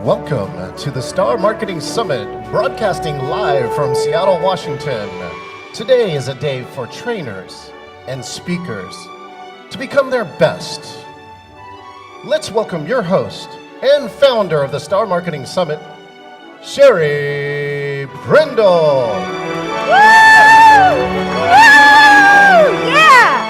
Welcome to the Star Marketing Summit, broadcasting live from Seattle, Washington. Today is a day for trainers and speakers to become their best. Let's welcome your host and founder of the Star Marketing Summit, Sherry Brindle. Woo! Woo! Yeah!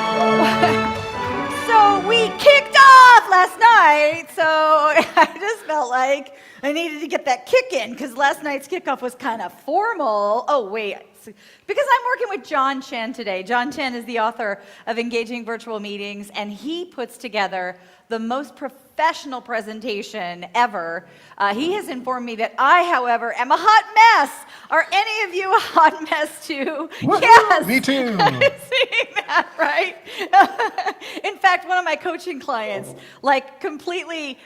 So we kicked off last night, so I just felt like I needed to get that kick in because last night's kickoff was kind of formal. Oh, wait. Because I'm working with John Chen today. John Chen is the author of Engaging Virtual Meetings, and he puts together the most professional presentation ever. He has informed me that I, however, am a hot mess. Are any of you a hot mess too? Woo-hoo, yes. Me too. Seeing that, right? In fact, one of my coaching clients, like completely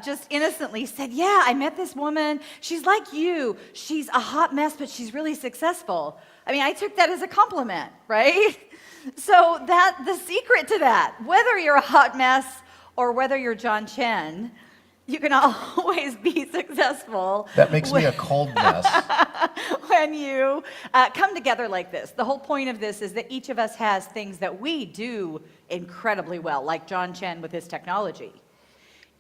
just innocently said, yeah, I met this woman. She's like you. She's a hot mess, but she's really successful. I mean, I took that as a compliment, right? So that the secret to that, whether you're a hot mess or whether you're John Chen, you can always be successful. That makes me a cold mess. When you come together like this. The whole point of this is that each of us has things that we do incredibly well, like John Chen with his technology.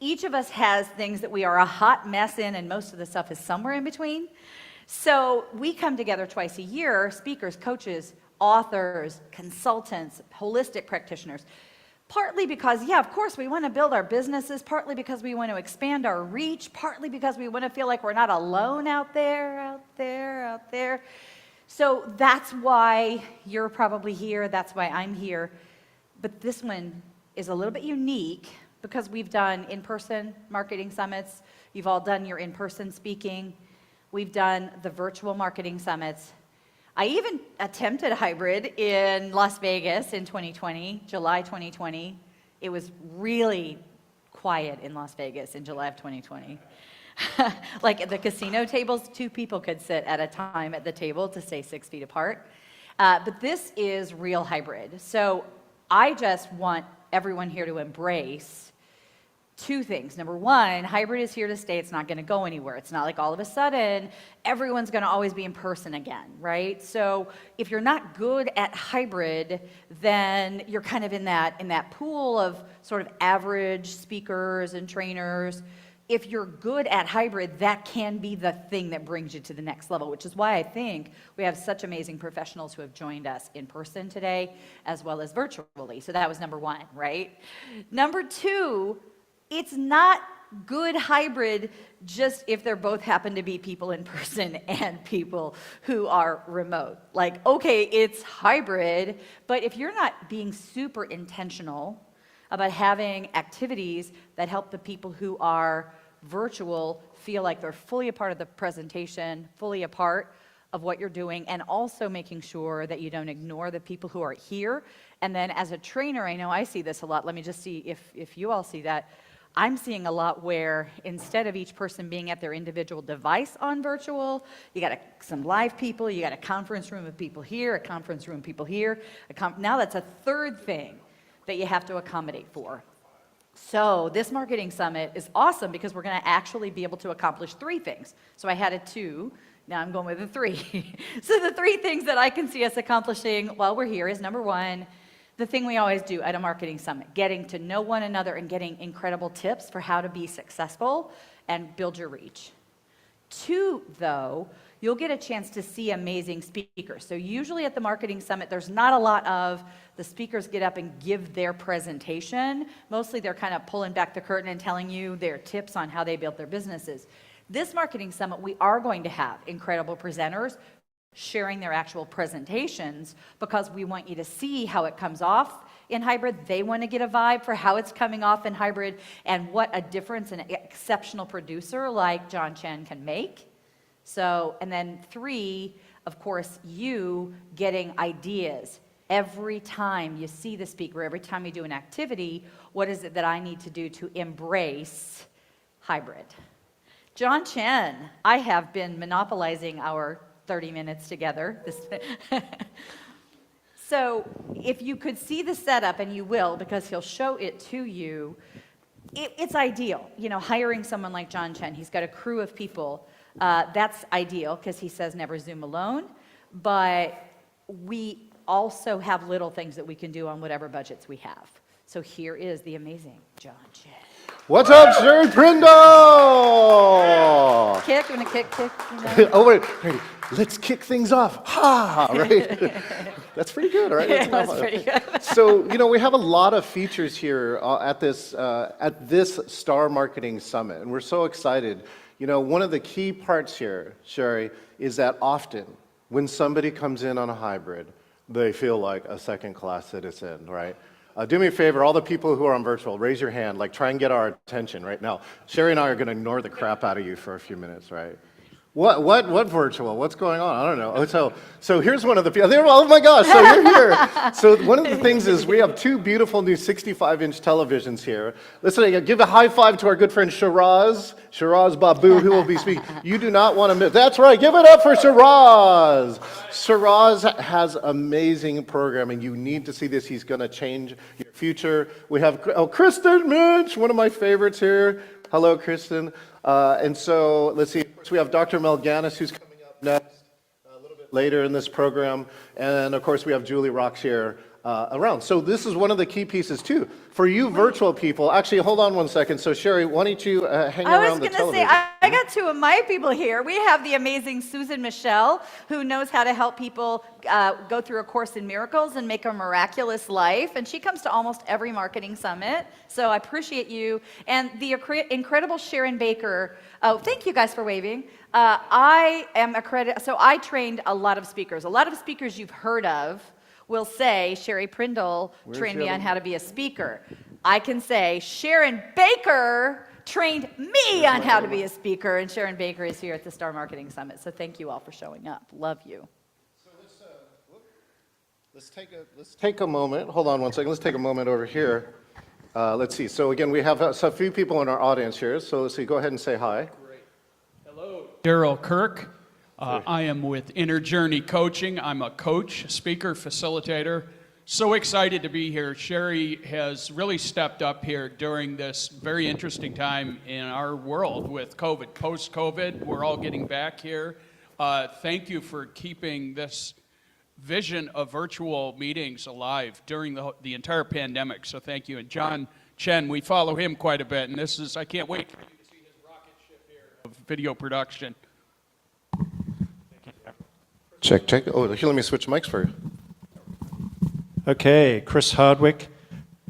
Each of us has things that we are a hot mess in, and most of the stuff is somewhere in between. So we come together twice a year, speakers, coaches, authors, consultants, holistic practitioners, partly because, yeah, of course, we want to build our businesses, partly because we want to expand our reach, partly because we want to feel like we're not alone out there. So that's why you're probably here. That's why I'm here. But this one is a little bit unique because we've done in-person marketing summits. You've all done your in-person speaking. We've done the virtual marketing summits. I even attempted a hybrid in Las Vegas in 2020, July 2020. It was really quiet in Las Vegas in July of 2020. Like at the casino tables, 2 people could sit at a time at the table to stay 6 feet apart. But this is real hybrid. So I just want everyone here to embrace 2 things. Number 1, hybrid is here to stay. It's not going to go anywhere. It's not like all of a sudden everyone's going to always be in person again, right? So if you're not good at hybrid, then you're kind of in that pool of sort of average speakers and trainers. If you're good at hybrid, that can be the thing that brings you to the next level, which is why I think we have such amazing professionals who have joined us in person today as well as virtually. So that was number 1, right? Number 2, it's not good hybrid just if there both happen to be people in person and people who are remote. Like, okay, it's hybrid, but if you're not being super intentional about having activities that help the people who are virtual feel like they're fully a part of the presentation, fully a part of what you're doing, and also making sure that you don't ignore the people who are here. And then as a trainer, I know I see this a lot. Let me just see if you all see that. I'm seeing a lot where instead of each person being at their individual device on virtual, you got some live people, you got a conference room of people here, a conference room of people here. Now that's a third thing that you have to accommodate for. So this marketing summit is awesome because we're going to actually be able to accomplish 3 things. So I had a 2, now I'm going with a 3. So the 3 things that I can see us accomplishing while we're here is number 1, the thing we always do at a marketing summit, getting to know one another and getting incredible tips for how to be successful and build your reach. 2, though, you'll get a chance to see amazing speakers. So usually at the marketing summit, there's not a lot of the speakers get up and give their presentation. Mostly they're kind of pulling back the curtain and telling you their tips on how they built their businesses. This marketing summit, we are going to have incredible presenters sharing their actual presentations because we want you to see how it comes off in hybrid. They want to get a vibe for how it's coming off in hybrid and what a difference an exceptional producer like John Chen can make. So, and then 3, of course, you getting ideas. Every time you see the speaker, every time you do an activity, what is it that I need to do to embrace hybrid? John Chen, I have been monopolizing our 30 minutes together. So if you could see the setup, and you will, because he'll show it to you, it's ideal. You know, hiring someone like John Chen, he's got a crew of people. That's ideal, because he says never Zoom alone. But we also have little things that we can do on whatever budgets we have. So here is the amazing John Chen. What's up, Sherry Prindle? Kick, I'm gonna kick. You know? Oh, wait, let's kick things off. Ha, right? That's pretty good, right? Yeah, that's pretty good. So, you know, we have a lot of features here at this Star Marketing Summit, and we're so excited. You know, one of the key parts here, Sherry, is that often when somebody comes in on a hybrid, they feel like a second-class citizen, right? Do me a favor, all the people who are on virtual, raise your hand, like try and get our attention right now. Sherry and I are going to ignore the crap out of you for a few minutes, right? What virtual? What's going on? I don't know. So here's one of the people. Oh my gosh, so you're here. So one of the things is we have two beautiful new 65-inch televisions here. Listen, give a high five to our good friend Shiraz Babu, who will be speaking. You do not want to miss. That's right. Give it up for Shiraz. Shiraz has amazing programming. You need to see this. He's going to change your future. We have Kristen Mitch, one of my favorites here. Hello, Kristen. And so, let's see, of course, we have Dr. Mel Gannis, who's coming up next a little bit later in this program. And, of course, we have Julie Rocks here around. So this is one of the key pieces, too. For you virtual people, actually, hold on one second. So, Sherry, why don't you hang around the television? I was going to say, I got two of my people here. We have the amazing Susan Michelle, who knows how to help people go through A Course in Miracles and make a miraculous life. And she comes to almost every marketing summit. So I appreciate you. And the incredible Sharon Baker. Oh, thank you guys for waving. I am accredited. So I trained a lot of speakers. A lot of speakers you've heard of will say, Sherry Prindle trained me on how to be a speaker. I can say, Sharon Baker trained me on how to be a speaker, and Sharon Baker is here at the Star Marketing Summit. So thank you all for showing up. Love you. So let's take a moment. Hold on one second. Let's take a moment over here. Let's see. So again, we have a few people in our audience here. So let's see. Go ahead and say hi. Great. Hello. Daryl Kirk. I am with Inner Journey Coaching. I'm a coach, speaker, facilitator. So excited to be here. Sherry has really stepped up here during this very interesting time in our world with COVID. Post-COVID, we're all getting back here. Thank you for keeping this vision of virtual meetings alive during the entire pandemic. So thank you. And John Chen, we follow him quite a bit. And this is, I can't wait for you to see his rocket ship here of video production. Check. Oh, here, let me switch mics for you. Okay, Chris Hardwick,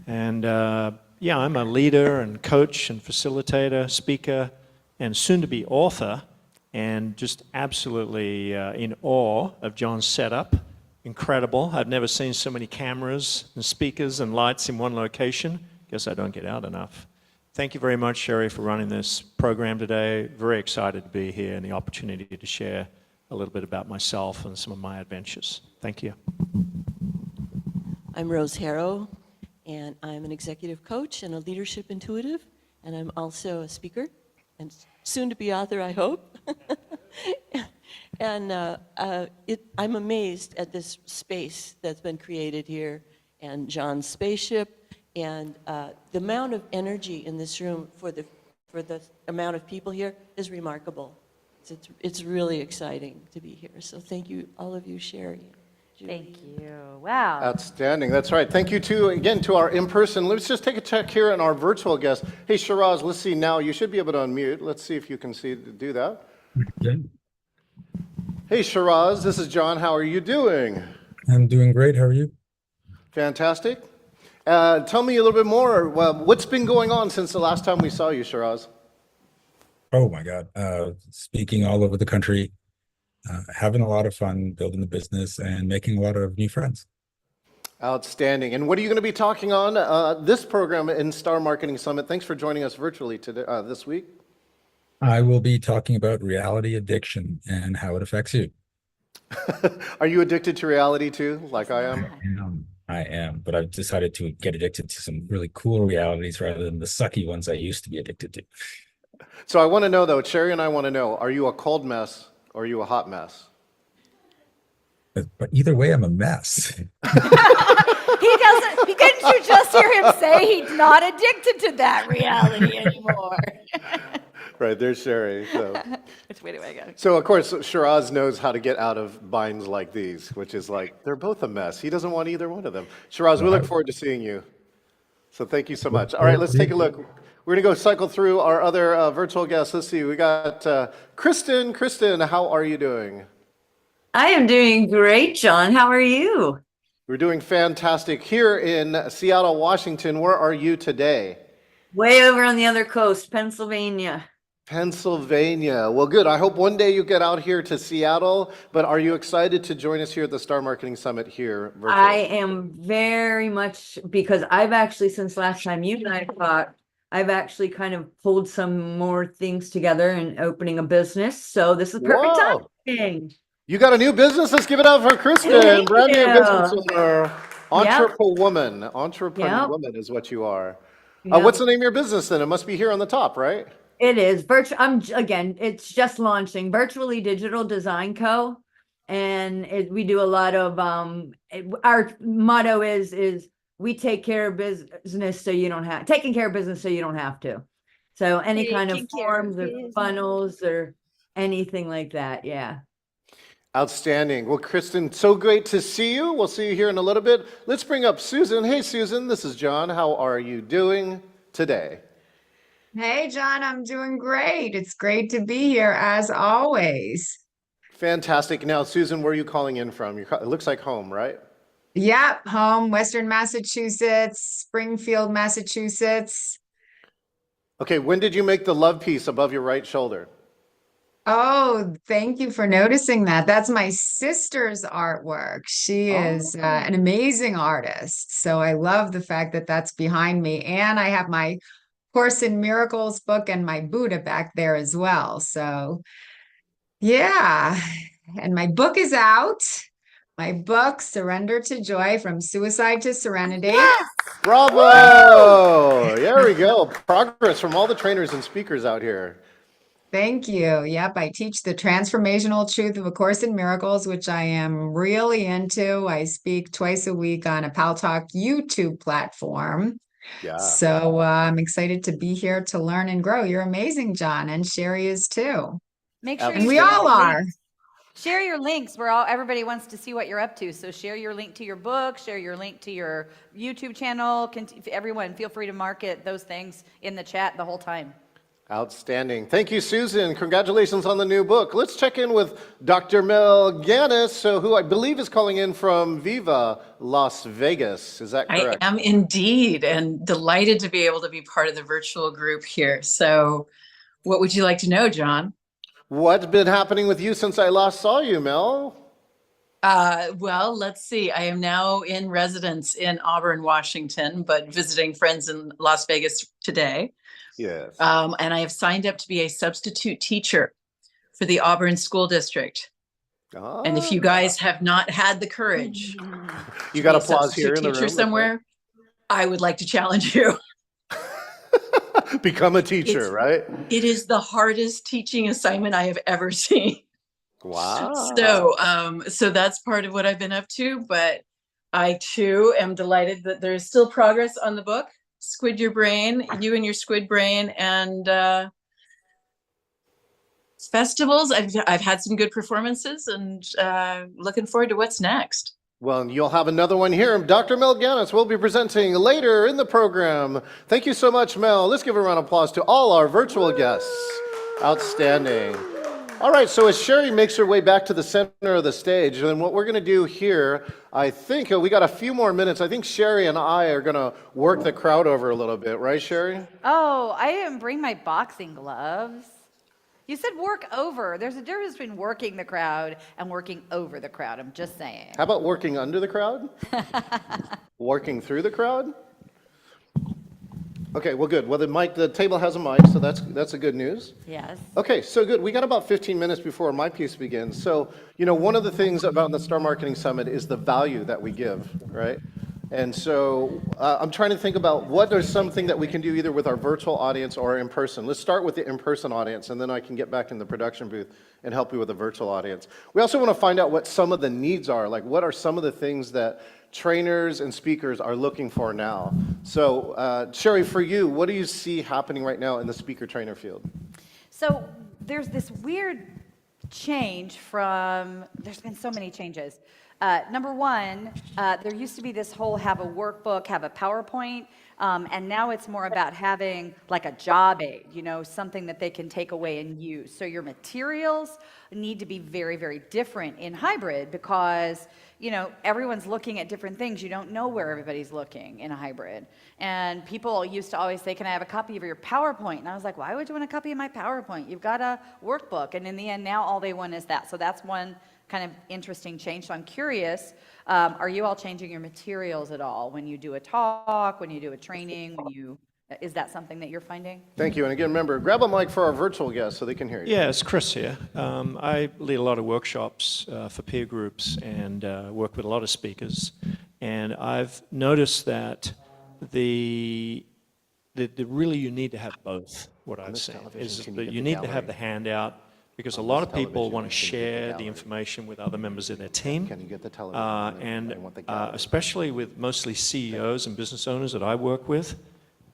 and yeah, I'm a leader and coach and facilitator, speaker, and soon-to-be author, and just absolutely in awe of John's setup. Incredible. I've never seen so many cameras and speakers and lights in one location. Guess I don't get out enough. Thank you very much, Sherry, for running this program today. Very excited to be here and the opportunity to share a little bit about myself and some of my adventures. Thank you. I'm Rose Harrow, and I'm an executive coach and a leadership intuitive, and I'm also a speaker, and soon-to-be author, I hope. And I'm amazed at this space that's been created here, and John's spaceship, and the amount of energy in this room for the amount of people here is remarkable. It's really exciting to be here. So thank you, all of you, Sherry. Julie. Thank you. Wow. Outstanding. That's right. Thank you, to our in-person. Let's just take a check here on our virtual guest. Hey, Shiraz, let's see now. You should be able to unmute. Let's see if you can do that. Okay. Hey, Shiraz, this is John. How are you doing? I'm doing great. How are you? Fantastic. Tell me a little bit more. What's been going on since the last time we saw you, Shiraz? Oh my God. Speaking all over the country, having a lot of fun, building the business, and making a lot of new friends. Outstanding. And what are you going to be talking on this program in Star Marketing Summit? Thanks for joining us virtually today, this week. I will be talking about reality addiction and how it affects you. Are you addicted to reality too, like I am? I am, but I've decided to get addicted to some really cool realities rather than the sucky ones I used to be addicted to. So I want to know though, Sherry and I want to know, are you a cold mess or are you a hot mess? But either way, I'm a mess. Didn't you just hear him say he's not addicted to that reality anymore? Right, there's Sherry. So. Which way do I go? So of course, Shiraz knows how to get out of binds like these, which is like, they're both a mess. He doesn't want either one of them. Shiraz, we look forward to seeing you. So thank you so much. All right, let's take a look. We're gonna go cycle through our other virtual guests. Let's see, we got Kristen. Kristen, how are you doing? I am doing great, John. How are you? We're doing fantastic here in Seattle, Washington. Where are you today? Way over on the other coast, Pennsylvania. Pennsylvania. Well, good. I hope one day you get out here to Seattle, but are you excited to join us here at the Star Marketing Summit here virtually? I am very much, because I've actually, since last time you and I talked, I've actually kind of pulled some more things together and opening a business. So this is perfect Whoa. timing. You got a new business? Let's give it up for Kristen. Thank Brand new you. business owner. Entrepreneur-woman. Entrepreneur-woman is what you are. Yep. What's the name of your business then? It must be here on the top, right? It is again, it's just launching Virtually Digital Design Co. And we do a lot of, our motto is we take care of business so you don't have, taking care of business so you don't have to. So any kind of Taking care of forms or business. funnels or anything like that. Yeah. Outstanding. Well, Kristen, so great to see you. We'll see you here in a little bit. Let's bring up Susan. Hey, Susan, this is John. How are you doing today? Hey, John, I'm doing great. It's great to be here as always. Fantastic. Now, Susan, where are you calling in from? It looks like home, right? Yep, home, Western Massachusetts, Springfield, Massachusetts. Okay, when did you make the love piece above your right shoulder? Oh, thank you for noticing that. That's my sister's artwork. She is an amazing artist. So I love the fact that that's behind me. And I have my Course in Miracles book and my Buddha back there as well. So yeah, and my book is out. My book, Surrender to Joy, From Suicide to Serenity. Bravo! There we go. Progress from all the trainers and speakers out here. Thank you. Yep, I teach the transformational truth of A Course in Miracles, which I am really into. I speak twice a week on a Pal Talk YouTube platform. Yeah. So I'm excited to be here to learn and grow. You're amazing, John, and Sherry is too. Make sure And you we share all your are. links. Share your links. Everybody wants to see what you're up to. So share your link to your book, share your link to your YouTube channel. Everyone, feel free to market those things in the chat the whole time. Outstanding. Thank you, Susan. Congratulations on the new book. Let's check in with Dr. Mel Gannis, who I believe is calling in from Viva, Las Vegas. Is that correct? I am indeed, and delighted to be able to be part of the virtual group here. So what would you like to know, John? What's been happening with you since I last saw you, Mel? Well, let's see. I am now in residence in Auburn, Washington, but visiting friends in Las Vegas today. Yes. And I have signed up to be a substitute teacher for the Auburn School District. And if you guys have not had the courage, you got applause here in the room. Teacher somewhere, I would like to challenge you. Become a teacher, right? It is the hardest teaching assignment I have ever seen. Wow. So that's part of what I've been up to, but I too am delighted that there is still progress on the book. Squid Your Brain, you and your squid brain, and festivals. I've had some good performances, and looking forward to what's next. Well, you'll have another one here. Dr. Mel Gannis will be presenting later in the program. Thank you so much, Mel. Let's give a round of applause to all our virtual guests. Outstanding. All right, so as Sherry makes her way back to the center of the stage, then what we're going to do here, I think we got a few more minutes. I think Sherry and I are going to work the crowd over a little bit, right, Sherry? Oh, I didn't bring my boxing gloves. You said work over. There's a difference between working the crowd and working over the crowd. I'm just saying. How about working under the crowd? Working through the crowd? Okay, well, good. Well, the table has a mic, so that's a good news. Yes. Okay, so good. We got about 15 minutes before my piece begins. So, one of the things about the Star Marketing Summit is the value that we give, right? And so I'm trying to think about what are something that we can do either with our virtual audience or in person. Let's start with the in-person audience, and then I can get back in the production booth and help you with the virtual audience. We also want to find out what some of the needs are, like what are some of the things that trainers and speakers are looking for now. So Sherry, for you, what do you see happening right now in the speaker trainer field? So there's this weird change there's been so many changes. Number one, there used to be this whole have a workbook, have a PowerPoint, and now it's more about having like a job aid, something that they can take away and use. So your materials need to be very, very different in hybrid because, everyone's looking at different things. You don't know where everybody's looking in a hybrid. And people used to always say, can I have a copy of your PowerPoint? And I was like, why would you want a copy of my PowerPoint? You've got a workbook. And in the end, now all they want is that. So that's one kind of interesting change. So I'm curious, are you all changing your materials at all when you do a talk, when you do a training, is that something that you're finding? Thank you. And again, remember, grab a mic for our virtual guests so they can hear you. Yeah, it's Chris here. I lead a lot of workshops for peer groups and work with a lot of speakers. And I've noticed that really you need to have both, what I've seen, is that you need to have the handout because a lot of people want to share the information with other members of their team. Can you get the television? Especially with mostly CEOs and business owners that I work with,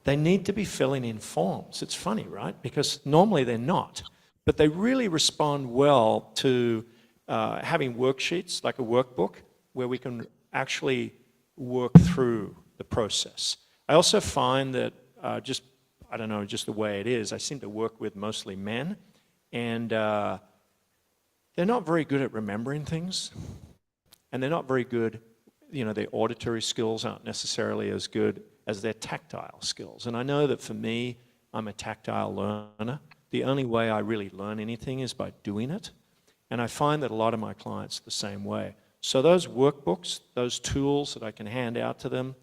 they need to be filling in forms. It's funny, right? Because normally they're not. But they really respond well to having worksheets, like a workbook, where we can actually work through the process. I also find that just the way it is, I seem to work with mostly men, and they're not very good at remembering things, and they're not very good, their auditory skills aren't necessarily as good as their tactile skills. And I know that for me, I'm a tactile learner. The only way I really learn anything is by doing it. And I find that a lot of my clients are the same way. So those workbooks, those tools that I can hand out to them,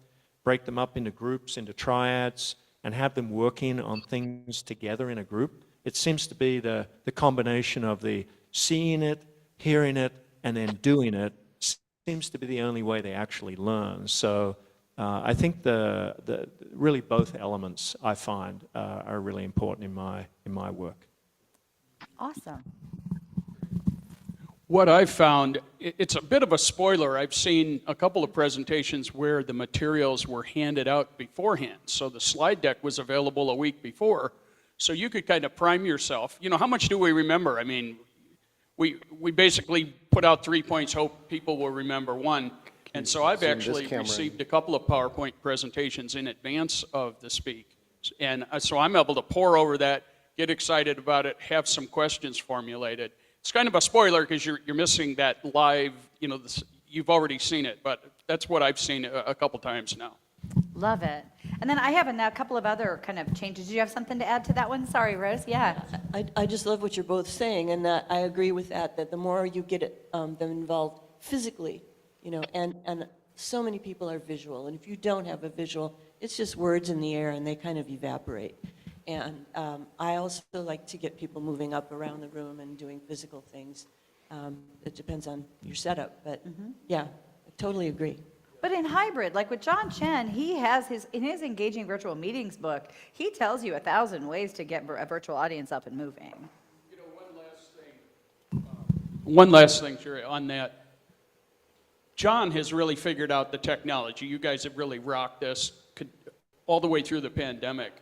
break them up into groups, into triads, and have them working on things together in a group, it seems to be the combination of the seeing it, hearing it, and then doing it seems to be the only way they actually learn. So I think the really both elements I find are really important in my work. Awesome. What I've found, it's a bit of a spoiler. I've seen a couple of presentations where the materials were handed out beforehand. So the slide deck was available a week before. So you could kind of prime yourself. How much do we remember? I mean, we basically put out 3 points, hope people will remember one. And so I've actually received a couple of PowerPoint presentations in advance of the speak. And so I'm able to pore over that, get excited about it, have some questions formulated. It's kind of a spoiler because you're missing that live, you've already seen it, but that's what I've seen a couple times now. Love it. And then I have a couple of other kind of changes. Do you have something to add to that one? Sorry, Rose. Yeah. I just love what you're both saying, and that I agree with that the more you get them involved physically, and so many people are visual, and if you don't have a visual, it's just words in the air and they kind of evaporate. And I also like to get people moving up around the room and doing physical things. It depends on your setup, but yeah, I totally agree. But in hybrid, like with John Chen, he has in his Engaging Virtual Meetings book, he tells you 1,000 ways to get a virtual audience up and moving. One last thing, Sherry, on that. John has really figured out the technology. You guys have really rocked this all the way through the pandemic.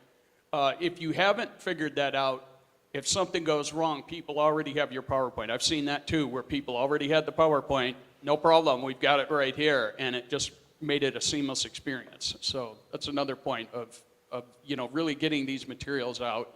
If you haven't figured that out, if something goes wrong, people already have your PowerPoint. I've seen that too, where people already had the PowerPoint. No problem, we've got it right here, and it just made it a seamless experience. So that's another point of really getting these materials out.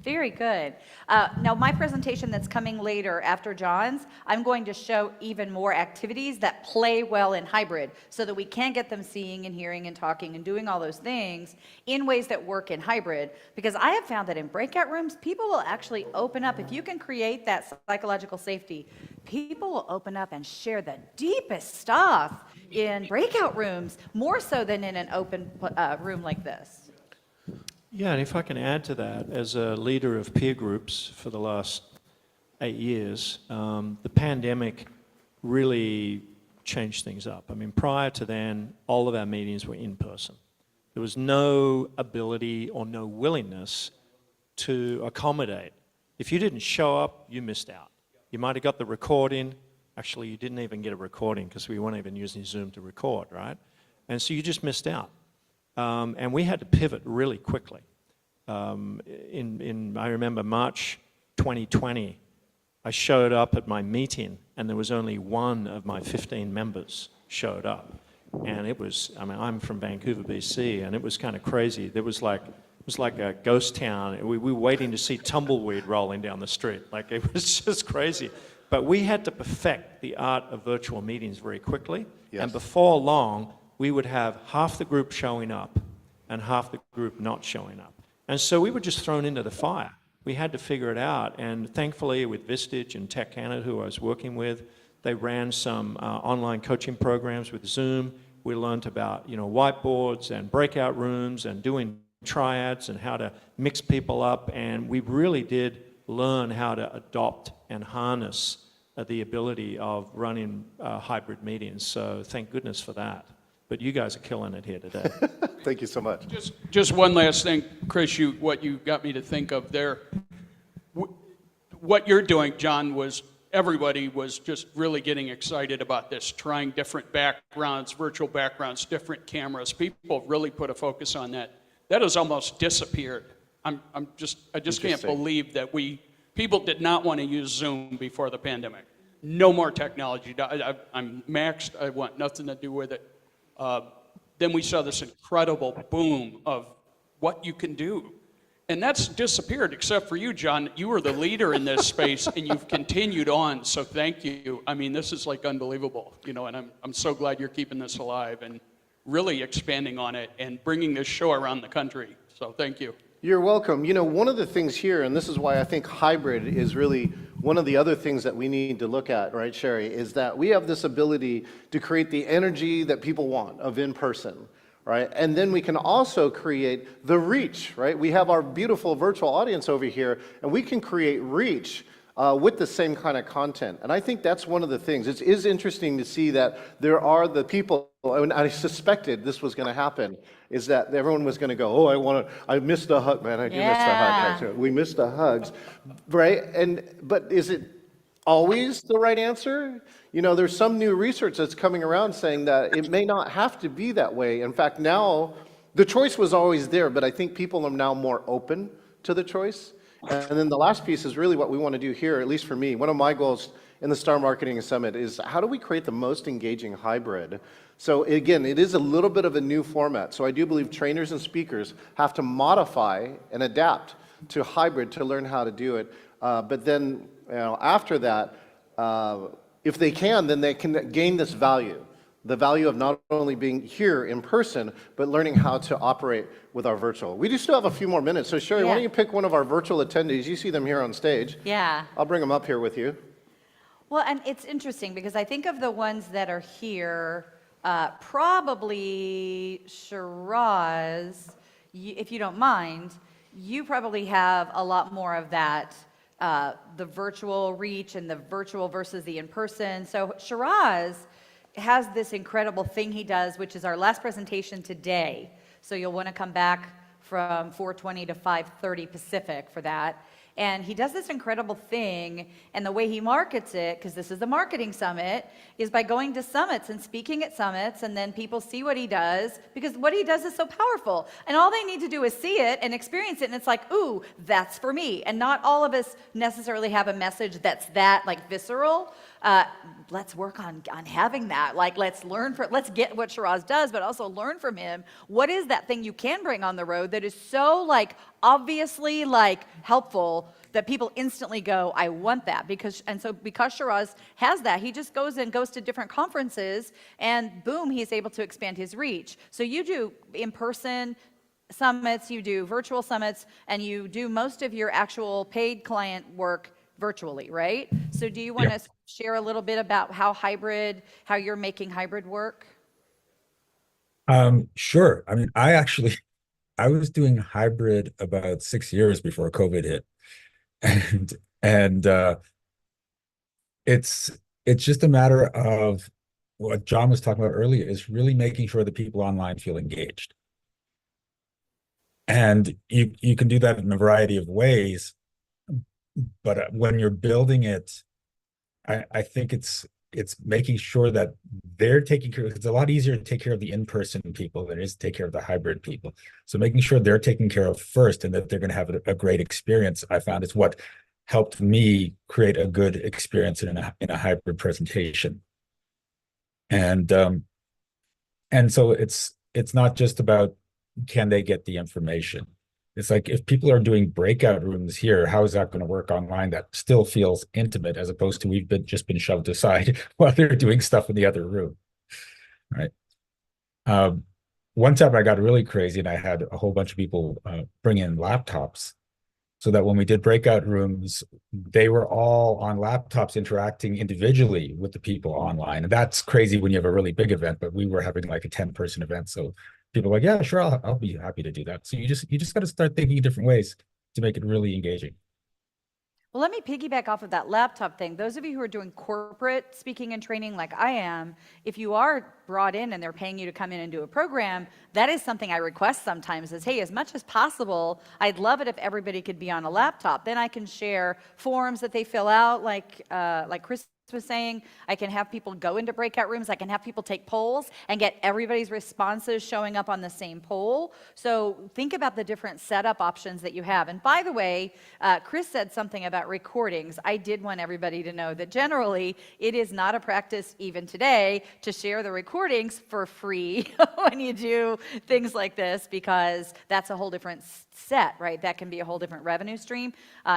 Very good. Now, my presentation that's coming later after John's, I'm going to show even more activities that play well in hybrid so that we can get them seeing and hearing and talking and doing all those things in ways that work in hybrid. Because I have found that in breakout rooms, people will actually open up. If you can create that psychological safety, people will open up and share the deepest stuff in breakout rooms, more so than in an open room like this. Yeah, and if I can add to that, as a leader of peer groups for the last 8 years, the pandemic really changed things up. I mean, prior to then, all of our meetings were in person. There was no ability or no willingness to accommodate. If you didn't show up, you missed out. You might have got the recording. Actually, you didn't even get a recording because we weren't even using Zoom to record, right? And so you just missed out. And we had to pivot really quickly. I remember March 2020, I showed up at my meeting and there was only one of my 15 members showed up. And it was, I mean, I'm from Vancouver, BC, and it was kind of crazy. It was like a ghost town. We were waiting to see tumbleweed rolling down the street. Like, it was just crazy. But we had to perfect the art of virtual meetings very quickly. Yes. And before long, we would have half the group showing up and half the group not showing up. And so we were just thrown into the fire. We had to figure it out. And thankfully, with Vistage and Tech Canada, who I was working with, they ran some online coaching programs with Zoom. We learned about, whiteboards and breakout rooms and doing triads and how to mix people up. And we really did learn how to adopt and harness the ability of running hybrid meetings. So thank goodness for that. But you guys are killing it here today. Thank you so much. Just one last thing, Chris, what you got me to think of there. What you're doing, John, was everybody was just really getting excited about this, trying different backgrounds, virtual backgrounds, different cameras. People really put a focus on that. That has almost disappeared. I just can't believe that people did not want to use Zoom before the pandemic. No more technology. I'm maxed. I want nothing to do with it. Then we saw this incredible boom of what you can do. And that's disappeared, except for you, John. You were the leader in this space, and you've continued on, so thank you. I mean, this is like unbelievable, and I'm so glad you're keeping this alive and really expanding on it and bringing this show around the country. So thank you. You're welcome. One of the things here, and this is why I think hybrid is really one of the other things that we need to look at, right, Sherry, is that we have this ability to create the energy that people want of in-person, right? And then we can also create the reach, right? We have our beautiful virtual audience over here, and we can create reach with the same kind of content. And I think that's one of the things. It is interesting to see that there are the people, and I suspected this was going to happen, is that everyone was going to go, I missed the hug, man, I do miss the hug. Actually. We missed the hugs, right? But is it always the right answer? There's some new research that's coming around saying that it may not have to be that way. In fact, now, the choice was always there, but I think people are now more open to the choice. And then the last piece is really what we want to do here, at least for me. One of my goals in the Star Marketing Summit is how do we create the most engaging hybrid? So again, it is a little bit of a new format. So I do believe trainers and speakers have to modify and adapt to hybrid to learn how to do it. But then after that, if they can, then they can gain this value. The value of not only being here in person, but learning how to operate with our virtual. We do still have a few more minutes. So Sherry, why don't you pick one of our virtual attendees? You see them here on stage. Yeah. I'll bring them up here with you. Well, and it's interesting because I think of the ones that are here, probably Shiraz, if you don't mind, you probably have a lot more of that, the virtual reach and the virtual versus the in-person. So Shiraz has this incredible thing he does, which is our last presentation today. So you'll want to come back from 4:20 to 5:30 Pacific for that. And he does this incredible thing, and the way he markets it, because this is the marketing summit, is by going to summits and speaking at summits, and then people see what he does, because what he does is so powerful. And all they need to do is see it and experience it, and it's like, ooh, that's for me. And not all of us necessarily have a message that's that, like, visceral. Let's work on having that. Like, let's get what Shiraz does, but also learn from him. What is that thing you can bring on the road that is so, like, obviously, like, helpful that people instantly go, I want that. Because Shiraz has that, he just goes to different conferences, and boom, he's able to expand his reach. So you do in-person summits, you do virtual summits, and you do most of your actual paid client work virtually, right? So do you want to share a little bit about how you're making hybrid work? Sure. I mean, I was doing hybrid about 6 years before COVID hit. And it's it's just a matter of what John was talking about earlier, is really making sure that people online feel engaged. And you can do that in a variety of ways, but when you're building it, I think it's making sure that they're taking care. It's a lot easier to take care of the in-person people than it is to take care of the hybrid people. So making sure they're taken care of first and that they're going to have a great experience, I found, is what helped me create a good experience in a hybrid presentation. And so it's not just about, can they get the information? It's like, if people are doing breakout rooms here, how is that going to work online that still feels intimate, as opposed to we've just been shoved aside while they're doing stuff in the other room, right? One time I got really crazy and I had a whole bunch of people bring in laptops, so that when we did breakout rooms, they were all on laptops interacting individually with the people online. And that's crazy when you have a really big event, but we were having like a 10-person event. So people were like, yeah, sure, I'll be happy to do that. So you just got to start thinking different ways to make it really engaging. Well, let me piggyback off of that laptop thing. Those of you who are doing corporate speaking and training like I am, if you are brought in and they're paying you to come in and do a program, that is something I request sometimes is, hey, as much as possible, I'd love it if everybody could be on a laptop. Then I can share forms that they fill out, like Chris was saying. I can have people go into breakout rooms. I can have people take polls and get everybody's responses showing up on the same poll. So think about the different setup options that you have. And by the way, Chris said something about recordings. I did want everybody to know that generally it is not a practice even today to share the recordings for free when you do things like this, because that's a whole different set, right? That can be a whole different revenue stream.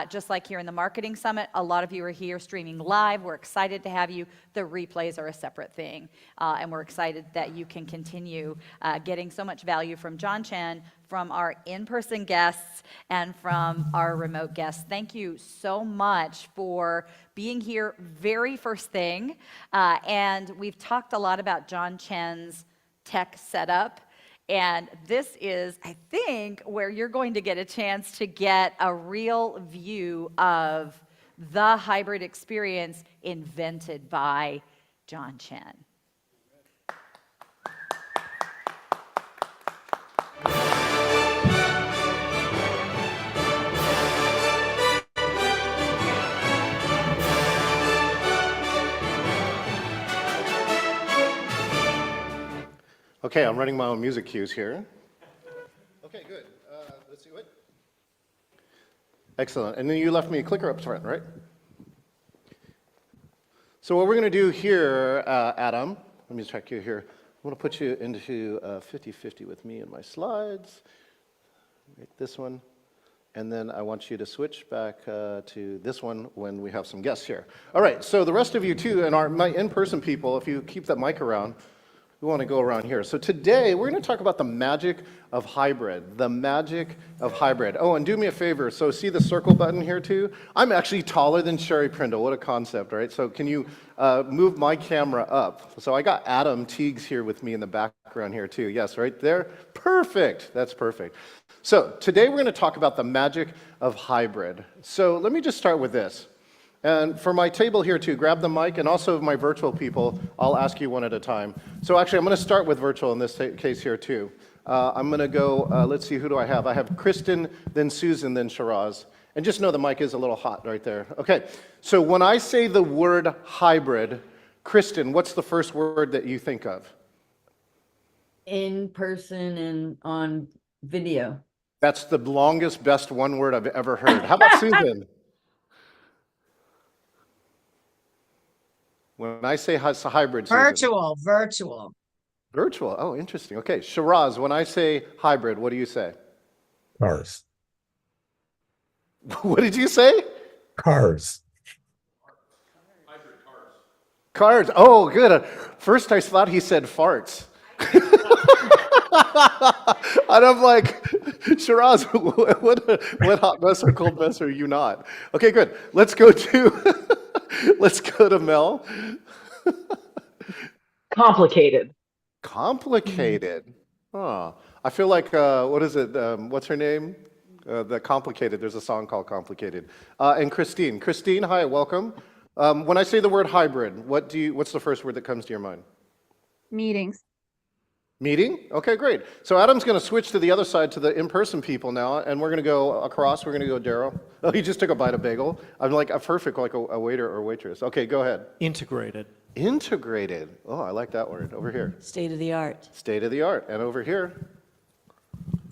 Just like here in the Marketing Summit, a lot of you are here streaming live. We're excited to have you. The replays are a separate thing. And we're excited that you can continue getting so much value from John Chen, from our in-person guests, and from our remote guests. Thank you so much for being here very first thing. And we've talked a lot about John Chen's tech setup. And this is, I think, where you're going to get a chance to get a real view of the hybrid experience invented by John Chen. Okay, I'm running my own music cues here. Okay, good. Let's see what. Excellent. And then you left me a clicker up front, right? So what we're going to do here, Adam, let me check you here. I'm going to put you into 50-50 with me and my slides. Right, this one. And then I want you to switch back to this one when we have some guests here. All right, so the rest of you too, and my in-person people, if you keep that mic around, we want to go around here. So today, we're going to talk about the magic of hybrid. The magic of hybrid. Oh, and do me a favor. So see the circle button here too? I'm actually taller than Sherry Prindle. What a concept, right? So can you move my camera up? So I got Adam Teagues here with me in the background here too. Yes, right there. Perfect. That's perfect. So today, we're going to talk about the magic of hybrid. So let me just start with this. And for my table here too, grab the mic, and also my virtual people, I'll ask you one at a time. So actually, I'm going to start with virtual in this case here too. I'm going to go, let's see, who do I have? I have Kristen, then Susan, then Shiraz. And just know the mic is a little hot right there. Okay, so when I say the word hybrid, Kristen, what's the first word that you think of? In person and on video. That's the longest, best one word I've ever heard. How about Susan? When I say hybrid, Susan. Virtual. Virtual, oh, interesting. Okay, Shiraz, when I say hybrid, what do you say? Cars. What did you say? Cars. Hybrid cars. Cars, oh, good. First I thought he said farts. And I'm like, Shiraz, what hot mess or cold mess are you not? Okay, good. Let's go to Mel. Complicated. Complicated. Oh, I feel like, what is it? What's her name? The Complicated. There's a song called Complicated. And Christine. Christine, hi, welcome. When I say the word hybrid, what's the first word that comes to your mind? Meetings. Meeting? Okay, great. So Adam's going to switch to the other side, to the in-person people now, and we're going to go across. We're going to go Daryl. Oh, he just took a bite of bagel. I'm like a perfect, like a waiter or waitress. Okay, go ahead. Integrated. Integrated. Oh, I like that word. Over here. State of the art. State of the art. And over here.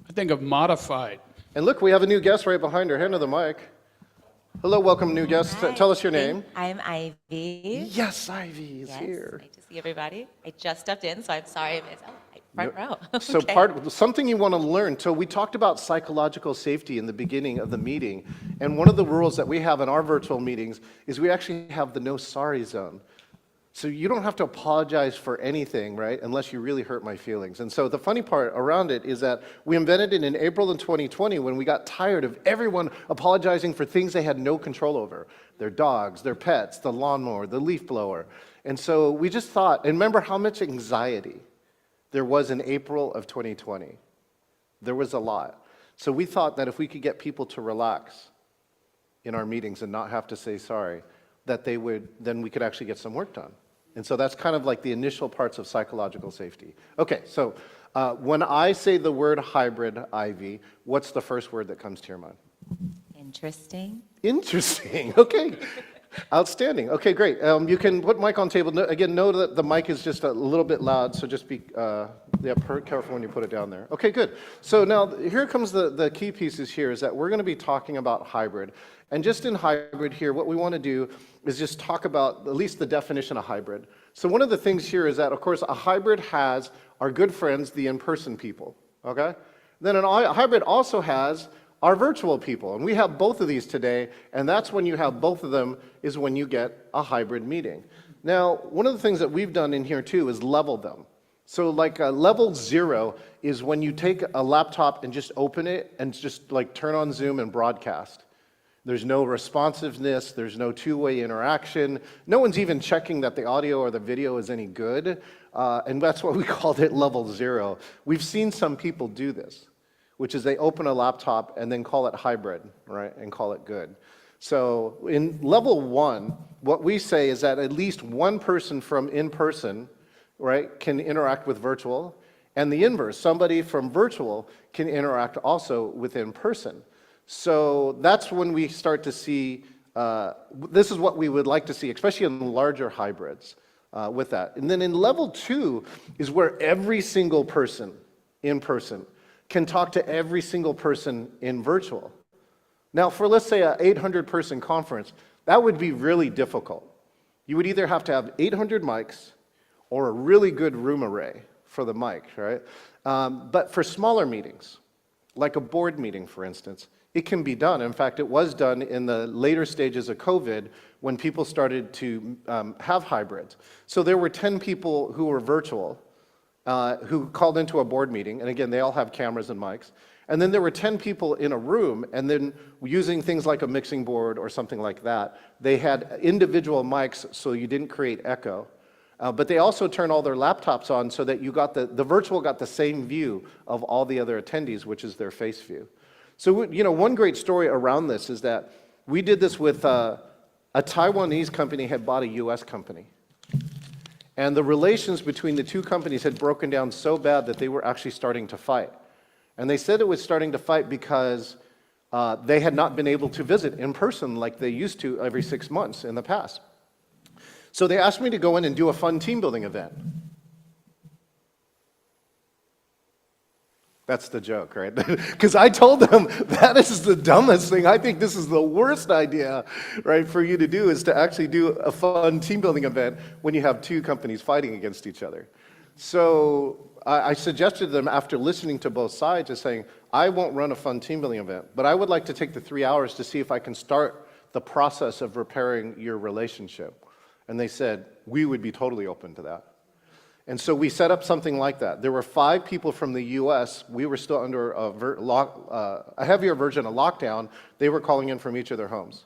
I think of modified. And look, we have a new guest right behind her. Hand her the mic. Hello, welcome, new guest. Hi. Tell us your name. I'm Ivy. Yes, Ivy is Yes, here. great to see everybody. I just stepped in, so I'm sorry I missed. Oh, front row. So Okay. something you want to learn. So we talked about psychological safety in the beginning of the meeting, and one of the rules that we have in our virtual meetings is we actually have the no sorry zone. So you don't have to apologize for anything, right, unless you really hurt my feelings. And so the funny part around it is that we invented it in April of 2020 when we got tired of everyone apologizing for things they had no control over. Their dogs, their pets, the lawnmower, the leaf blower. And so we just thought, and remember how much anxiety there was in April of 2020. There was a lot. So we thought that if we could get people to relax in our meetings and not have to say sorry, that then we could actually get some work done. And so that's kind of like the initial parts of psychological safety. Okay, so when I say the word hybrid, Ivy, what's the first word that comes to your mind? Interesting. Interesting, okay. Outstanding. Okay, great. You can put mic on table. Again, know that the mic is just a little bit loud, so just be careful when you put it down there. Okay, good. So now here comes the key pieces here is that we're going to be talking about hybrid. And just in hybrid here, what we want to do is just talk about at least the definition of hybrid. So one of the things here is that, of course, a hybrid has our good friends, the in-person people, okay? Then a hybrid also has our virtual people, and we have both of these today, and that's when you have both of them is when you get a hybrid meeting. Now, one of the things that we've done in here too is level them. So like level 0 is when you take a laptop and just open it and just like turn on Zoom and broadcast. There's no responsiveness, there's no two-way interaction, no one's even checking that the audio or the video is any good, and that's why we called it level 0. We've seen some people do this, which is they open a laptop and then call it hybrid, right, and call it good. So in level 1, what we say is that at least one person from in-person, right, can interact with virtual, and the inverse, somebody from virtual can interact also with in-person. So that's when we start to see, this is what we would like to see, especially in larger hybrids with that. And then in level 2 is where every single person in person can talk to every single person in virtual. Now for, let's say, an 800-person conference, that would be really difficult. You would either have to have 800 mics or a really good room array for the mic, right? But for smaller meetings, like a board meeting, for instance, it can be done. In fact, it was done in the later stages of COVID when people started to have hybrids. So there were 10 people who were virtual, who called into a board meeting, and again, they all have cameras and mics. And then there were 10 people in a room, and then using things like a mixing board or something like that, they had individual mics so you didn't create echo. But they also turned all their laptops on so that you got the virtual got the same view of all the other attendees, which is their face view. So, you know, one great story around this is that we did this with a Taiwanese company had bought a US company. And the relations between the two companies had broken down so bad that they were actually starting to fight. And they said it was starting to fight because they had not been able to visit in person like they used to every 6 months in the past. So they asked me to go in and do a fun team building event. That's the joke, right? Because I told them that is the dumbest thing. I think this is the worst idea, right, for you to do is to actually do a fun team building event when you have two companies fighting against each other. So I suggested to them after listening to both sides of saying, I won't run a fun team building event, but I would like to take the 3 hours to see if I can start the process of repairing your relationship. And they said, we would be totally open to that. And so we set up something like that. There were 5 people from the US. We were still under a heavier version of lockdown. They were calling in from each of their homes.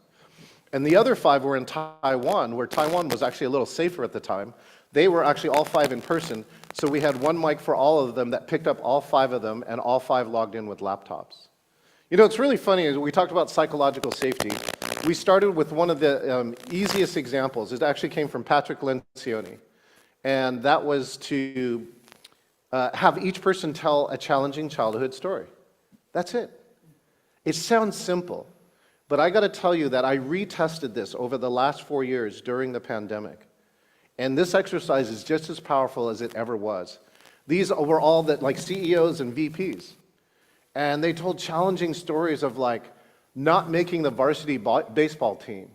And the other 5 were in Taiwan, where Taiwan was actually a little safer at the time. They were actually all 5 in person, So we had one mic for all of them that picked up all 5 of them, and all 5 logged in with laptops. You know, it's really funny, is we talked about psychological safety. We started with one of the easiest examples. It actually came from Patrick Lencioni, and that was to have each person tell a challenging childhood story. That's it. It sounds simple, but I got to tell you that I retested this over the last 4 years during the pandemic. And this exercise is just as powerful as it ever was. These were all like CEOs and VPs. And they told challenging stories of like not making the varsity baseball team,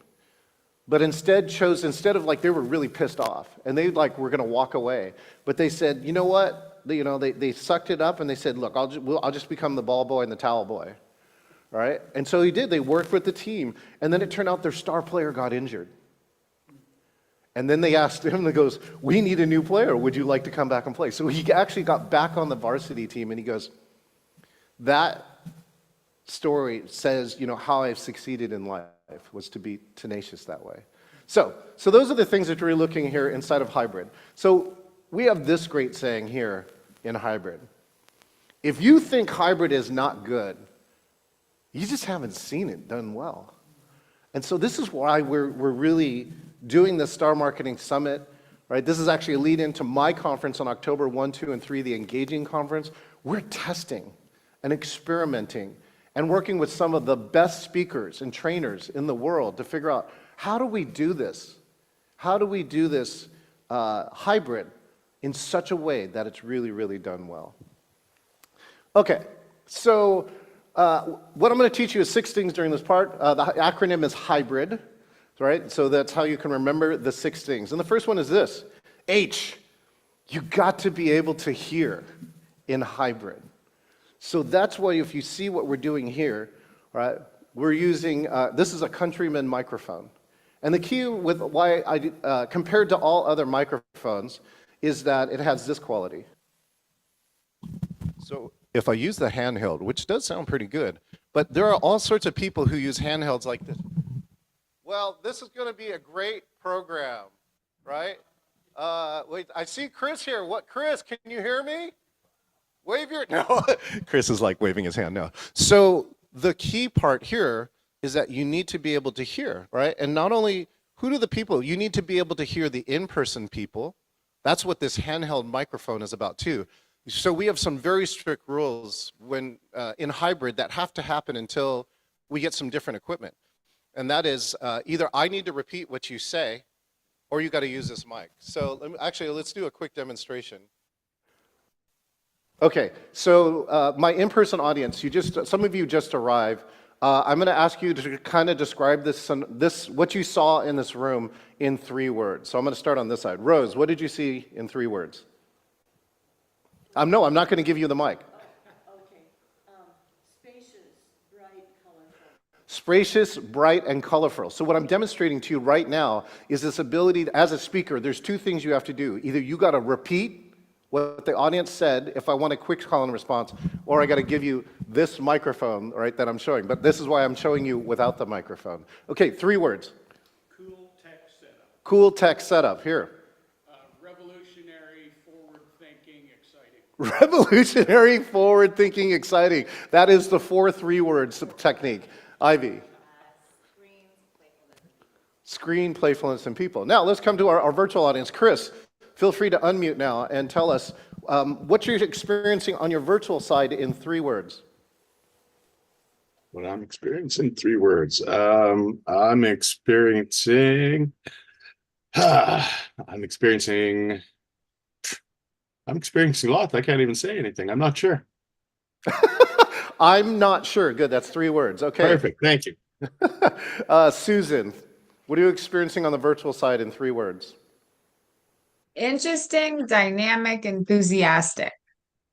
but instead of like they were really pissed off and they like were going to walk away. But they said, you know what? They sucked it up and they said, look, I'll just become the ball boy and the towel boy. Right? And so he did. They worked with the team. And then it turned out their star player got injured. And then they asked him, and goes, we need a new player. Would you like to come back and play? So he actually got back on the varsity team, and he goes, that story says, how I've succeeded in life was to be tenacious that way. So those are the things that we're looking here inside of hybrid. So we have this great saying here in hybrid. If you think hybrid is not good, you just haven't seen it done well. And so this is why we're really doing the Star Marketing Summit, right? This is actually a lead into my conference on October 1, 2, and 3, the Engaging Conference. We're testing and experimenting and working with some of the best speakers and trainers in the world to figure out, how do we do this? How do we do this hybrid in such a way that it's really, really done well? Okay, so what I'm going to teach you is 6 things during this part. The acronym is HYBRID, right? So that's how you can remember the 6 things. And the first one is this, H. You got to be able to hear in hybrid. So that's why if you see what we're doing here, right, we're using, this is a Countryman microphone. And the key with why I, compared to all other microphones, is that it has this quality. So if I use the handheld, which does sound pretty good, but there are all sorts of people who use handhelds like this. Well, this is going to be a great program, right? Wait, I see Chris here. What, Chris, can you hear me? Wave your, no. Chris is like waving his hand, no. So the key part here is that you need to be able to hear, right? And not only, who do the people, you need to be able to hear the in-person people. That's what this handheld microphone is about too. So we have some very strict rules when in hybrid that have to happen until we get some different equipment. And that is either I need to repeat what you say, or you got to use this mic. So let's do a quick demonstration. Okay, so my in-person audience, some of you just arrived. I'm going to ask you to kind of describe this, what you saw in this room in 3 words. So I'm going to start on this side. Rose, what did you see in 3 words? No, I'm not going to give you the mic. Okay. Spacious, bright, colorful. Spacious, bright, and colorful. So what I'm demonstrating to you right now is this ability, as a speaker, there's 2 things you have to do. Either you got to repeat what the audience said if I want a quick call and response, or I got to give you this microphone, right, that I'm showing. But this is why I'm showing you without the microphone. Okay, 3 words. Cool tech setup. Cool tech setup. Here. Revolutionary, forward-thinking, exciting. Revolutionary, forward-thinking, exciting. That is the 4 3-words technique. Ivy. Screen, playfulness, and people. Now, let's come to our virtual audience. Chris, feel free to unmute now and tell us what you're experiencing on your virtual side in 3 words. What I'm experiencing, 3 words. I'm experiencing a lot. I can't even say anything. I'm not sure. I'm not sure. Good, that's 3 words. Okay. Perfect, thank you. Susan, what are you experiencing on the virtual side in 3 words? Interesting, dynamic, enthusiastic.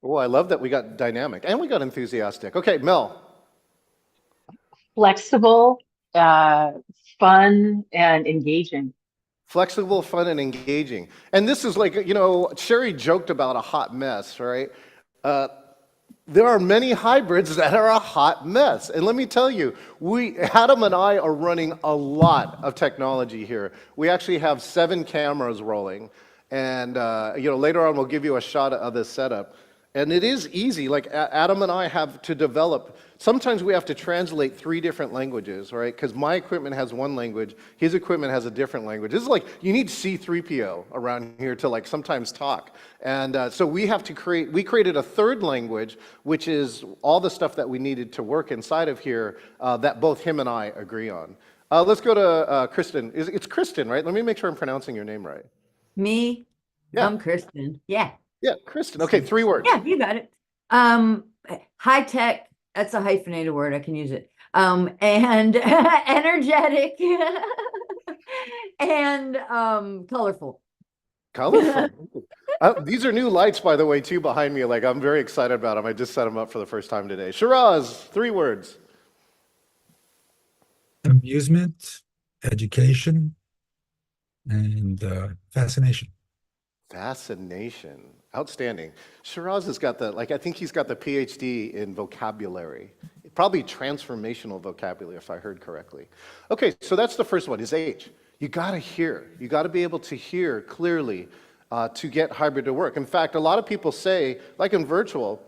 Oh, I love that we got dynamic and we got enthusiastic. Okay, Mel. Flexible, fun, and engaging. Flexible, fun, and engaging. And this is like, Sherry joked about a hot mess, right? There are many hybrids that are a hot mess. And let me tell you, Adam and I are running a lot of technology here. We actually have 7 cameras rolling. And later on, we'll give you a shot of this setup. And it is easy. Like Adam and I have to develop. Sometimes we have to translate 3 different languages, right? Because my equipment has one language, his equipment has a different language. This is like you need C-3PO around here to like sometimes talk. And so we have to we created a 3rd language, which is all the stuff that we needed to work inside of here that both him and I agree on. Let's go to Kristen. It's Kristen, right? Let me make sure I'm pronouncing your name right. Me? Yeah. I'm Kristen. Yeah. Yeah, Kristen. Okay, 3 words. Yeah, you got it. High tech, that's a hyphenated word, I can use it. And energetic and colorful. Colorful. These are new lights, by the way, too, behind me. Like, I'm very excited about them. I just set them up for the first time today. Shiraz, 3 words. Amusement, education, and fascination. Fascination. Outstanding. Shiraz has got I think he's got the PhD in vocabulary. Probably transformational vocabulary, if I heard correctly. Okay, so that's the first one, is H. You gotta hear. You gotta be able to hear clearly to get hybrid to work. In fact, a lot of people say, like in virtual,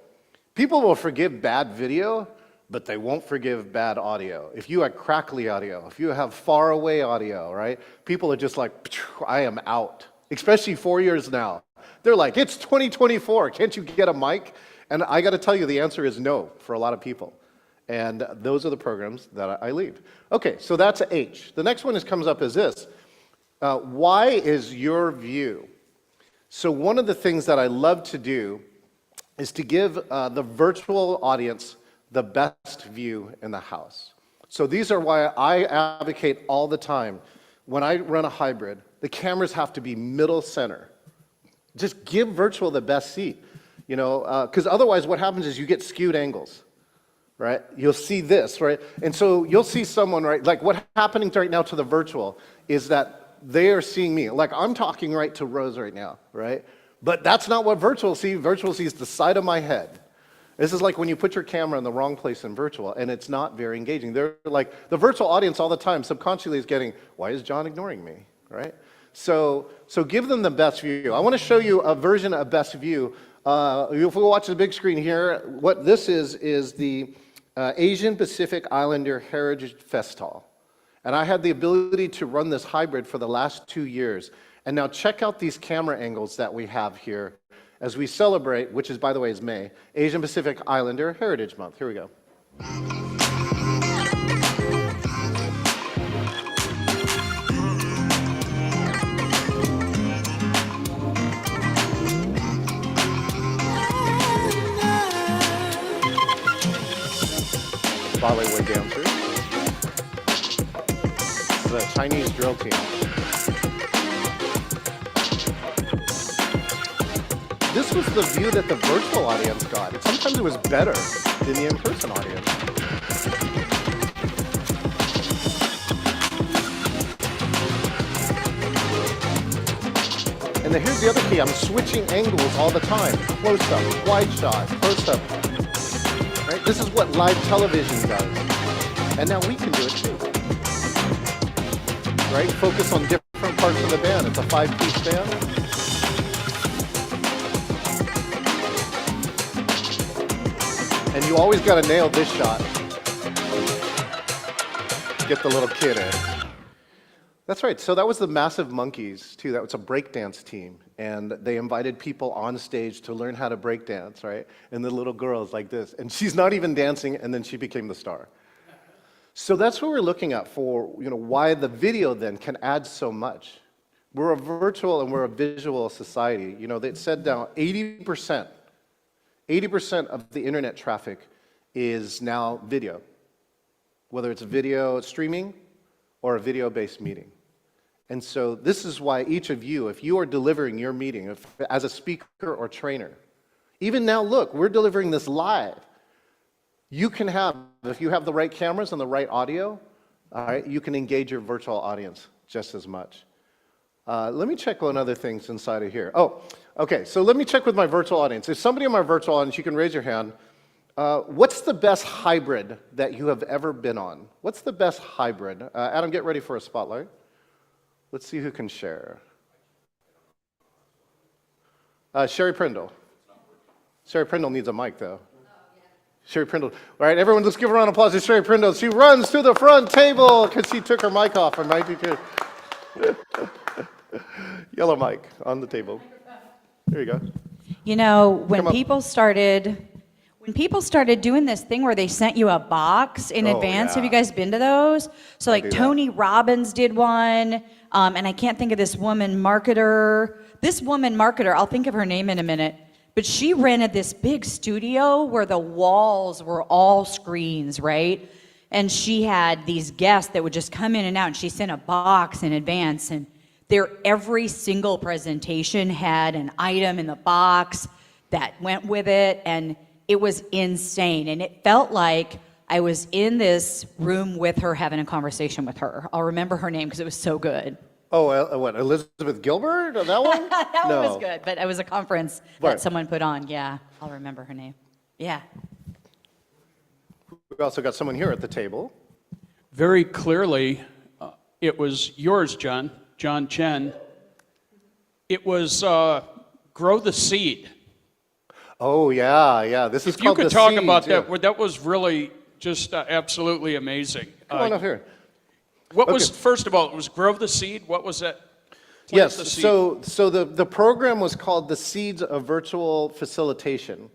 people will forgive bad video, but they won't forgive bad audio. If you have crackly audio, if you have far away audio, right? People are just like, I am out. Especially 4 years now. They're like, it's 2024, can't you get a mic? And I gotta tell you, the answer is no for a lot of people. And those are the programs that I lead. Okay, so that's H. The next one comes up as this. Why is your view? So one of the things that I love to do is to give the virtual audience the best view in the house. So these are why I advocate all the time. When I run a hybrid, the cameras have to be middle center. Just give virtual the best seat, because otherwise what happens is you get skewed angles, right? You'll see this, right? And so you'll see someone, right? Like what's happening right now to the virtual is that they are seeing me. Like I'm talking right to Rose right now, right? But that's not what virtual sees. Virtual sees the side of my head. This is like when you put your camera in the wrong place in virtual, and it's not very engaging. They're like, the virtual audience all the time subconsciously is getting, why is John ignoring me, right? So give them the best view. I want to show you a version of best view. If we watch the big screen here, what this is the Asian Pacific Islander Heritage Festival. And I had the ability to run this hybrid for the last 2 years. And now check out these camera angles that we have here as we celebrate, which is, by the way, is May, Asian Pacific Islander Heritage Month. Here we go. Bollywood dancers. The Chinese drill team. This was the view that the virtual audience got. Sometimes it was better than the in-person audience. And then here's the other key. I'm switching angles all the time. Close up, wide shot, close up. Right? This is what live television does. And now we can do it too. Right? Focus on different parts of the band. It's a 5-piece band. And you always got to nail this shot. Get the little kid in. That's right. So that was the Massive Monkeys, too. That was a breakdance team. And they invited people on stage to learn how to breakdance, right? And the little girl's like this. And she's not even dancing, and then she became the star. So that's what we're looking at for, why the video then can add so much. We're a virtual and we're a visual society. They said now 80% of the internet traffic is now video, whether it's video streaming or a video-based meeting. And so this is why each of you, if you are delivering your meeting as a speaker or trainer, even now, look, we're delivering this live. You can have, if you have the right cameras and the right audio, all right, you can engage your virtual audience just as much. Let me check on other things inside of here. Oh, okay, so let me check with my virtual audience. If somebody in my virtual audience, you can raise your hand. What's the best hybrid that you have ever been on? What's the best hybrid? Adam, get ready for a spotlight. Let's see who can share. Sherry Prindle. Sherry Prindle needs a mic, though. Sherry Prindle. All right, everyone, let's give a round of applause to Sherry Prindle. She runs to the front table because she took her mic off from 92. Yellow mic on the table. There you go. You know, when Come up. people started doing this thing where they sent you a box in Oh, advance, have yeah. you guys been to those? So like do that. Tony Robbins did one, and I can't think of this woman marketer. I'll think of her name in a minute, but she rented this big studio where the walls were all screens, right? And she had these guests that would just come in and out, and she sent a box in advance, and every single presentation had an item in the box that went with it, and it was insane. And it felt like I was in this room with her having a conversation with her. I'll remember her name because it was so good. Oh, what, Elizabeth Gilbert? That one? That No. one was good, but it was a conference Right. that someone put on. Yeah, I'll remember her name. Yeah. We also got someone here at the table. Very clearly, it was yours, John Chen. It was Grow the Seed. Oh, yeah. This is If you called could the talk Seeds, about yeah. that was really just absolutely amazing. Come on up here. What was, Okay. first of all, it was Grow the Seed? What was that? Plant Yes, the seed. so the program was called the Seeds of Virtual Facilitation.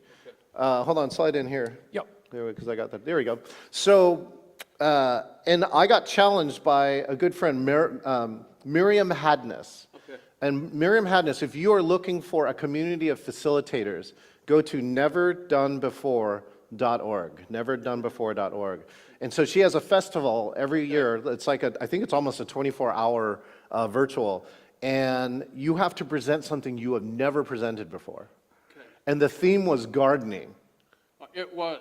Hold on, slide in here. Yep. Because I got that. There we go. So, and I got challenged by a good friend, Miriam Hadness. Okay. And Miriam Hadness, if you are looking for a community of facilitators, go to neverdonebefore.org, neverdonebefore.org. And so she has a festival every year. It's like I think it's almost a 24-hour virtual. And you have to present something you have never presented before. Okay. And the theme was gardening. It was.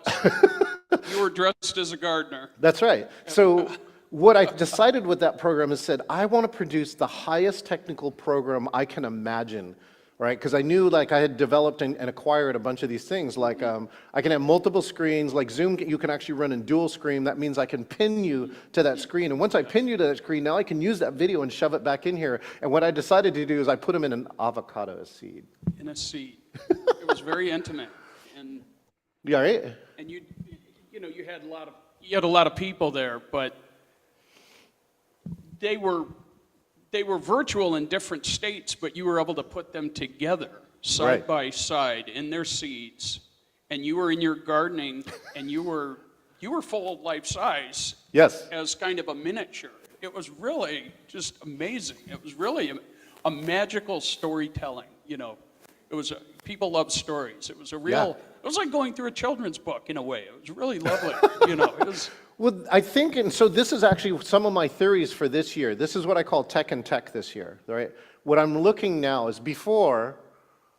You were dressed as a gardener. That's right. So what I decided with that program is said, I want to produce the highest technical program I can imagine, right? Because I knew like I had developed and acquired a bunch of these things. Like I can have multiple screens, like Zoom, you can actually run in dual screen. That means I can pin you to that screen. And once I pin you to that screen, now I can use that video and shove it back in here. And what I decided to do is I put them in an avocado seed. In a seed. It was very intimate. And You all right? and you had a lot of people there, but they were virtual in different states, but you were able to put them together side Right. by side in their seeds, and you were in your gardening, and you were full life size Yes. as kind of a miniature. It was really just amazing. It was really a magical storytelling. It was people love stories. It was a real. It was like going through a children's book in a way. It was really lovely. It was. Well, I think, and so this is actually some of my theories for this year. This is what I call tech and tech this year, right? What I'm looking now is before,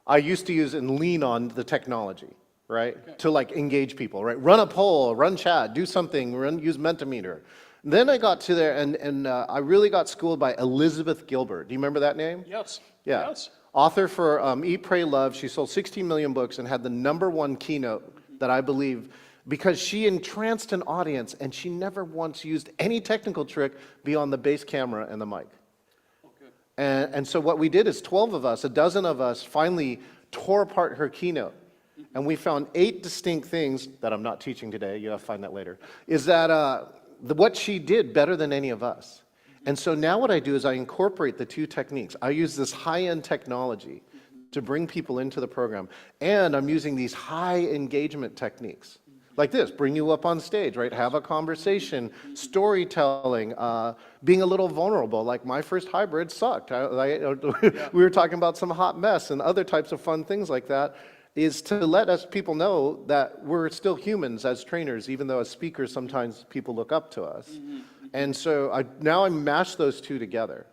I used to use and lean on the technology, right? Okay. To like engage people, right? Run a poll, run chat, do something, use Mentimeter. Then I got to there, and I really got schooled by Elizabeth Gilbert. Do you remember that name? Yes. Yeah. Yes. Author for Eat, Pray, Love. She sold 16 million books and had the #1 keynote that I believe, because she entranced an audience and she never once used any technical trick beyond the base camera and the mic. Okay. And so what we did is 12 of us, a dozen of us, finally tore apart her keynote. And we found 8 distinct things that I'm not teaching today, you'll have to find that later, is that what she did better than any of us. And so now what I do is I incorporate the 2 techniques. I use this high-end technology to bring people into the program. And I'm using these high engagement techniques. Like this, bring you up on stage, right? Have a conversation, storytelling, being a little vulnerable. Like my first hybrid sucked. We were talking about some hot mess and other types of fun things like that, is to let us people know that we're still humans as trainers, even though as speakers, sometimes people look up to us. And so now I mash those 2 together.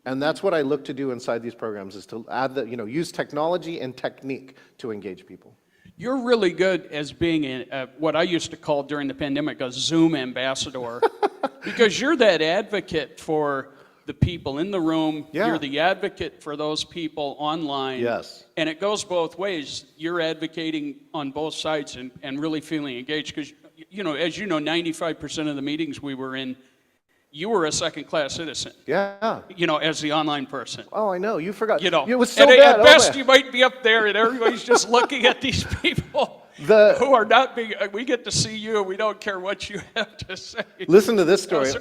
And that's what I look to do inside these programs, is to add use technology and technique to engage people. You're really good as being what I used to call during the pandemic a Zoom ambassador, because you're that advocate for the people in the room. Yeah. You're the advocate for those people online. Yes. And it goes both ways. You're advocating on both sides and really feeling engaged, because, as you know, 95% of the meetings we were in, you were a second-class citizen, Yeah. as the online person. Oh, I know. You forgot. It was so and bad. at best, you might be up there, and everybody's just looking at these people who are not being. We get to see you. We don't care what you have to say. Listen to this story.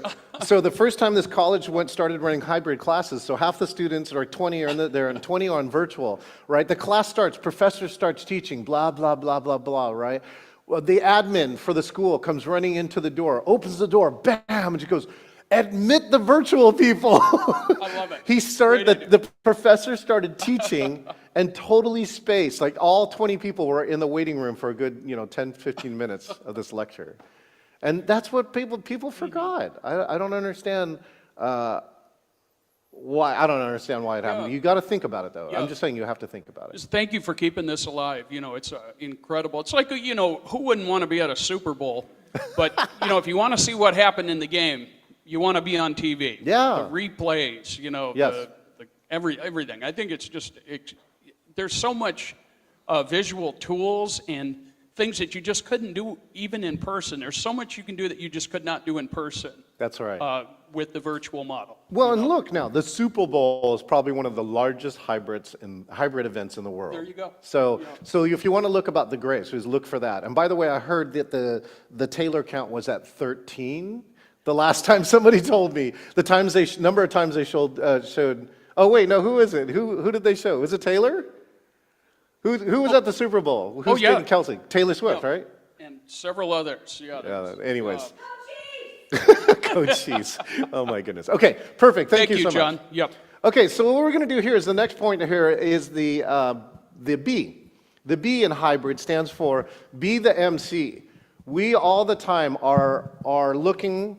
So the first time this college started running hybrid classes, so half the students are 20 are there and 20 on virtual, right? The class starts, professor starts teaching, blah, blah, blah, blah, blah, right? Well, the admin for the school comes running into the door, opens the door, bam, and she goes, admit the virtual people. I love it. The professor started teaching and totally spaced, like all 20 people were in the waiting room for a good, 10, 15 minutes of this lecture. And that's what people forgot. I don't understand why. I don't understand why it happened. Yeah. You got to think about it, though. Yeah. I'm just saying you have to think about it. Just thank you for keeping this alive. It's incredible. It's like, who wouldn't want to be at a Super Bowl? But, if you want to see what happened in the game, you want to be on TV. Yeah. The replays, Yes. everything. I think it's just, there's so much visual tools and things that you just couldn't do even in person. There's so much you can do that you just could not do in person. That's right. With the virtual model. Well, and look now, the Super Bowl is probably one of the largest hybrid events in the world. There you go. So if you want to look about the Grace, look for that. And by the way, I heard that the Taylor count was at 13. The last time somebody told me the number of times they showed. Oh wait, no, who is it? Who did they show? Was it Taylor? Who was at the Super Bowl? Who's getting Kelsey? Taylor Swift, right? And several others. Yeah. Anyways. Coach Cheese. Oh my goodness. Okay, perfect. Thank you so much. John. Yep. Okay, so what we're going to do here is the next point here is the B. The B in hybrid stands for be the MC. We all the time are looking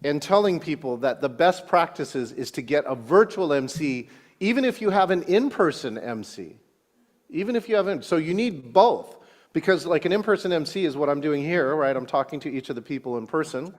and telling people that the best practices is to get a virtual MC, even if you have an in-person MC. Even if you haven't, so you need both. Because like an in-person MC is what I'm doing here, right? I'm talking to each of the people in person.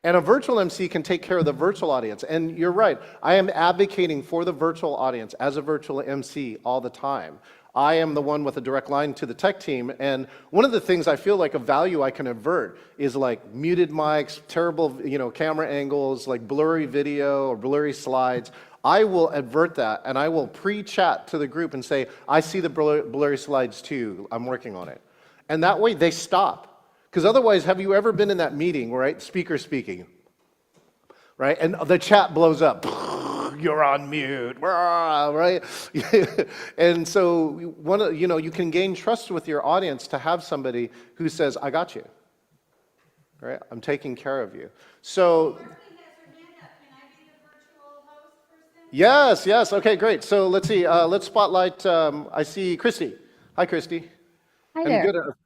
And a virtual MC can take care of the virtual audience. And you're right, I am advocating for the virtual audience as a virtual MC all the time. I am the one with a direct line to the tech team, and one of the things I feel like a value I can avert is like muted mics, terrible, camera angles, like blurry video or blurry slides. I will avert that, and I will pre-chat to the group and say, I see the blurry slides too, I'm working on it. And that way they stop. Because otherwise, have you ever been in that meeting, right? Speaker speaking, right? And the chat blows up. You're on mute, right? And so you can gain trust with your audience to have somebody who says, I got you, right? I'm taking care of you. So, yes, okay, great. So let's see, let's spotlight, I see Christy. Hi, Christy. Hi there.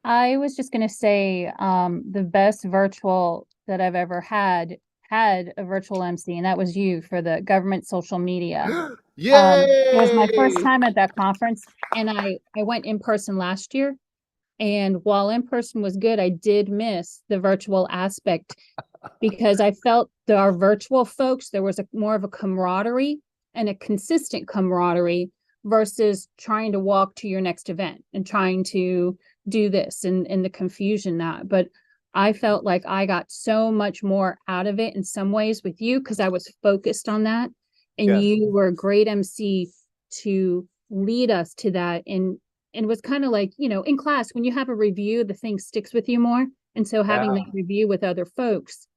I was just going to say the best virtual that I've ever had a virtual MC, and that was you for the government social media. Yay! It was my first time at that conference, and I went in person last year. And while in person was good, I did miss the virtual aspect because I felt that our virtual folks, there was more of a camaraderie and a consistent camaraderie versus trying to walk to your next event and trying to do this and the confusion but I felt like I got so much more out of it in some ways with you because I was focused on that, and Yes. you were a great MC to lead us to that. And it was kind of like, in class, when you have a review, the thing sticks with you more. And so having that review with other folks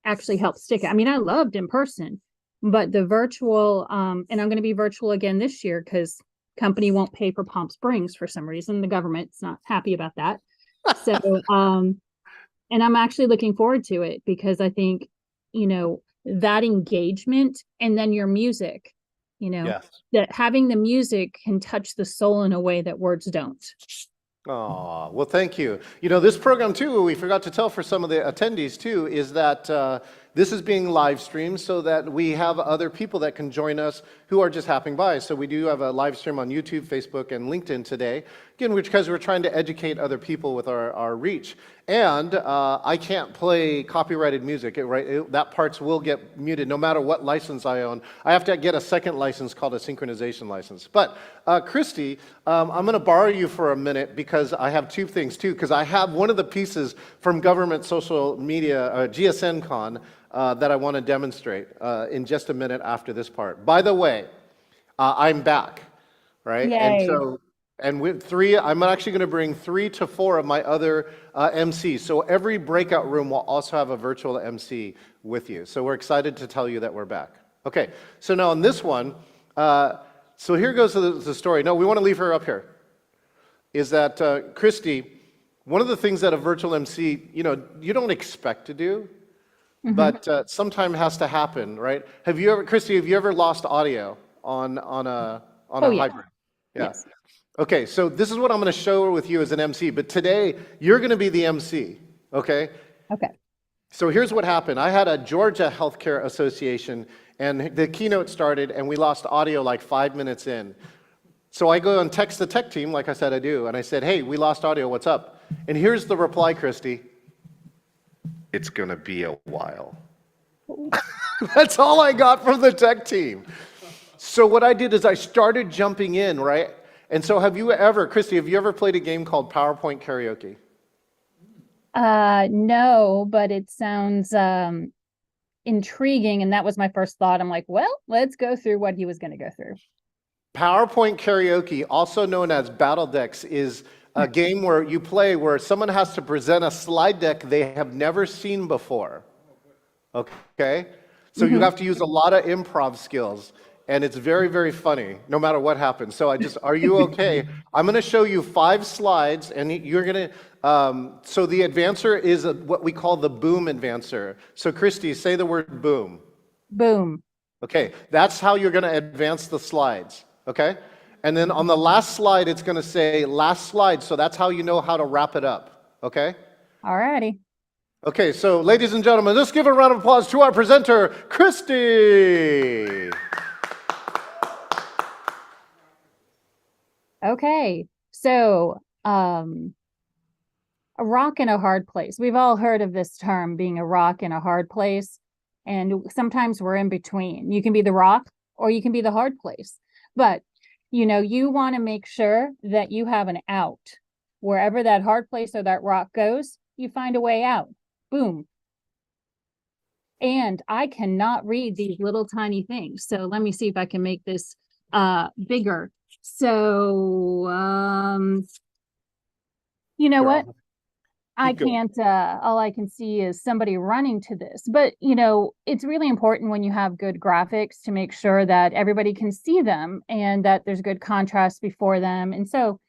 actually helped stick it. I mean, I loved in person, but the virtual, and I'm going to be virtual again this year because company won't pay for Palm Springs for some reason. The government's not happy about that. So, and I'm actually looking forward to it because I think, that engagement and then your music, Yes. that having the music can touch the soul in a way that words don't. Oh, well, thank you. This program, too, we forgot to tell for some of the attendees, too, is that this is being live streamed so that we have other people that can join us who are just hopping by. So we do have a live stream on YouTube, Facebook, and LinkedIn today. Again, because we're trying to educate other people with our reach. And I can't play copyrighted music, right? That parts will get muted no matter what license I own. I have to get a second license called a synchronization license. But Christy, I'm going to borrow you for a minute because I have two things too, because I have one of the pieces from government social media, GSNCon, that I want to demonstrate in just a minute after this part. By the way, I'm back, right? And Yay. so, and with three, I'm actually going to bring 3 to 4 of my other MCs. So every breakout room will also have a virtual MC with you. So we're excited to tell you that we're back. Okay, so now on this one, so here goes the story. No, we want to leave her up here. Is that Christy, one of the things that a virtual MC, you don't expect to do, but sometime has to happen, right? Christy, have you ever lost audio on a Oh, yeah. hybrid? Yeah. Yes. Okay, so this is what I'm going to show with you as an MC, but today you're going to be the MC, okay? Okay. So here's what happened. I had a Georgia Healthcare Association, and the keynote started, and we lost audio like 5 minutes in. So I go and text the tech team, like I said I do, and I said, hey, we lost audio, what's up? And here's the reply, Christy. It's going to be a while. That's all I got from the tech team. So what I did is I started jumping in, right? And so Christy, have you ever played a game called PowerPoint Karaoke? No, but it sounds intriguing, and that was my first thought. I'm like, well, let's go through what he was going to go through. PowerPoint Karaoke, also known as Battle Decks, is a game where you play where someone has to present a slide deck they have never seen before. Okay? So you have to use a lot of improv skills, and it's very, very funny, no matter what happens. So are you okay? I'm going to show you 5 slides, and you're going to, so the advancer is what we call the boom advancer. So Christy, say the word boom. Boom. Okay, that's how you're going to advance the slides, okay? And then on the last slide, it's going to say last slide, so that's how you know how to wrap it up, okay? Alrighty. Okay, so ladies and gentlemen, let's give a round of applause to our presenter, Christy. Okay, so a rock in a hard place. We've all heard of this term, being a rock in a hard place, and sometimes we're in between. You can be the rock or you can be the hard place. But, you want to make sure that you have an out. Wherever that hard place or that rock goes, you find a way out. Boom. And I cannot read these little tiny things. So let me see if I can make this bigger. So, you know what? I can't, all I can see is somebody running to this. But, it's really important when you have good graphics to make sure that everybody can see them and that there's good contrast before them. And so,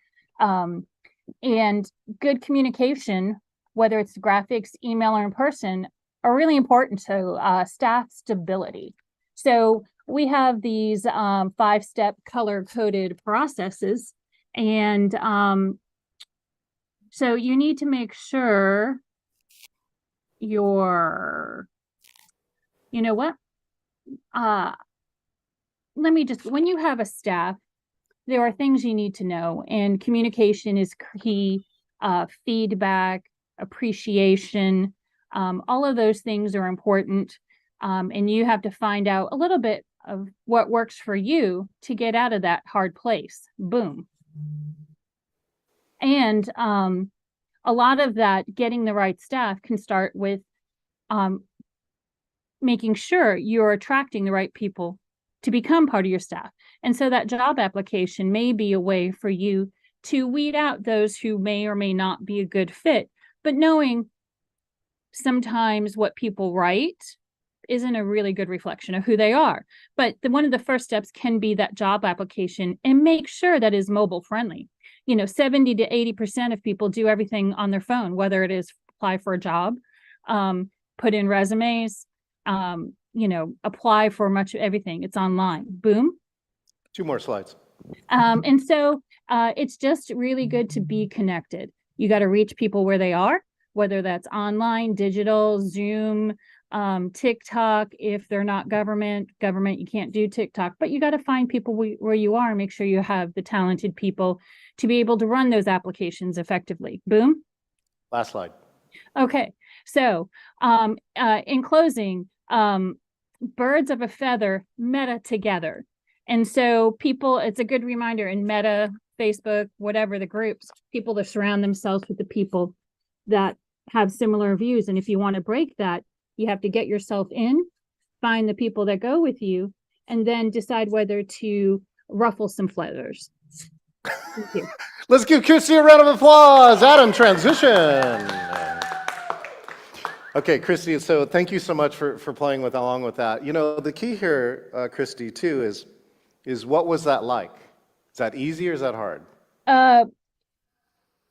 and good communication, whether it's graphics, email, or in person, are really important to staff stability. So we have these 5-step color-coded processes, and so you need to make sure when you have a staff, there are things you need to know, and communication is key, feedback, appreciation, all of those things are important, and you have to find out a little bit of what works for you to get out of that hard place. Boom. And a lot of that, getting the right staff, can start with making sure you're attracting the right people to become part of your staff. And so that job application may be a way for you to weed out those who may or may not be a good fit, but knowing sometimes what people write isn't a really good reflection of who they are. But one of the first steps can be that job application, and make sure that is mobile friendly. 70 to 80% of people do everything on their phone, whether it is apply for a job, put in resumes, apply for much of everything. It's online. Boom. 2 more slides. And so it's just really good to be connected. You got to reach people where they are, whether that's online, digital, Zoom, TikTok. If they're not government, you can't do TikTok, but you got to find people where you are and make sure you have the talented people to be able to run those applications effectively. Boom. Last slide. Okay. So in closing, birds of a feather, meta together. And so it's a good reminder in Meta, Facebook, whatever the groups, people to surround themselves with the people that have similar views. And if you want to break that, You have to get yourself in, find the people that go with you, and then decide whether to ruffle some feathers. Thank you. Let's give Christy a round of applause. Adam, transition. Okay, Christy, so thank you so much for playing along with that. You know, the key here, Christy, too, is what was that like? Is that easy or is that hard?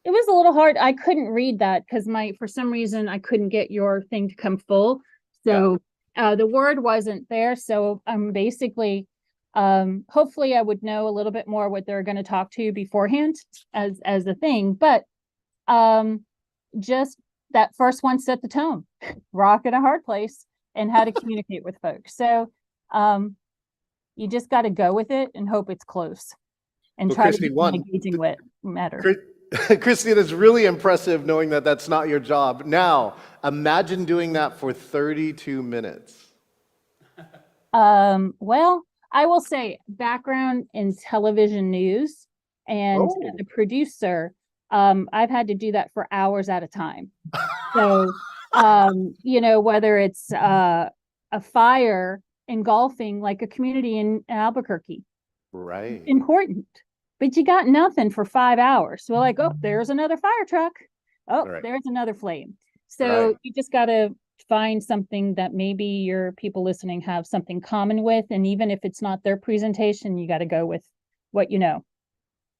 It was a little hard. I couldn't read that because for some reason I couldn't get your thing to come full. So the word wasn't there. So I'm basically, hopefully I would know a little bit more what they're going to talk to beforehand as a thing. But just that first one set the tone, rock in a hard place, and how to communicate with folks. So you just got to go with it and hope it's close and try to be engaging with matter. Christy, that's really impressive knowing that that's not your job. Now, imagine doing that for 32 minutes. Well, I will say background in television news and the producer, I've had to do that for hours at a time. So, you know, whether it's a fire engulfing like a community in Albuquerque. Right. Important. But you got nothing for 5 hours. So like, oh, there's another fire truck. Oh, there's another flame. So you just got to find something that maybe your people listening have something common with. And even if it's not their presentation, you got to go with what you know.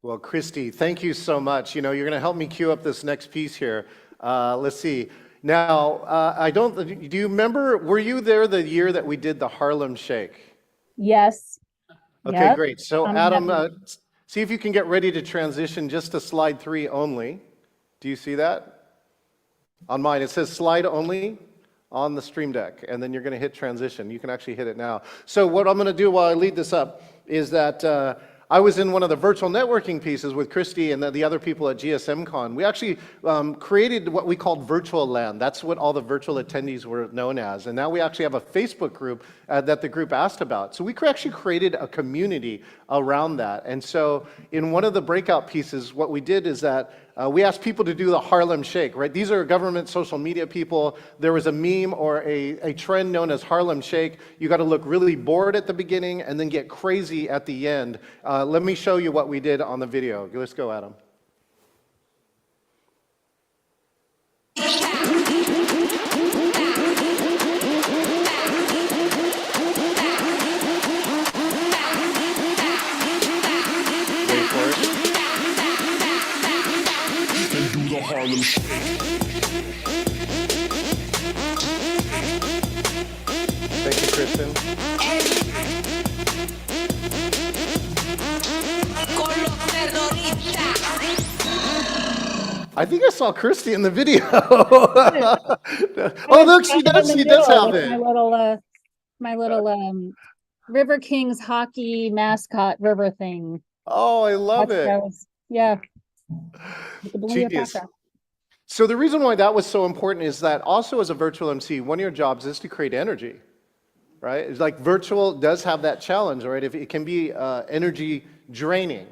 Well, Christy, thank you so much. You know, you're going to help me cue up this next piece here. Let's see. Now, do you remember, were you there the year that we did the Harlem Shake? Yes. Okay, great. So Adam, see if you can get ready to transition just to slide 3 only. Do you see that? On mine, it says slide only on the Stream Deck, and then you're going to hit transition. You can actually hit it now. So what I'm going to do while I lead this up is that I was in one of the virtual networking pieces with Christy and the other people at GSMCon. We actually created what we called Virtual Land. That's what all the virtual attendees were known as. And now we actually have a Facebook group that the group asked about. So we actually created a community around that. And so in one of the breakout pieces, what we did is that we asked people to do the Harlem Shake, right? These are government social media people. There was a meme or a trend known as Harlem Shake. You got to look really bored at the beginning and then get crazy at the end. Let me show you what we did on the video. Let's go, Adam. Harlem Shake. Thank you, Kristen. I think I saw Christy in the video. Oh, look, she does have it. My little River Kings hockey mascot river thing. Oh, I love it. Yeah. Genius. So the reason why that was so important is that also as a virtual MC, one of your jobs is to create energy, right? It's like virtual does have that challenge, right? If it can be energy draining.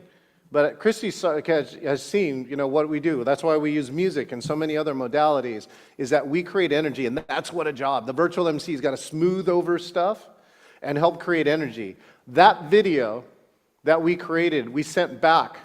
But Christy has seen, you know, what we do. That's why we use music and so many other modalities, is that we create energy, and that's what a job. The virtual MC's got to smooth over stuff and help create energy. That video that we created, we sent back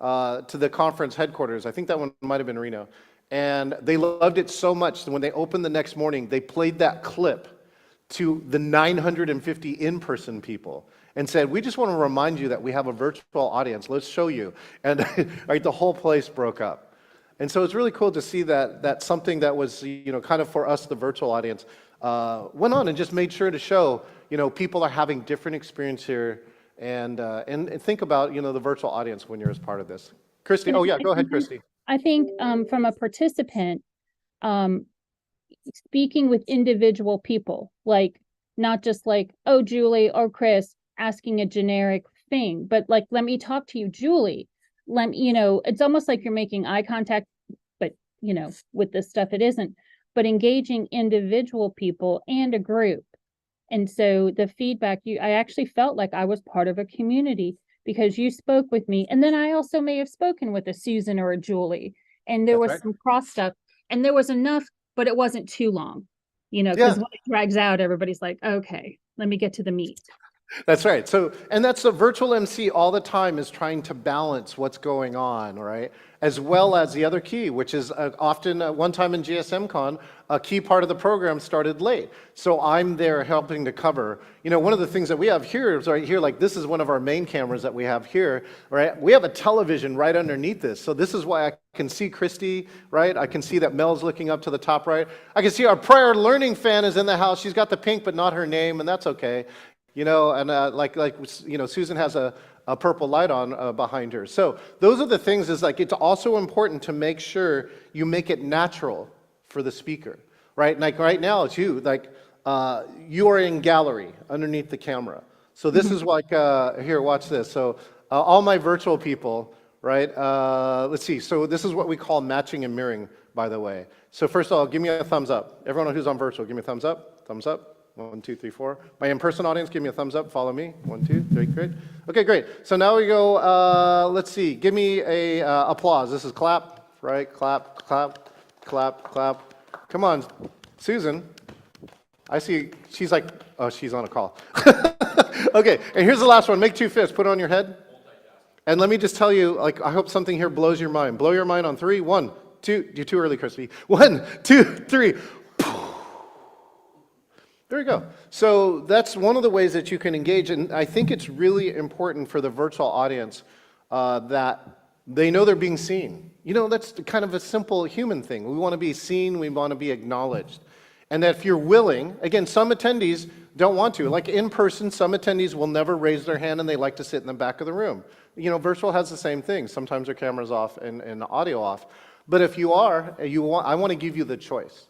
to the conference headquarters. I think that one might have been Reno. And they loved it so much that when they opened the next morning, they played that clip to the 950 in-person people and said, we just want to remind you that we have a virtual audience. Let's show you. And right, the whole place broke up. And so it's really cool to see that something that was, you know, kind of for us, the virtual audience, went on and just made sure to show, you know, people are having different experience here. And think about, you know, the virtual audience when you're as part of this. Christy, oh yeah, go ahead, Christy. I think from a participant, speaking with individual people, like not just like, oh, Julie or Chris asking a generic thing, but like, let me talk to you, Julie. Let me, you know, it's almost like you're making eye contact, but you know, with this stuff, it isn't, but engaging individual people and a group. And so the feedback, I actually felt like I was part of a community because you spoke with me. And then I also may have spoken with a Susan or a Julie. And there was some cross stuff and there was enough, but it wasn't too long. because Yeah. when it drags out, everybody's like, okay, let me get to the meat. That's right. So, and that's the virtual MC all the time is trying to balance what's going on, right? As well as the other key, which is often one time in GSMCon, a key part of the program started late. So I'm there helping to cover. One of the things that we have here is right here, like this is one of our main cameras that we have here, right? We have a television right underneath this. So this is why I can see Christy, right? I can see that Mel's looking up to the top right. I can see our prior learning fan is in the house. She's got the pink, but not her name, and that's okay. And Susan has a purple light on behind her. So those are the things is like, it's also important to make sure you make it natural for the speaker, right? Like right now, too, like you are in gallery underneath the camera. So this is like, here, watch this. So all my virtual people, right? Let's see. So this is what we call matching and mirroring, by the way. So first of all, give me a thumbs up. Everyone who's on virtual, give me a thumbs up. Thumbs up. 1, 2, 3, 4. My in-person audience, give me a thumbs up. Follow me. 1, 2, 3, great. Okay, great. So now we go, let's see. Give me a applause. This is clap, right? Clap, clap, clap, clap. Come on, Susan. I see, she's like, oh, she's on a call. Okay, and here's the last one. Make 2 fists. Put it on your head. And let me just tell you, like, I hope something here blows your mind. Blow your mind on 3. 1, 2. You're too early, Crispy. 1, 2, 3. There you go. So that's one of the ways that you can engage, and I think it's really important for the virtual audience that they know they're being seen. That's kind of a simple human thing. We want to be seen, we want to be acknowledged. And that if you're willing, again, some attendees don't want to. Like in person, some attendees will never raise their hand and they like to sit in the back of the room. Virtual has the same thing. Sometimes their camera's off and the audio off. But if you are, I want to give you the choice.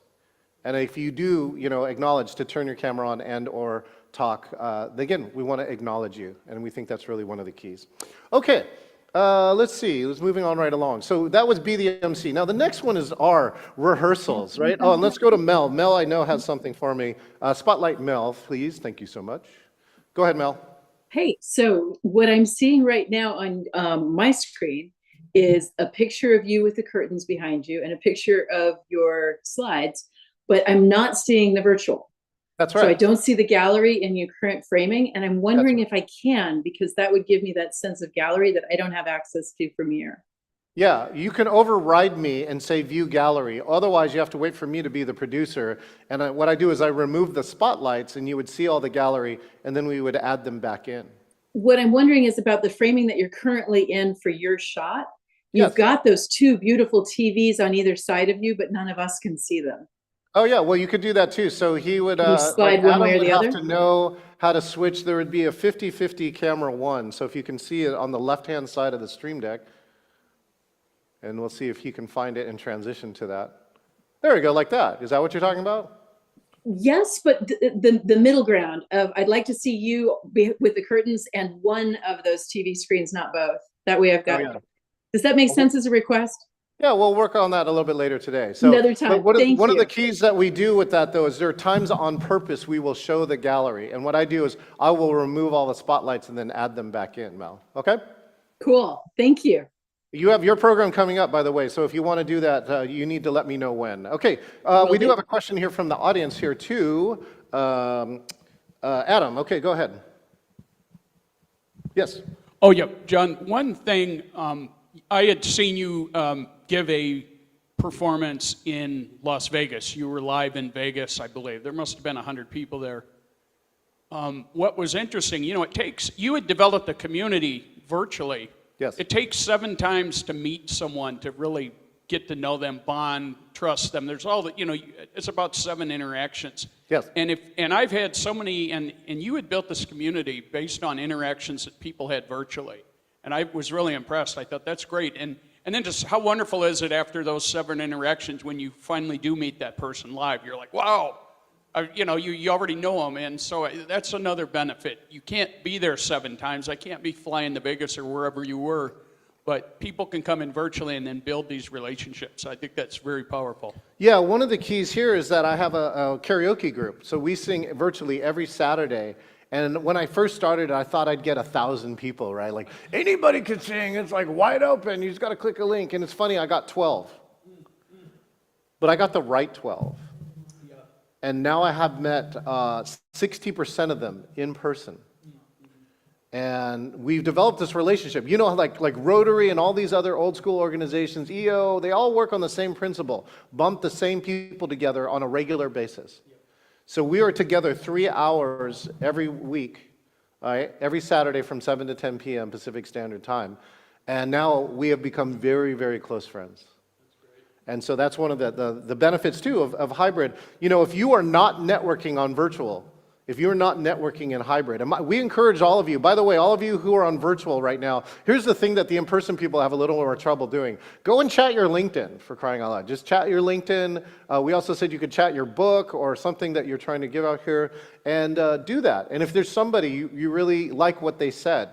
And if you do, acknowledge to turn your camera on and or talk, again, we want to acknowledge you, and we think that's really one of the keys. Okay, let's see. Let's moving on right along. So that was Be the MC. Now the next one is our rehearsals, right? Oh, and let's go to Mel. Mel, I know, has something for me. Spotlight Mel, please. Thank you so much. Go ahead, Mel. Hey, so what I'm seeing right now on my screen is a picture of you with the curtains behind you and a picture of your slides. But I'm not seeing the virtual. That's right. So I don't see the gallery in your current framing, and I'm wondering if I can, because that would give me that sense of gallery that I don't have access to from here. Yeah, you can override me and say view gallery. Otherwise, you have to wait for me to be the producer. And what I do is I remove the spotlights, and you would see all the gallery, and then we would add them back in. What I'm wondering is about the framing that you're currently in for your shot. You've got those 2 beautiful TVs on either side of you, but none of us can see them. Oh yeah, well you could do that too. So he would, slide one way or the other? have to know how to switch. There would be a 50-50 camera 1. So if you can see it on the left-hand side of the Stream Deck, and we'll see if he can find it and transition to that. There we go, like that. Is that what you're talking about? Yes, but the middle ground of I'd like to see you with the curtains and one of those TV screens, not both. That way I've got. Oh, yeah. Does that make sense as a request? Yeah, we'll work on that a little bit later today. So, another time. One of the keys that we do with that, though, is there are times on purpose we will show the gallery. And what I do is I will remove all the spotlights and then add them back in, Mel. Okay? Cool. Thank you. You have your program coming up, by the way. So if you want to do that, you need to let me know when. Okay. We do have a question here from the audience here, too. Adam, okay, go ahead. Yes. Oh, yeah. John, one thing, I had seen you give a performance in Las Vegas. You were live in Vegas, I believe. There must have been 100 people there. What was interesting, you had developed a community virtually. Yes. It takes 7 times to meet someone to really get to know them, bond, trust them. There's all that, it's about 7 interactions. Yes. And I've had so many, and you had built this community based on interactions that people had virtually. And I was really impressed. I thought, that's great. And then just how wonderful is it after those 7 interactions when you finally do meet that person live? You're like, wow, you already know them. And so that's another benefit. You can't be there 7 times. I can't be flying to Vegas or wherever you were. But people can come in virtually and then build these relationships. I think that's very powerful. Yeah, one of the keys here is that I have a karaoke group. So we sing virtually every Saturday. And when I first started, I thought I'd get 1,000 people, right? Like, anybody could sing. It's like wide open. You just got to click a link. And it's funny, I got 12. But I got the right 12. And now I have met 60% of them in person. And we've developed this relationship. You know, like Rotary and all these other old school organizations, EO, they all work on the same principle. Bump the same people together on a regular basis. So we are together 3 hours every week, all right, every Saturday from 7 to 10 p.m. Pacific Standard Time. And now we have become very, very close friends. And so that's one of the benefits, too, of hybrid. You know, if you are not networking on virtual, if you're not networking in hybrid, and we encourage all of you, by the way, all of you who are on virtual right now, here's the thing that the in-person people have a little more trouble doing. Go and chat your LinkedIn, for crying out loud. Just chat your LinkedIn. We also said you could chat your book or something that you're trying to give out here, and do that. And if there's somebody you really like what they said,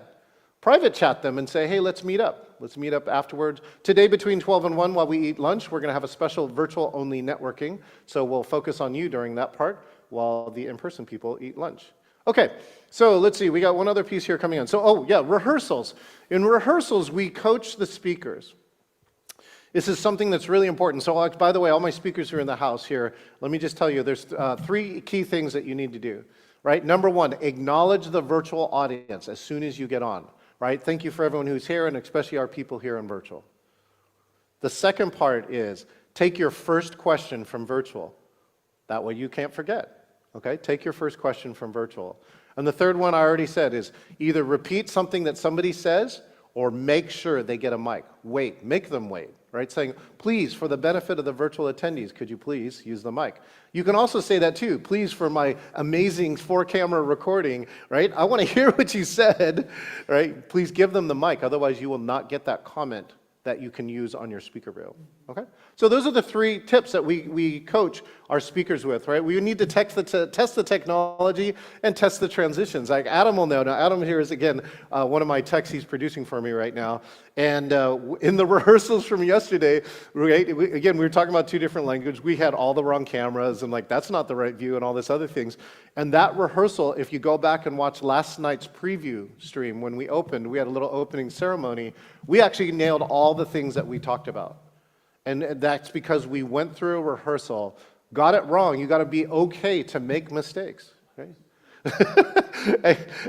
private chat them and say, hey, let's meet up. Let's meet up afterwards. Today between 12 and 1 while we eat lunch, we're going to have a special virtual-only networking, so we'll focus on you during that part while the in-person people eat lunch. Okay, so let's see, we got one other piece here coming on. So, oh yeah, rehearsals. In rehearsals, we coach the speakers. This is something that's really important. So, by the way, all my speakers who are in the house here, let me just tell you, there's 3 key things that you need to do, right? Number 1, acknowledge the virtual audience as soon as you get on, right? Thank you for everyone who's here, and especially our people here in virtual. The second part is, take your first question from virtual. That way you can't forget. Okay, take your first question from virtual. And the third one I already said is either repeat something that somebody says or make sure they get a mic. Wait, make them wait, right? Saying, please, for the benefit of the virtual attendees, could you please use the mic? You can also say that too. Please, for my amazing 4-camera recording, right? I want to hear what you said, right? Please give them the mic, otherwise you will not get that comment that you can use on your speaker reel, okay? So those are the 3 tips that we coach our speakers with, right? We need to test the technology and test the transitions. Like Adam will know. Now, Adam here is, again, one of my techs he's producing for me right now. And in the rehearsals from yesterday, right, again, we were talking about 2 different languages. We had all the wrong cameras and like, that's not the right view and all this other things. And that rehearsal, if you go back and watch last night's preview stream, when we opened, we had a little opening ceremony. We actually nailed all the things that we talked about. And that's because we went through a rehearsal, got it wrong. You got to be okay to make mistakes, right?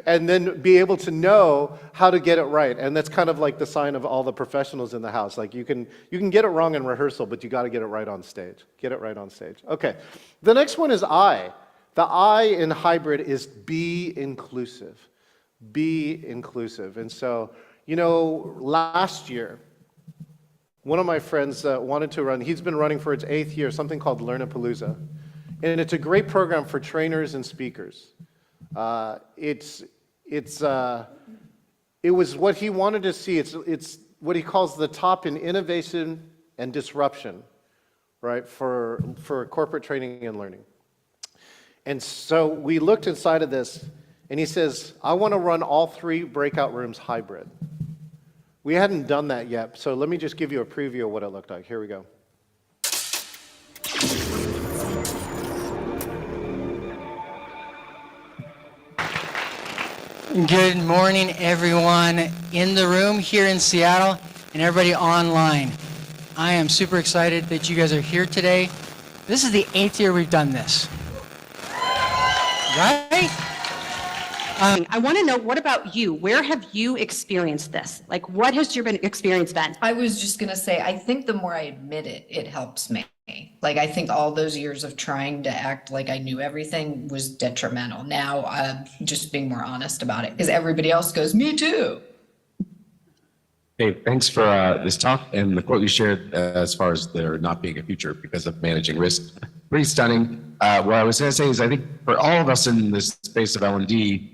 And then be able to know how to get it right. And that's kind of like the sign of all the professionals in the house. Like you can get it wrong in rehearsal, but you got to get it right on stage. Get it right on stage. Okay. The next one is I. The I in hybrid is be inclusive. Be inclusive. And so, you know, last year, one of my friends wanted to run, he's been running for its 8th year, something called Learn-a-Palooza. And it's a great program for trainers and speakers. It was what he wanted to see. It's what he calls the top in innovation and disruption, right, for corporate training and learning. And so we looked inside of this, and he says, I want to run all 3 breakout rooms hybrid. We hadn't done that yet, so let me just give you a preview of what it looked like. Here we go. Good morning, everyone in the room here in Seattle and everybody online. I am super excited that you guys are here today. This is the 8th year we've done this. Right? I want to know, what about you? Where have you experienced this? Like, what has your experience been? I was just going to say, I think the more I admit it, it helps me. Like, I think all those years of trying to act like I knew everything was detrimental. Now I'm just being more honest about it because everybody else goes, me too. Hey, thanks for this talk and the quote you shared as far as there not being a future because of managing risk. Pretty stunning. What I was going to say is I think for all of us in this space of L&D,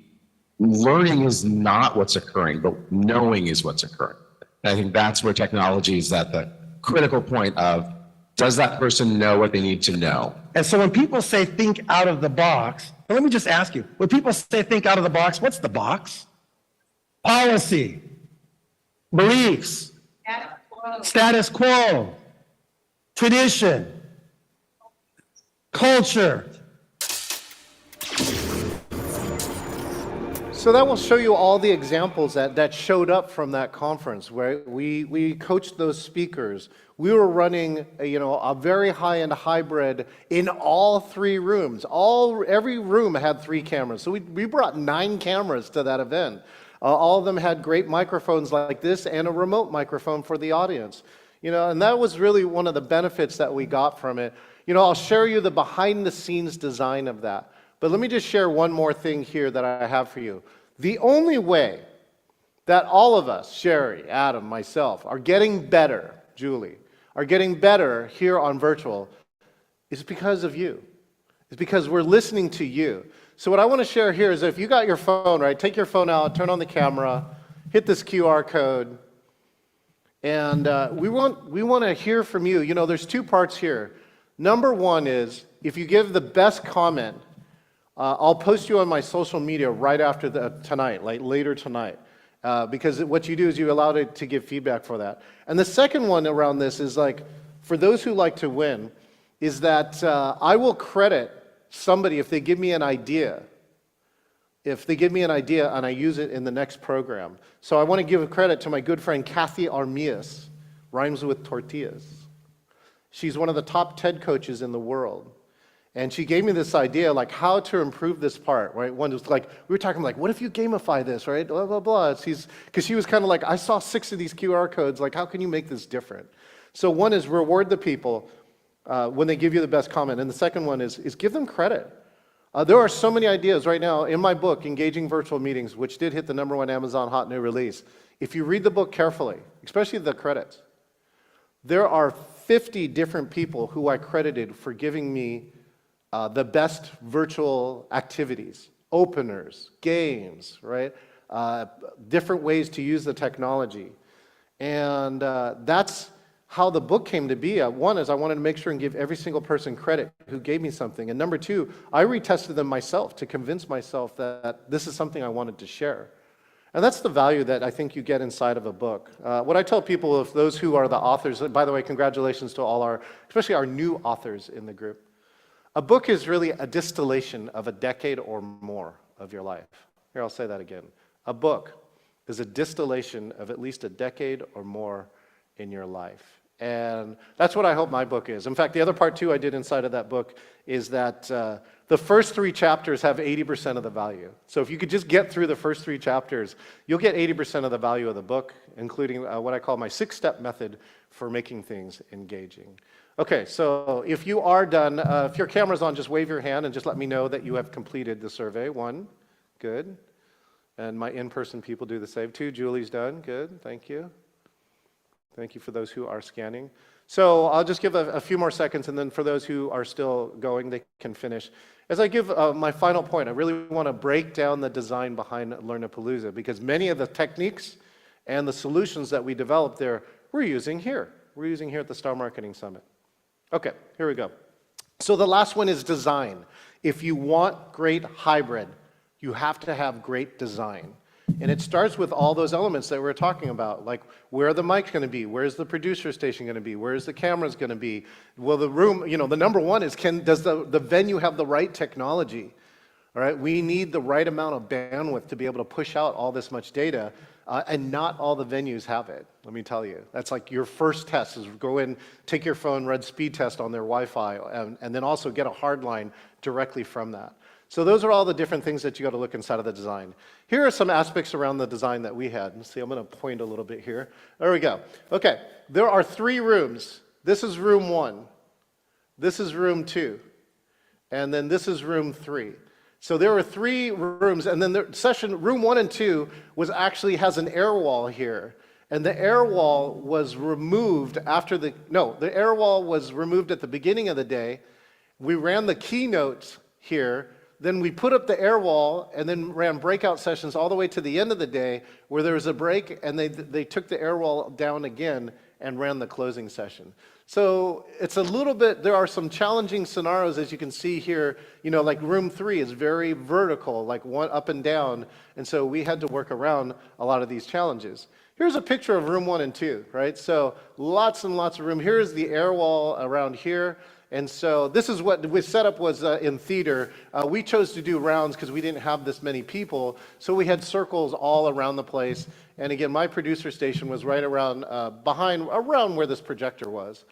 learning is not what's occurring, but knowing is what's occurring. And I think that's where technology is at the critical point of, does that person know what they need to know? And so when people say think out of the box, well, let me just ask you, when people say think out of the box, what's the box? Policy, beliefs, status quo, tradition, culture. So that will show you all the examples that showed up from that conference where we coached those speakers. We were running a very high-end hybrid in all 3 rooms. Every room had 3 cameras. So we brought 9 cameras to that event. All of them had great microphones like this and a remote microphone for the audience. And that was really one of the benefits that we got from it. I'll share you the behind-the-scenes design of that. But let me just share one more thing here that I have for you. The only way that all of us, Sherry, Adam, myself, are getting better, Julie, are getting better here on virtual is because of you. It's because we're listening to you. So what I want to share here is if you got your phone, right, take your phone out, turn on the camera, hit this QR code, and we want to hear from you. There's 2 parts here. Number 1 is if you give the best comment, I'll post you on my social media right after tonight, like later tonight, because what you do is you allow it to give feedback for that. And the second one around this is like, for those who like to win, is that I will credit somebody if they give me an idea. If they give me an idea and I use it in the next program. So I want to give a credit to my good friend Kathy Armias, rhymes with tortillas. She's one of the top TED coaches in the world. And she gave me this idea, like how to improve this part, right? One was like, we were talking like, what if you gamify this, right? Blah, blah, blah. Because she was kind of like, I saw 6 of these QR codes, like how can you make this different? So one is reward the people when they give you the best comment. And the second one is give them credit. There are so many ideas right now in my book, Engaging Virtual Meetings, which did hit the #1 Amazon Hot New Release. If you read the book carefully, especially the credits, there are 50 different people who I credited for giving me the best virtual activities, openers, games, right? Different ways to use the technology. And that's how the book came to be. One is I wanted to make sure and give every single person credit who gave me something. And number 2, I retested them myself to convince myself that this is something I wanted to share. And that's the value that I think you get inside of a book. What I tell people, if those who are the authors, by the way, congratulations to all especially our new authors in the group. A book is really a distillation of a decade or more of your life. Here, I'll say that again. A book is a distillation of at least a decade or more in your life. And that's what I hope my book is. In fact, the other part too I did inside of that book is that the first 3 chapters have 80% of the value. So if you could just get through the first 3 chapters, you'll get 80% of the value of the book, including what I call my 6-step method for making things engaging. Okay, so if you are done, if your camera's on, just wave your hand and just let me know that you have completed the survey. 1, good. And my in-person people do the same. 2, Julie's done, good, thank you. Thank you for those who are scanning. So I'll just give a few more seconds, and then for those who are still going, they can finish. As I give my final point, I really want to break down the design behind Learnapalooza, because many of the techniques and the solutions that we developed there, we're using here. We're using here at the Star Marketing Summit. Okay, here we go. So the last one is design. If you want great hybrid, you have to have great design. And it starts with all those elements that we're talking about, like where are the mics going to be? Where's the producer station going to be? Where's the cameras going to be? Well, the room, the number 1 is does the venue have the right technology? All right, we need the right amount of bandwidth to be able to push out all this much data, and not all the venues have it, let me tell you. That's like your first test is go in, take your phone, run speed test on their Wi-Fi, and then also get a hard line directly from that. So those are all the different things that you got to look inside of the design. Here are some aspects around the design that we had. Let's see, I'm going to point a little bit here. There we go. Okay, there are 3 rooms. This is room 1. This is room 2. And then this is room 3. So there were 3 rooms, and then the room 1 and 2 has an air wall here. And the air wall was removed the air wall was removed at the beginning of the day. We ran the keynotes here. Then we put up the air wall and then ran breakout sessions all the way to the end of the day where there was a break, and they took the air wall down again and ran the closing session. So it's a little bit, there are some challenging scenarios, as you can see here, like room 3 is very vertical, like one up and down, and so we had to work around a lot of these challenges. Here's a picture of room 1 and 2, right? So lots and lots of room. Here's the air wall around here, And so this is what the setup was in theater. We chose to do rounds because we didn't have this many people. So we had circles all around the place. And again, my producer station was right around, around where this projector was.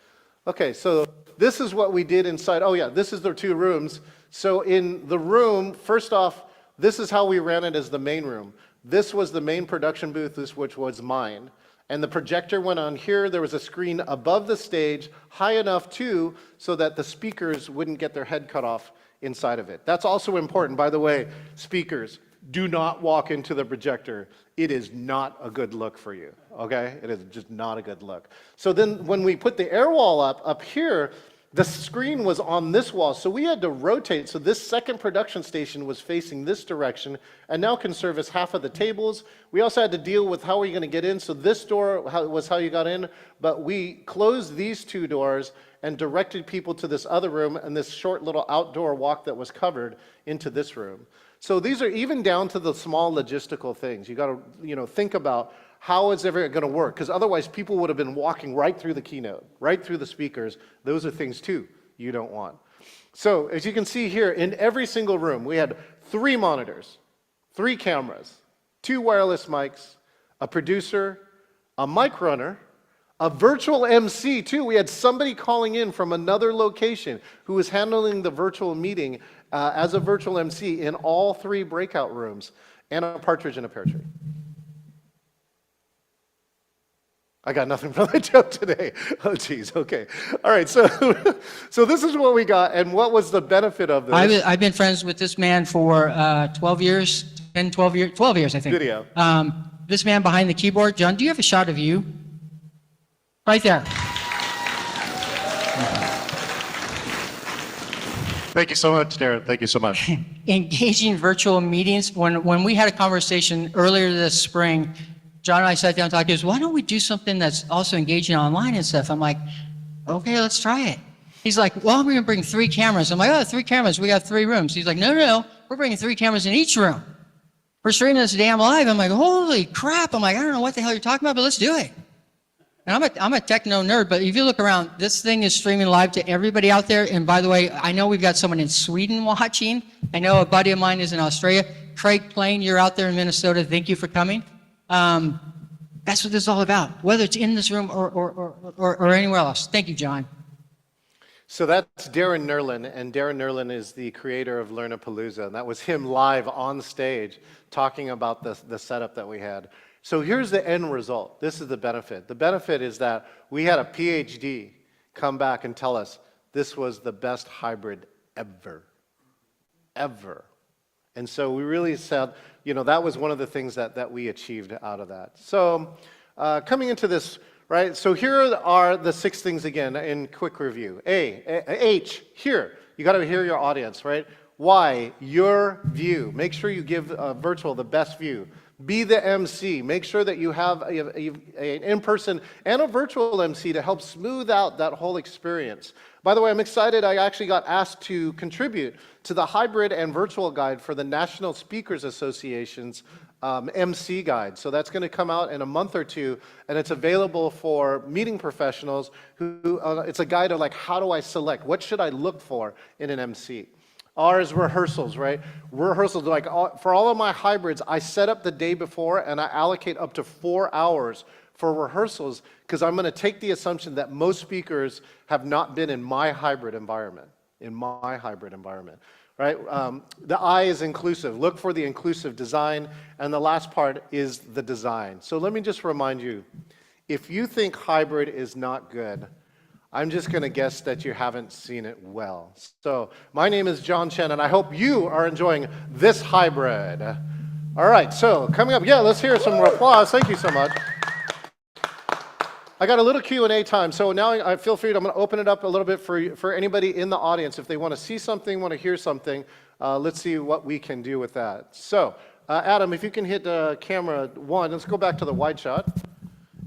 Okay, so this is what we did inside. Oh yeah, this is the 2 rooms. So in the room, first off, this is how we ran it as the main room. This was the main production booth, which was mine. And the projector went on here. There was a screen above the stage, high enough too, so that the speakers wouldn't get their head cut off inside of it. That's also important, by the way, speakers, do not walk into the projector. It is not a good look for you, okay? It is just not a good look. So then when we put the air wall up here, the screen was on this wall, so we had to rotate. So this second production station was facing this direction and now can service half of the tables. We also had to deal with how are you going to get in. So this door was how you got in, but we closed these 2 doors and directed people to this other room and this short little outdoor walk that was covered into this room. So these are even down to the small logistical things. You got to, think about how is everything going to work? Because otherwise people would have been walking right through the keynote, right through the speakers. Those are things too you don't want. So as you can see here, in every single room, we had 3 monitors, 3 cameras, 2 wireless mics, a producer, a mic runner, a virtual MC too. We had somebody calling in from another location who was handling the virtual meeting as a virtual MC in all 3 breakout rooms, and a partridge in a pear tree. I got nothing for that joke today. Oh, geez. Okay. All right. So, so this is what we got, and what was the benefit of this? I've been friends with this man for 12 years, 10, 12 years, 12 years, I think. Video. This man behind the keyboard, John, do you have a shot of you? Right there. Thank you so much, Darren. Thank you so much. Engaging virtual meetings. When we had a conversation earlier this spring, John and I sat down and talked. He goes, why don't we do something that's also engaging online and stuff? I'm like, okay, let's try it. He's like, well, we're going to bring 3 cameras. I'm like, oh, 3 cameras. We got 3 rooms. He's like, no. We're bringing 3 cameras in each room. We're streaming this damn live. I'm like, holy crap. I'm like, I don't know what the hell you're talking about, but let's do it. And I'm a techno nerd, but if you look around, this thing is streaming live to everybody out there. And by the way, I know we've got someone in Sweden watching. I know a buddy of mine is in Australia. Craig Plain, you're out there in Minnesota. Thank you for coming. That's what this is all about, whether it's in this room or anywhere else. Thank you, John. So that's Darren Nerlin, and Darren Nerlin is the creator of Learnapalooza, and that was him live on stage talking about the setup that we had. So here's the end result. This is the benefit. The benefit is that we had a PhD come back and tell us this was the best hybrid ever. And so we really said, that was one of the things that we achieved out of that. So coming into this, right, so here are the 6 things again in quick review. H, here, you got to hear your audience, right? Y, your view. Make sure you give virtual the best view. Be the MC. Make sure that you have an in-person and a virtual MC to help smooth out that whole experience. By the way, I'm excited. I actually got asked to contribute to the hybrid and virtual guide for the National Speakers Association's MC guide. So that's going to come out in a month or 2, and it's available for meeting professionals who, it's a guide of like, how do I select? What should I look for in an MC? R is rehearsals, right? Rehearsals, like for all of my hybrids, I set up the day before and I allocate up to 4 hours for rehearsals because I'm going to take the assumption that most speakers have not been in my hybrid environment, right? The I is inclusive. Look for the inclusive design. And the last part is the design. So let me just remind you, if you think hybrid is not good, I'm just going to guess that you haven't seen it well. So my name is John Chen, and I hope you are enjoying this hybrid. All right, so coming up, let's hear some applause. Thank you so much. I got a little Q&A time, so now I feel free. I'm going to open it up a little bit for anybody in the audience. If they want to see something, want to hear something, let's see what we can do with that. So, Adam, if you can hit camera 1, let's go back to the wide shot.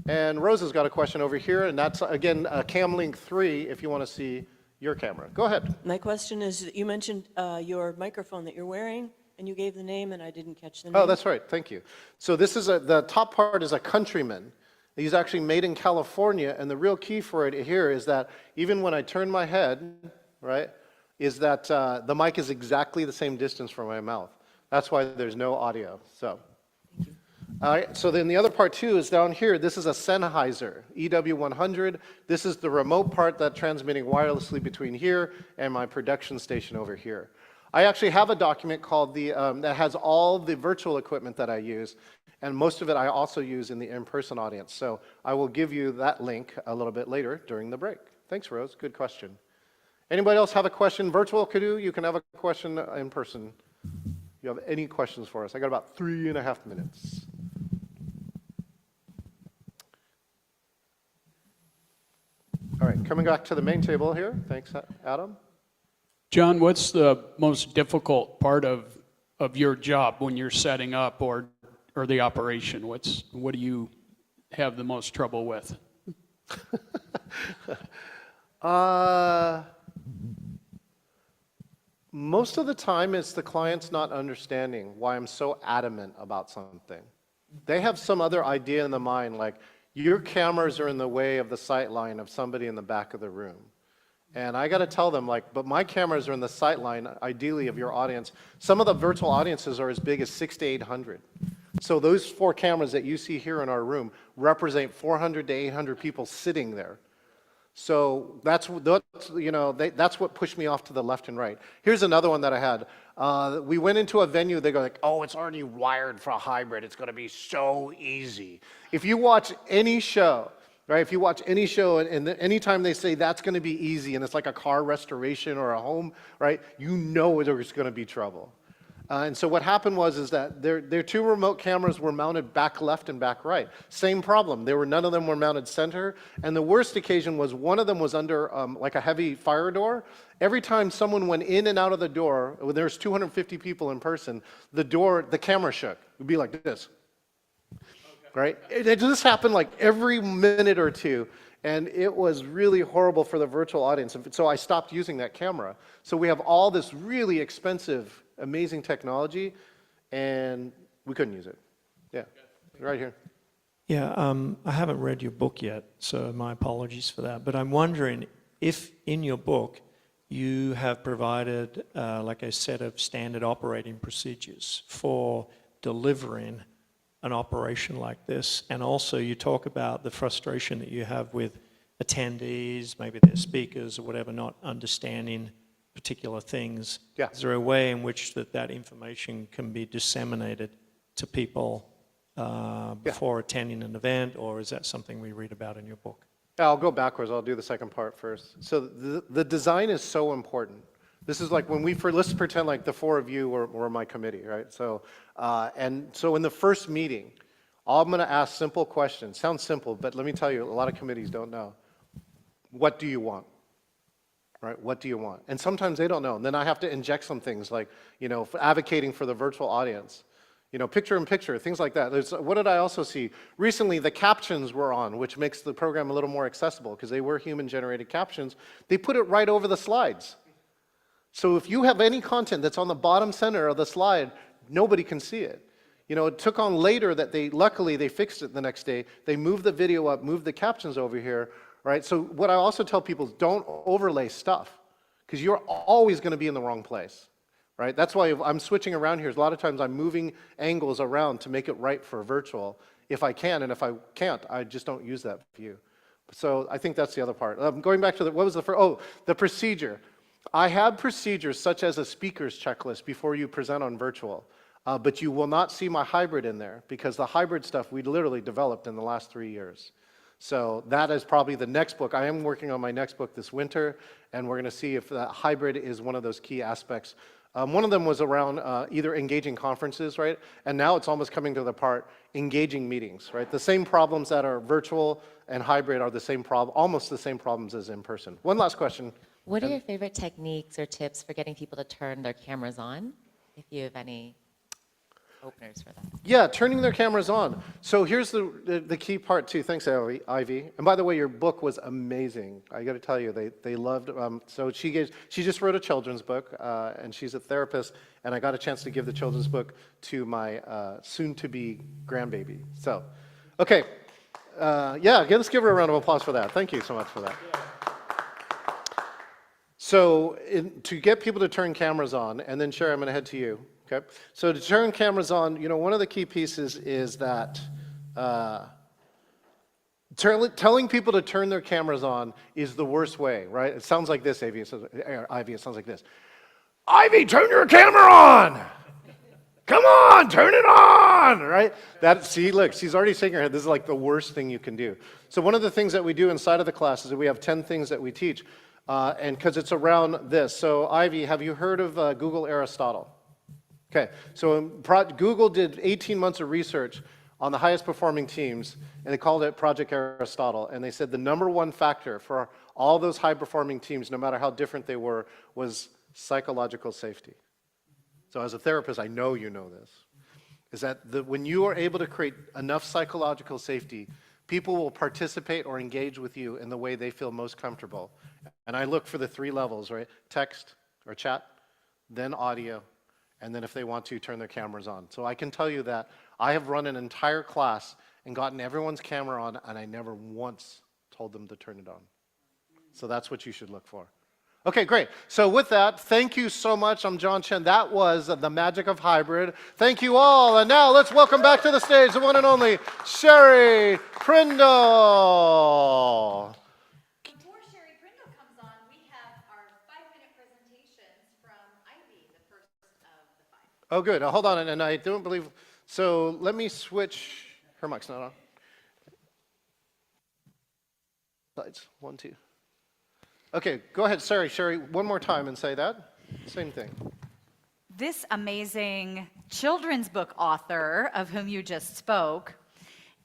And Rosa's got a question over here, and that's, again, Camlink 3 if you want to see your camera. Go ahead. My question is, you mentioned your microphone that you're wearing, and you gave the name, and I didn't catch the name. Oh, that's right. Thank you. So this is the top part is a Countryman. He's actually made in California, and the real key for it here is that even when I turn my head, right, is that the mic is exactly the same distance from my mouth. That's why there's no audio. So, all right. So then the other part too is down here. This is a Sennheiser EW100. This is the remote part that's transmitting wirelessly between here and my production station over here. I actually have a document called that has all the virtual equipment that I use, and most of it I also use in the in-person audience. So I will give you that link a little bit later during the break. Thanks, Rose. Good question. Anybody else have a question? Virtual, Kadu, you can have a question in person. You have any questions for us? I got about 3.5 minutes. All right, coming back to the main table here. Thanks, Adam. John, what's the most difficult part of your job when you're setting up or the operation? What do you have the most trouble with? Most of the time it's the client's not understanding why I'm so adamant about something. They have some other idea in the mind, like your cameras are in the way of the sight line of somebody in the back of the room. And I got to tell them, like, but my cameras are in the sight line, ideally, of your audience. Some of the virtual audiences are as big as 600 to 800. So those 4 cameras that you see here in our room represent 400 to 800 people sitting there. So that's what pushed me off to the left and right. Here's another one that I had. We went into a venue, they go like, oh, it's already wired for a hybrid. It's going to be so easy. If you watch any show, right? If you watch any show and anytime they say that's going to be easy and it's like a car restoration or a home, right? You know there's going to be trouble. And so what happened was that their 2 remote cameras were mounted back left and back right. Same problem. None of them were mounted center. And the worst occasion was one of them was under like a heavy fire door. Every time someone went in and out of the door, when there's 250 people in person, the camera shook. It would be like this. Right? It just happened like every minute or two. And it was really horrible for the virtual audience. So I stopped using that camera. So we have all this really expensive, amazing technology, and we couldn't use it. Yeah, right here. Yeah, I haven't read your book yet, so my apologies for that. But I'm wondering if in your book you have provided like a set of standard operating procedures for delivering an operation like this, and also you talk about the frustration that you have with attendees, maybe their speakers or whatever, not understanding particular things. Yeah. Is there a way in which that information can be disseminated to people before attending an event, or is that something we read about in your book? Yeah, I'll go backwards. I'll do the second part first. So the design is so important. This is like when let's pretend like the 4 of you were my committee, right? So, so in the first meeting, I'm going to ask simple questions. Sounds simple, but let me tell you, a lot of committees don't know. What do you want? Right? What do you want? And sometimes they don't know. And then I have to inject some things like, advocating for the virtual audience. Picture in picture, things like that. What did I also see? Recently, the captions were on, which makes the program a little more accessible because they were human-generated captions. They put it right over the slides. So if you have any content that's on the bottom center of the slide, nobody can see it. It took on later that luckily they fixed it the next day. They moved the video up, moved the captions over here, right? So what I also tell people is don't overlay stuff because you're always going to be in the wrong place, right? That's why I'm switching around here. A lot of times I'm moving angles around to make it right for virtual if I can, and if I can't, I just don't use that view. So I think that's the other part. Going back to what was the first? Oh, the procedure. I have procedures such as a speaker's checklist before you present on virtual, but you will not see my hybrid in there because the hybrid stuff we literally developed in the last 3 years. So that is probably the next book. I am working on my next book this winter, and we're going to see if that hybrid is one of those key aspects. One of them was around either engaging conferences, right? And now it's almost coming to the part engaging meetings, right? The same problems that are virtual and hybrid are the same almost the same problems as in person. One last question. What are your favorite techniques or tips for getting people to turn their cameras on? If you have any openers for that. Yeah, turning their cameras on. So here's the key part too. Thanks, Ivy. And by the way, your book was amazing. I got to tell you, they loved. So she just wrote a children's book, and she's a therapist. And I got a chance to give the children's book to my soon-to-be grandbaby. So, okay, yeah, let's give her a round of applause for that. Thank you so much for that. So to get people to turn cameras on, and then Sherry, I'm going to head to you. Okay. So to turn cameras on, one of the key pieces is that telling people to turn their cameras on is the worst way, right? It sounds like this, Ivy. Ivy, it sounds like this. Ivy, turn your camera on. Come on, turn it on, right? See, look, she's already shaking her head. This is like the worst thing you can do. So one of the things that we do inside of the class is that we have 10 things that we teach, and because it's around this. So Ivy, have you heard of Google Aristotle? Okay, so Google did 18 months of research on the highest performing teams, and they called it Project Aristotle. And they said the number one factor for all those high performing teams, no matter how different they were, was psychological safety. So as a therapist, I know you know this, is that when you are able to create enough psychological safety, people will participate or engage with you in the way they feel most comfortable. And I look for the 3 levels, right? Text or chat, then audio, and then if they want to, turn their cameras on. So I can tell you that I have run an entire class and gotten everyone's camera on, and I never once told them to turn it on. So that's what you should look for. Okay, great. So with that, thank you so much. I'm John Chen. That was the magic of hybrid. Thank you all. And now let's welcome back to the stage the one and only Sherry Prindle. Before Sherry Prindle comes on, we have our 5-minute presentations from Ivy, the first of the 5. Oh, good. Hold on. And I don't believe, so let me switch. Her mic's not on. Slides, 1, 2. Okay, go ahead, Sherry, one more time and say that. Same thing. This amazing children's book author, of whom you just spoke,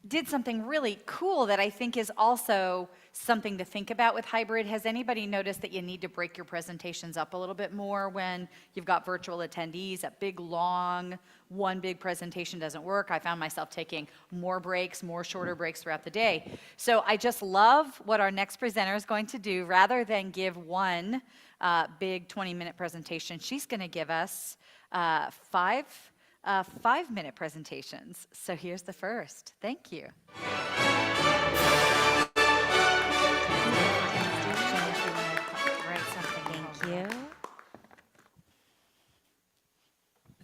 did something really cool that I think is also something to think about with hybrid. Has anybody noticed that you need to break your presentations up a little bit more when you've got virtual attendees? A big, long, one big presentation doesn't work. I found myself taking more breaks, more shorter breaks throughout the day. So I just love what our next presenter is going to do. Rather than give one big 20-minute presentation, she's going to give us 5-minute presentations. So here's the first. Thank you. Thank you.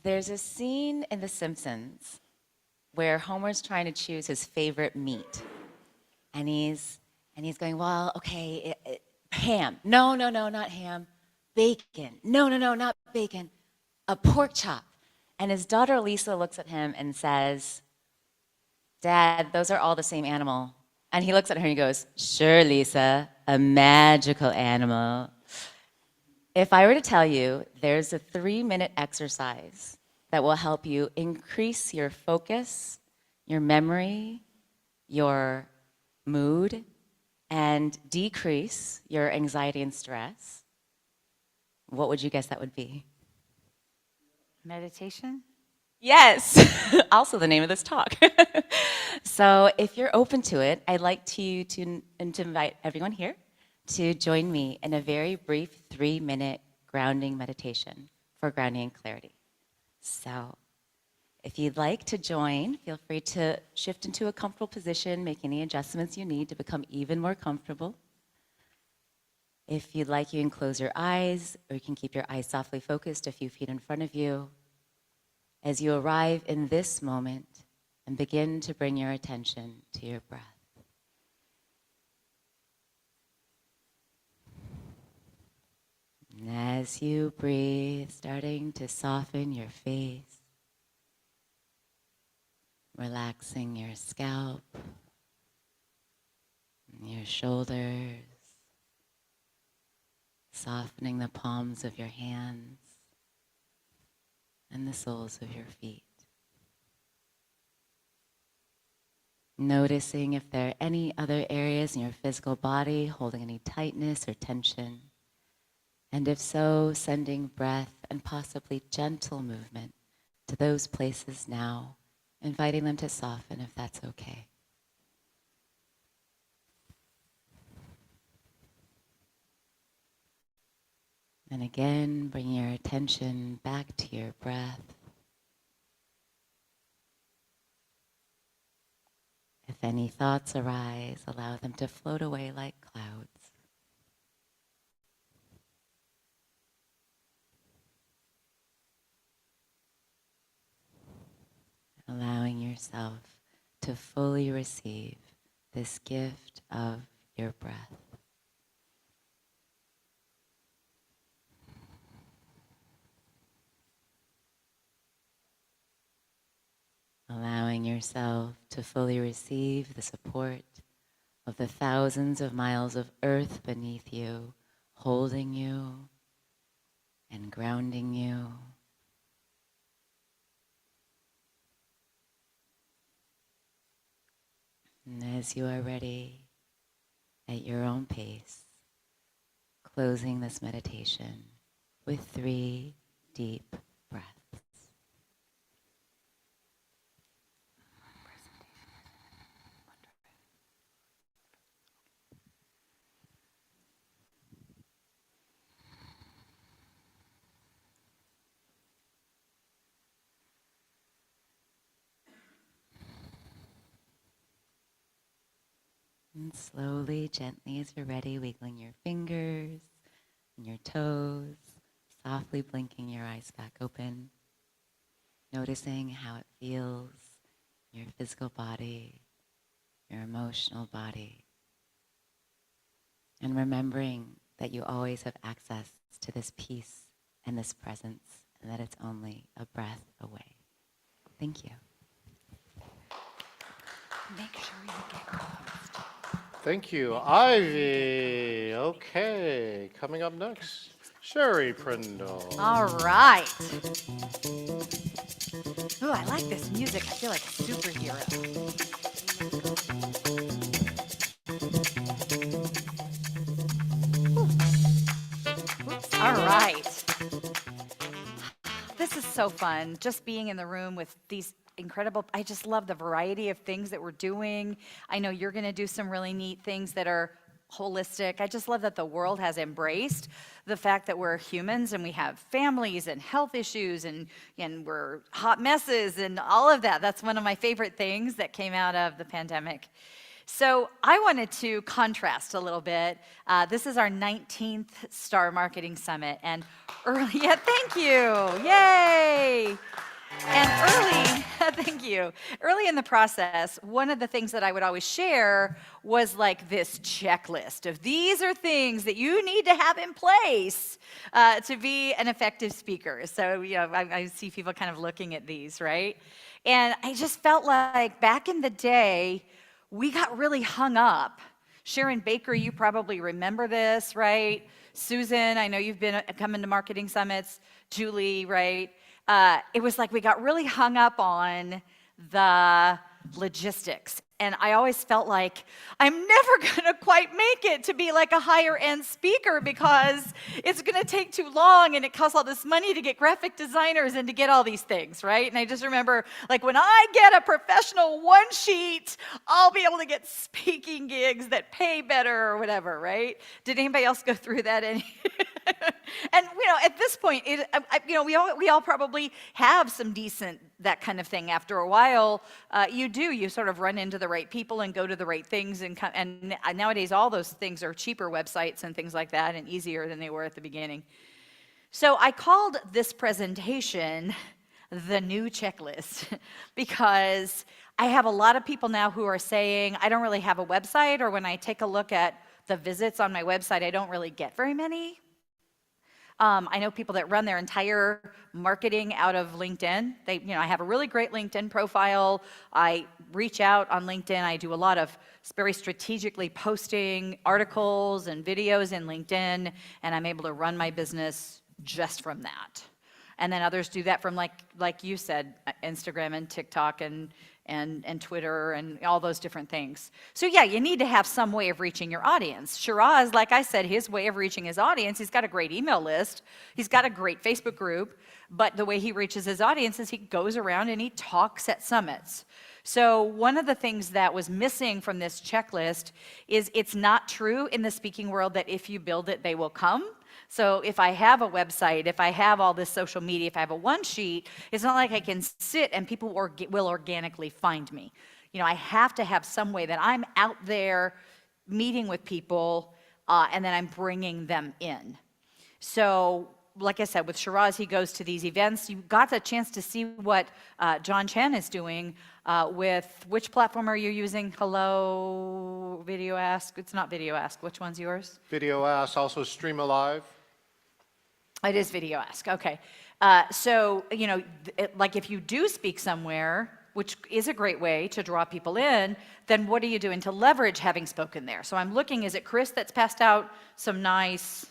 There's a scene in The Simpsons where Homer's trying to choose his favorite meat. And he's going, well, okay, ham. No, not ham. Bacon. No, not bacon. A pork chop. And his daughter Lisa looks at him and says, Dad, those are all the same animal. And he looks at her and he goes, sure, Lisa, a magical animal. If I were to tell you there's a 3-minute exercise that will help you increase your focus, your memory, your mood, and decrease your anxiety and stress, what would you guess that would be? Meditation? Yes, also the name of this talk. So if you're open to it, I'd like to invite everyone here to join me in a very brief 3-minute grounding meditation for grounding and clarity. So if you'd like to join, feel free to shift into a comfortable position, make any adjustments you need to become even more comfortable. If you'd like, you can close your eyes, or you can keep your eyes softly focused a few feet in front of you as you arrive in this moment and begin to bring your attention to your breath. And as you breathe, starting to soften your face, relaxing your scalp, your shoulders, softening the palms of your hands and the soles of your feet. Noticing if there are any other areas in your physical body holding any tightness or tension. And if so, sending breath and possibly gentle movement to those places now, inviting them to soften if that's okay. And again, bring your attention back to your breath. If any thoughts arise, allow them to float away like clouds. yourself to fully receive this gift of your breath. Allowing yourself to fully receive the support of the thousands of miles of earth beneath you, holding you and grounding you. And as you are ready, at your own pace, closing this meditation with 3 deep breaths. And slowly, gently, as you're ready, wiggling your fingers and your toes, softly blinking your eyes back open, noticing how it feels in your physical body, your emotional body, and remembering that you always have access to this peace and this presence, and that it's only a breath away. Thank you. Make sure you get close. Thank you, Ivy. Okay, coming up next, Sherry Prindle. All right. Ooh, I like this music. I feel like a superhero. Oops. All right. This is so fun, just being in the room with these incredible, I just love the variety of things that we're doing. I know you're going to do some really neat things that are holistic. I just love that the world has embraced the fact that we're humans and we have families and health issues and we're hot messes and all of that. That's one of my favorite things that came out of the pandemic. So I wanted to contrast a little bit. This is our 19th Star Marketing Summit, and yeah, thank you, yay! And thank you. Early in the process, one of the things that I would always share was like this checklist of these are things that you need to have in place to be an effective speaker. So, I see people kind of looking at these, right? And I just felt like back in the day, we got really hung up. Sharon Baker, you probably remember this, right? Susan, I know you've been coming to marketing summits. Julie, right? It was like we got really hung up on the logistics. And I always felt like I'm never going to quite make it to be like a higher end speaker because it's going to take too long and it costs all this money to get graphic designers and to get all these things, right? And I just remember like when I get a professional one sheet, I'll be able to get speaking gigs that pay better or whatever, right? Did anybody else go through that? And at this point, we all probably have some decent that kind of thing. After a while, you sort of run into the right people and go to the right things. And nowadays, all those things are cheaper websites and things like that and easier than they were at the beginning. So I called this presentation the new checklist because I have a lot of people now who are saying, I don't really have a website, or when I take a look at the visits on my website, I don't really get very many. I know people that run their entire marketing out of LinkedIn. I have a really great LinkedIn profile. I reach out on LinkedIn. I do a lot of very strategically posting articles and videos in LinkedIn, and I'm able to run my business just from that. And then others do that from, like you said, Instagram and TikTok and Twitter and all those different things. So yeah, you need to have some way of reaching your audience. Shiraz, like I said, his way of reaching his audience, he's got a great email list, he's got a great Facebook group, but the way he reaches his audience is he goes around and he talks at summits. So one of the things that was missing from this checklist is it's not true in the speaking world that if you build it, they will come. So if I have a website, if I have all this social media, if I have a one sheet, it's not like I can sit and people will organically find me. I have to have some way that I'm out there meeting with people and then I'm bringing them in. So like I said, with Shiraz, he goes to these events. You got a chance to see what John Chen is doing with, which platform are you using? Hello, Video Ask? It's not Video Ask. Which one's yours? Video Ask, also Stream Alive. It is Video Ask, okay. So, you know, like if you do speak somewhere, which is a great way to draw people in, then what are you doing to leverage having spoken there? So I'm looking, is it Chris that's passed out some nice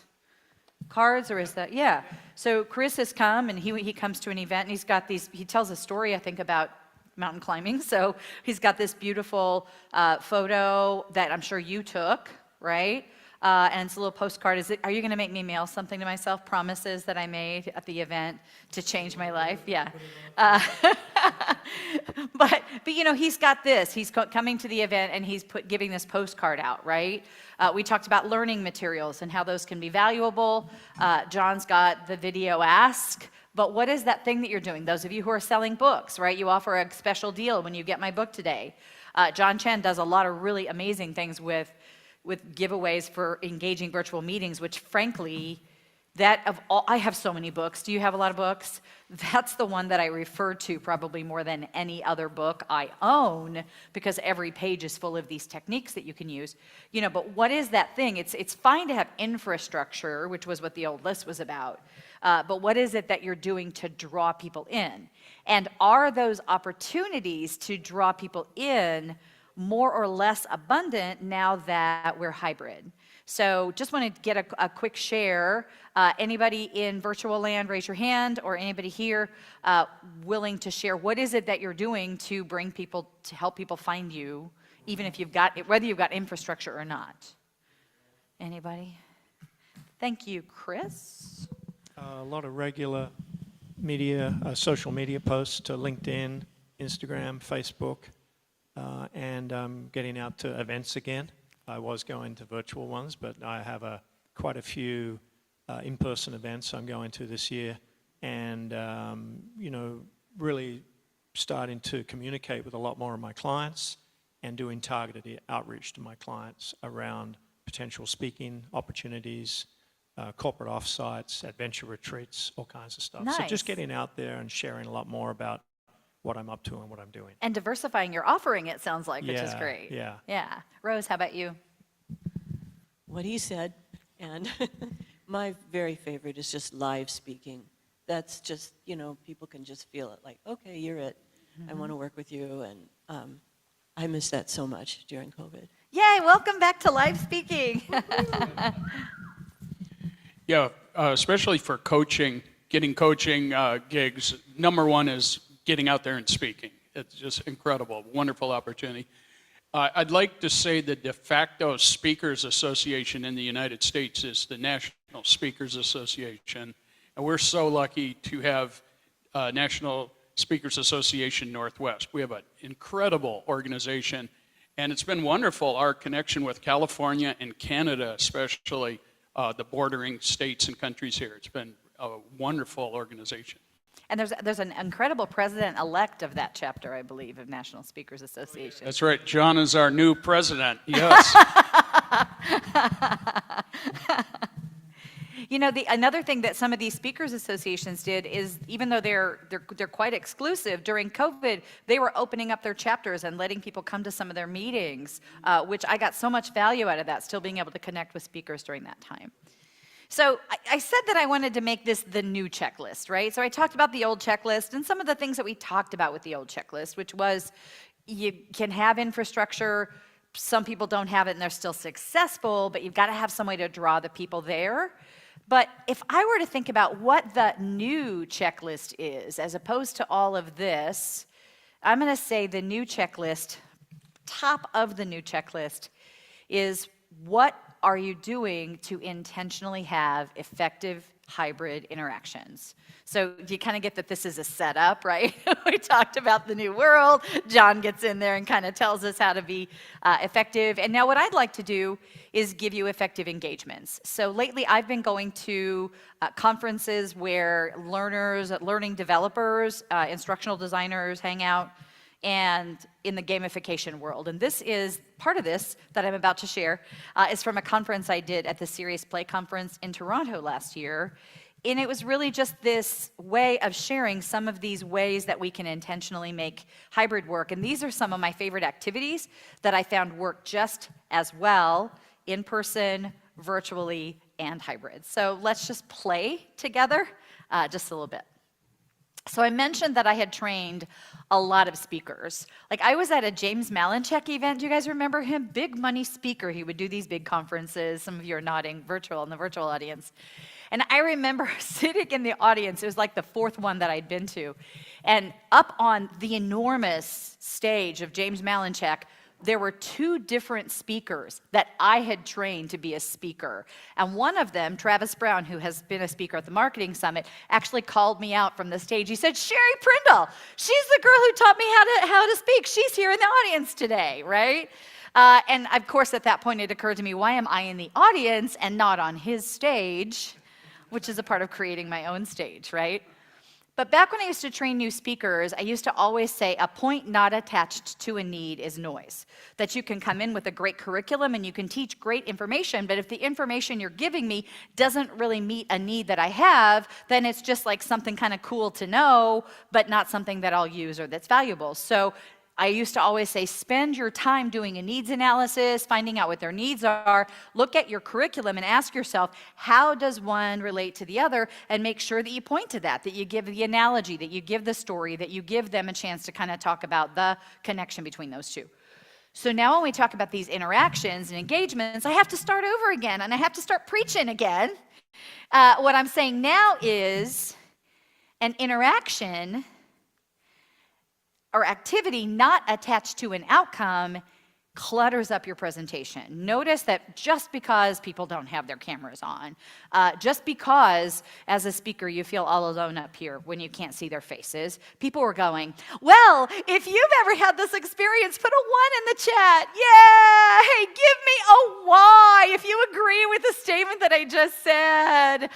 cards, or is that, yeah. So Chris has come, and he comes to an event, and he's got these, he tells a story, I think, about mountain climbing. So he's got this beautiful photo that I'm sure you took, right? And it's a little postcard. Are you going to make me mail something to myself? Promises that I made at the event to change my life? Yeah. But you know, he's got this. He's coming to the event, and he's giving this postcard out, right? We talked about learning materials and how those can be valuable. John's got the Video Ask. But what is that thing that you're doing? Those of you who are selling books, right? You offer a special deal when you get my book today. John Chen does a lot of really amazing things with giveaways for engaging virtual meetings, which frankly, that of all, I have so many books. Do you have a lot of books? That's the one that I refer to probably more than any other book I own, because every page is full of these techniques that you can use. You know, but what is that thing? It's fine to have infrastructure, which was what the old list was about. But what is it that you're doing to draw people in? And are those opportunities to draw people in more or less abundant now that we're hybrid? So just want to get a quick share. Anybody in virtual land, raise your hand, or anybody here willing to share, what is it that you're doing to bring people, to help people find you, even if you've got, whether you've got infrastructure or not? Anybody? Thank you, Chris. A lot of regular media, social media posts to LinkedIn, Instagram, Facebook. And I'm getting out to events again. I was going to virtual ones, but I have quite a few in-person events I'm going to this year, and you know, really starting to communicate with a lot more of my clients and doing targeted outreach to my clients around potential speaking opportunities, corporate offsites, adventure retreats, all kinds of stuff. Nice. So just getting out there and sharing a lot more about what I'm up to and what I'm doing. And diversifying your offering, it sounds like, which is great. Yeah. Yeah. Rose, how about you? What he said, and my very favorite is just live speaking. That's just, you know, people can just feel it, like, okay, you're it. I want to work with you, and I miss that so much during COVID. Yay, welcome back to live speaking. Yeah, especially for coaching, getting coaching gigs, number one is getting out there and speaking. It's just incredible, wonderful opportunity. I'd like to say the de facto Speakers Association in the United States is the National Speakers Association, and we're so lucky to have National Speakers Association Northwest. We have an incredible organization, and it's been wonderful, our connection with California and Canada, especially the bordering states and countries here. It's been a wonderful organization. And there's an incredible president-elect of that chapter, I believe, of National Speakers Association. That's right. John is our new president. Yes. You know, another thing that some of these speakers associations did is, even though they're quite exclusive, during COVID, they were opening up their chapters and letting people come to some of their meetings, which I got so much value out of that, still being able to connect with speakers during that time. So I said that I wanted to make this the new checklist, right? So I talked about the old checklist and some of the things that we talked about with the old checklist, which was you can have infrastructure, some people don't have it and they're still successful, but you've got to have some way to draw the people there. But if I were to think about what the new checklist is, as opposed to all of this, I'm going to say the new checklist, top of the new checklist, is what are you doing to intentionally have effective hybrid interactions? So you kind of get that this is a setup, right? We talked about the new world. John gets in there and kind of tells us how to be effective. And now what I'd like to do is give you effective engagements. So lately I've been going to conferences where learners, learning developers, instructional designers hang out, and in the gamification world. And this is, part of this that I'm about to share is from a conference I did at the Serious Play Conference in Toronto last year. And it was really just this way of sharing some of these ways that we can intentionally make hybrid work. And these are some of my favorite activities that I found work just as well in person, virtually, and hybrid. So let's just play together just a little bit. So I mentioned that I had trained a lot of speakers. Like I was at a James Malinchak event. Do you guys remember him? Big money speaker. He would do these big conferences. Some of you are nodding virtual in the virtual audience. And I remember sitting in the audience. It was like the fourth one that I'd been to. And up on the enormous stage of James Malinchak, there were two different speakers that I had trained to be a speaker. And one of them, Travis Brown, who has been a speaker at the Marketing Summit, actually called me out from the stage. He said, Sherry Prindle, she's the girl who taught me how to speak. She's here in the audience today, right? And of course, at that point, it occurred to me, why am I in the audience and not on his stage, which is a part of creating my own stage, right? But back when I used to train new speakers, I used to always say a point not attached to a need is noise. That you can come in with a great curriculum and you can teach great information, but if the information you're giving me doesn't really meet a need that I have, then it's just like something kind of cool to know, but not something that I'll use or that's valuable. So I used to always say, spend your time doing a needs analysis, finding out what their needs are, look at your curriculum and ask yourself, how does one relate to the other, and make sure that you point to that you give the analogy, that you give the story, that you give them a chance to kind of talk about the connection between those two. So now when we talk about these interactions and engagements, I have to start over again, and I have to start preaching again. What I'm saying now is an interaction or activity not attached to an outcome clutters up your presentation. Notice that just because people don't have their cameras on, just because as a speaker you feel all alone up here when you can't see their faces, people were going, well, if you've ever had this experience, put a 1 in the chat. Yeah, hey, give me a Y if you agree with the statement that I just said.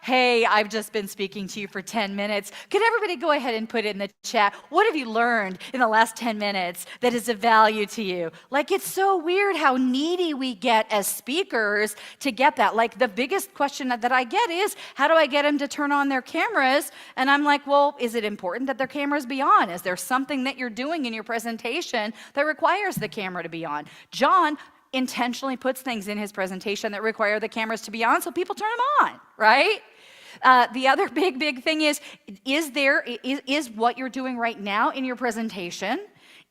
Hey, I've just been speaking to you for 10 minutes. Could everybody go ahead and put it in the chat? What have you learned in the last 10 minutes that is of value to you? Like, it's so weird how needy we get as speakers to get that. Like, the biggest question that I get is, how do I get them to turn on their cameras? And I'm like, well, is it important that their cameras be on? Is there something that you're doing in your presentation that requires the camera to be on? John intentionally puts things in his presentation that require the cameras to be on so people turn them on, right? The other big thing is what you're doing right now in your presentation,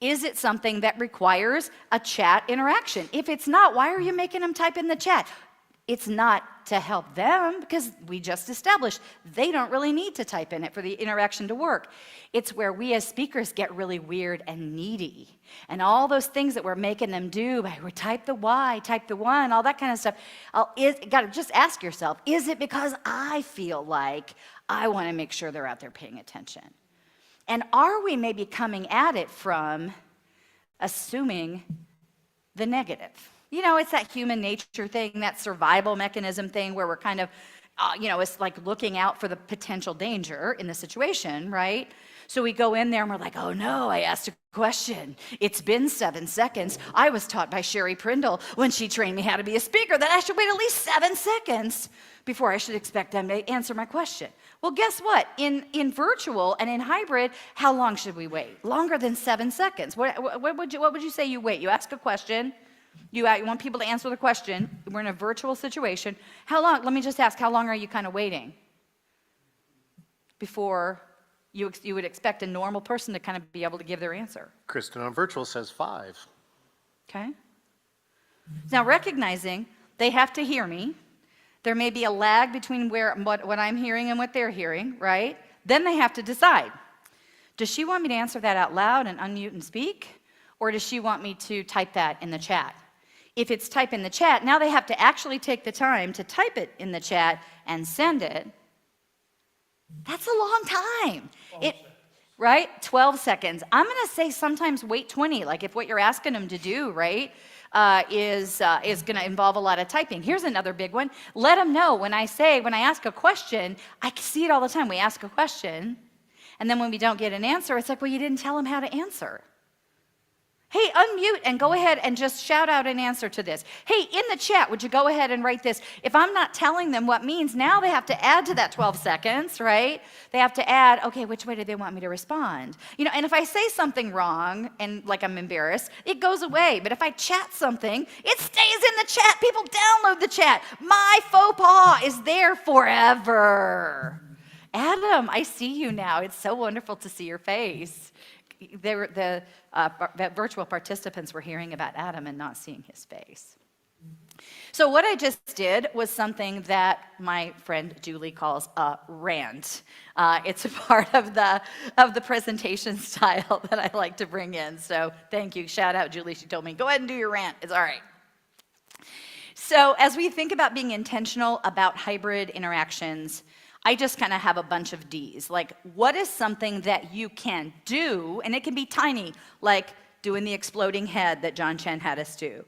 is it something that requires a chat interaction? If it's not, why are you making them type in the chat? It's not to help them, because we just established they don't really need to type in it for the interaction to work. It's where we as speakers get really weird and needy. And all those things that we're making them do, we type the Y, type the 1, all that kind of stuff. Got to just ask yourself, is it because I feel like I want to make sure they're out there paying attention? And are we maybe coming at it from assuming the negative? You know, it's that human nature thing, that survival mechanism thing where we're kind of, it's like looking out for the potential danger in the situation, right? So we go in there and we're like, oh no, I asked a question. It's been 7 seconds. I was taught by Sherry Prindle when she trained me how to be a speaker that I should wait at least 7 seconds before I should expect them to answer my question. Well, guess what? In virtual and in hybrid, how long should we wait? Longer than 7 seconds. What would you say you wait? You ask a question. You want people to answer the question. We're in a virtual situation. How long? Let me just ask, how long are you kind of waiting before you would expect a normal person to kind of be able to give their answer? Kristen on virtual says 5. Okay. Now, recognizing they have to hear me, there may be a lag between what I'm hearing and what they're hearing, right? Then they have to decide. Does she want me to answer that out loud and unmute and speak? Or does she want me to type that in the chat? If it's type in the chat, now they have to actually take the time to type it in the chat and send it. That's a long time. Right? 12 seconds. I'm going to say sometimes wait 20, like if what you're asking them to do, right, is going to involve a lot of typing. Here's another big one. Let them know when I ask a question, I see it all the time. We ask a question, and then when we don't get an answer, it's like, well, you didn't tell them how to answer. Hey, unmute and go ahead and just shout out an answer to this. Hey, in the chat, would you go ahead and write this? If I'm not telling them what means, now they have to add to that 12 seconds, right? They have to add, okay, which way do they want me to respond? You know, and if I say something wrong and like I'm embarrassed, it goes away. But if I chat something, it stays in the chat. People download the chat. My faux pas is there forever. Adam, I see you now. It's so wonderful to see your face. The virtual participants were hearing about Adam and not seeing his face. So what I just did was something that my friend Julie calls a rant. It's a part of the presentation style that I like to bring in. So thank you. Shout out Julie. She told me, go ahead and do your rant. It's all right. So as we think about being intentional about hybrid interactions, I just kind of have a bunch of D's. Like, what is something that you can do, and it can be tiny, like doing the exploding head that John Chen had us do.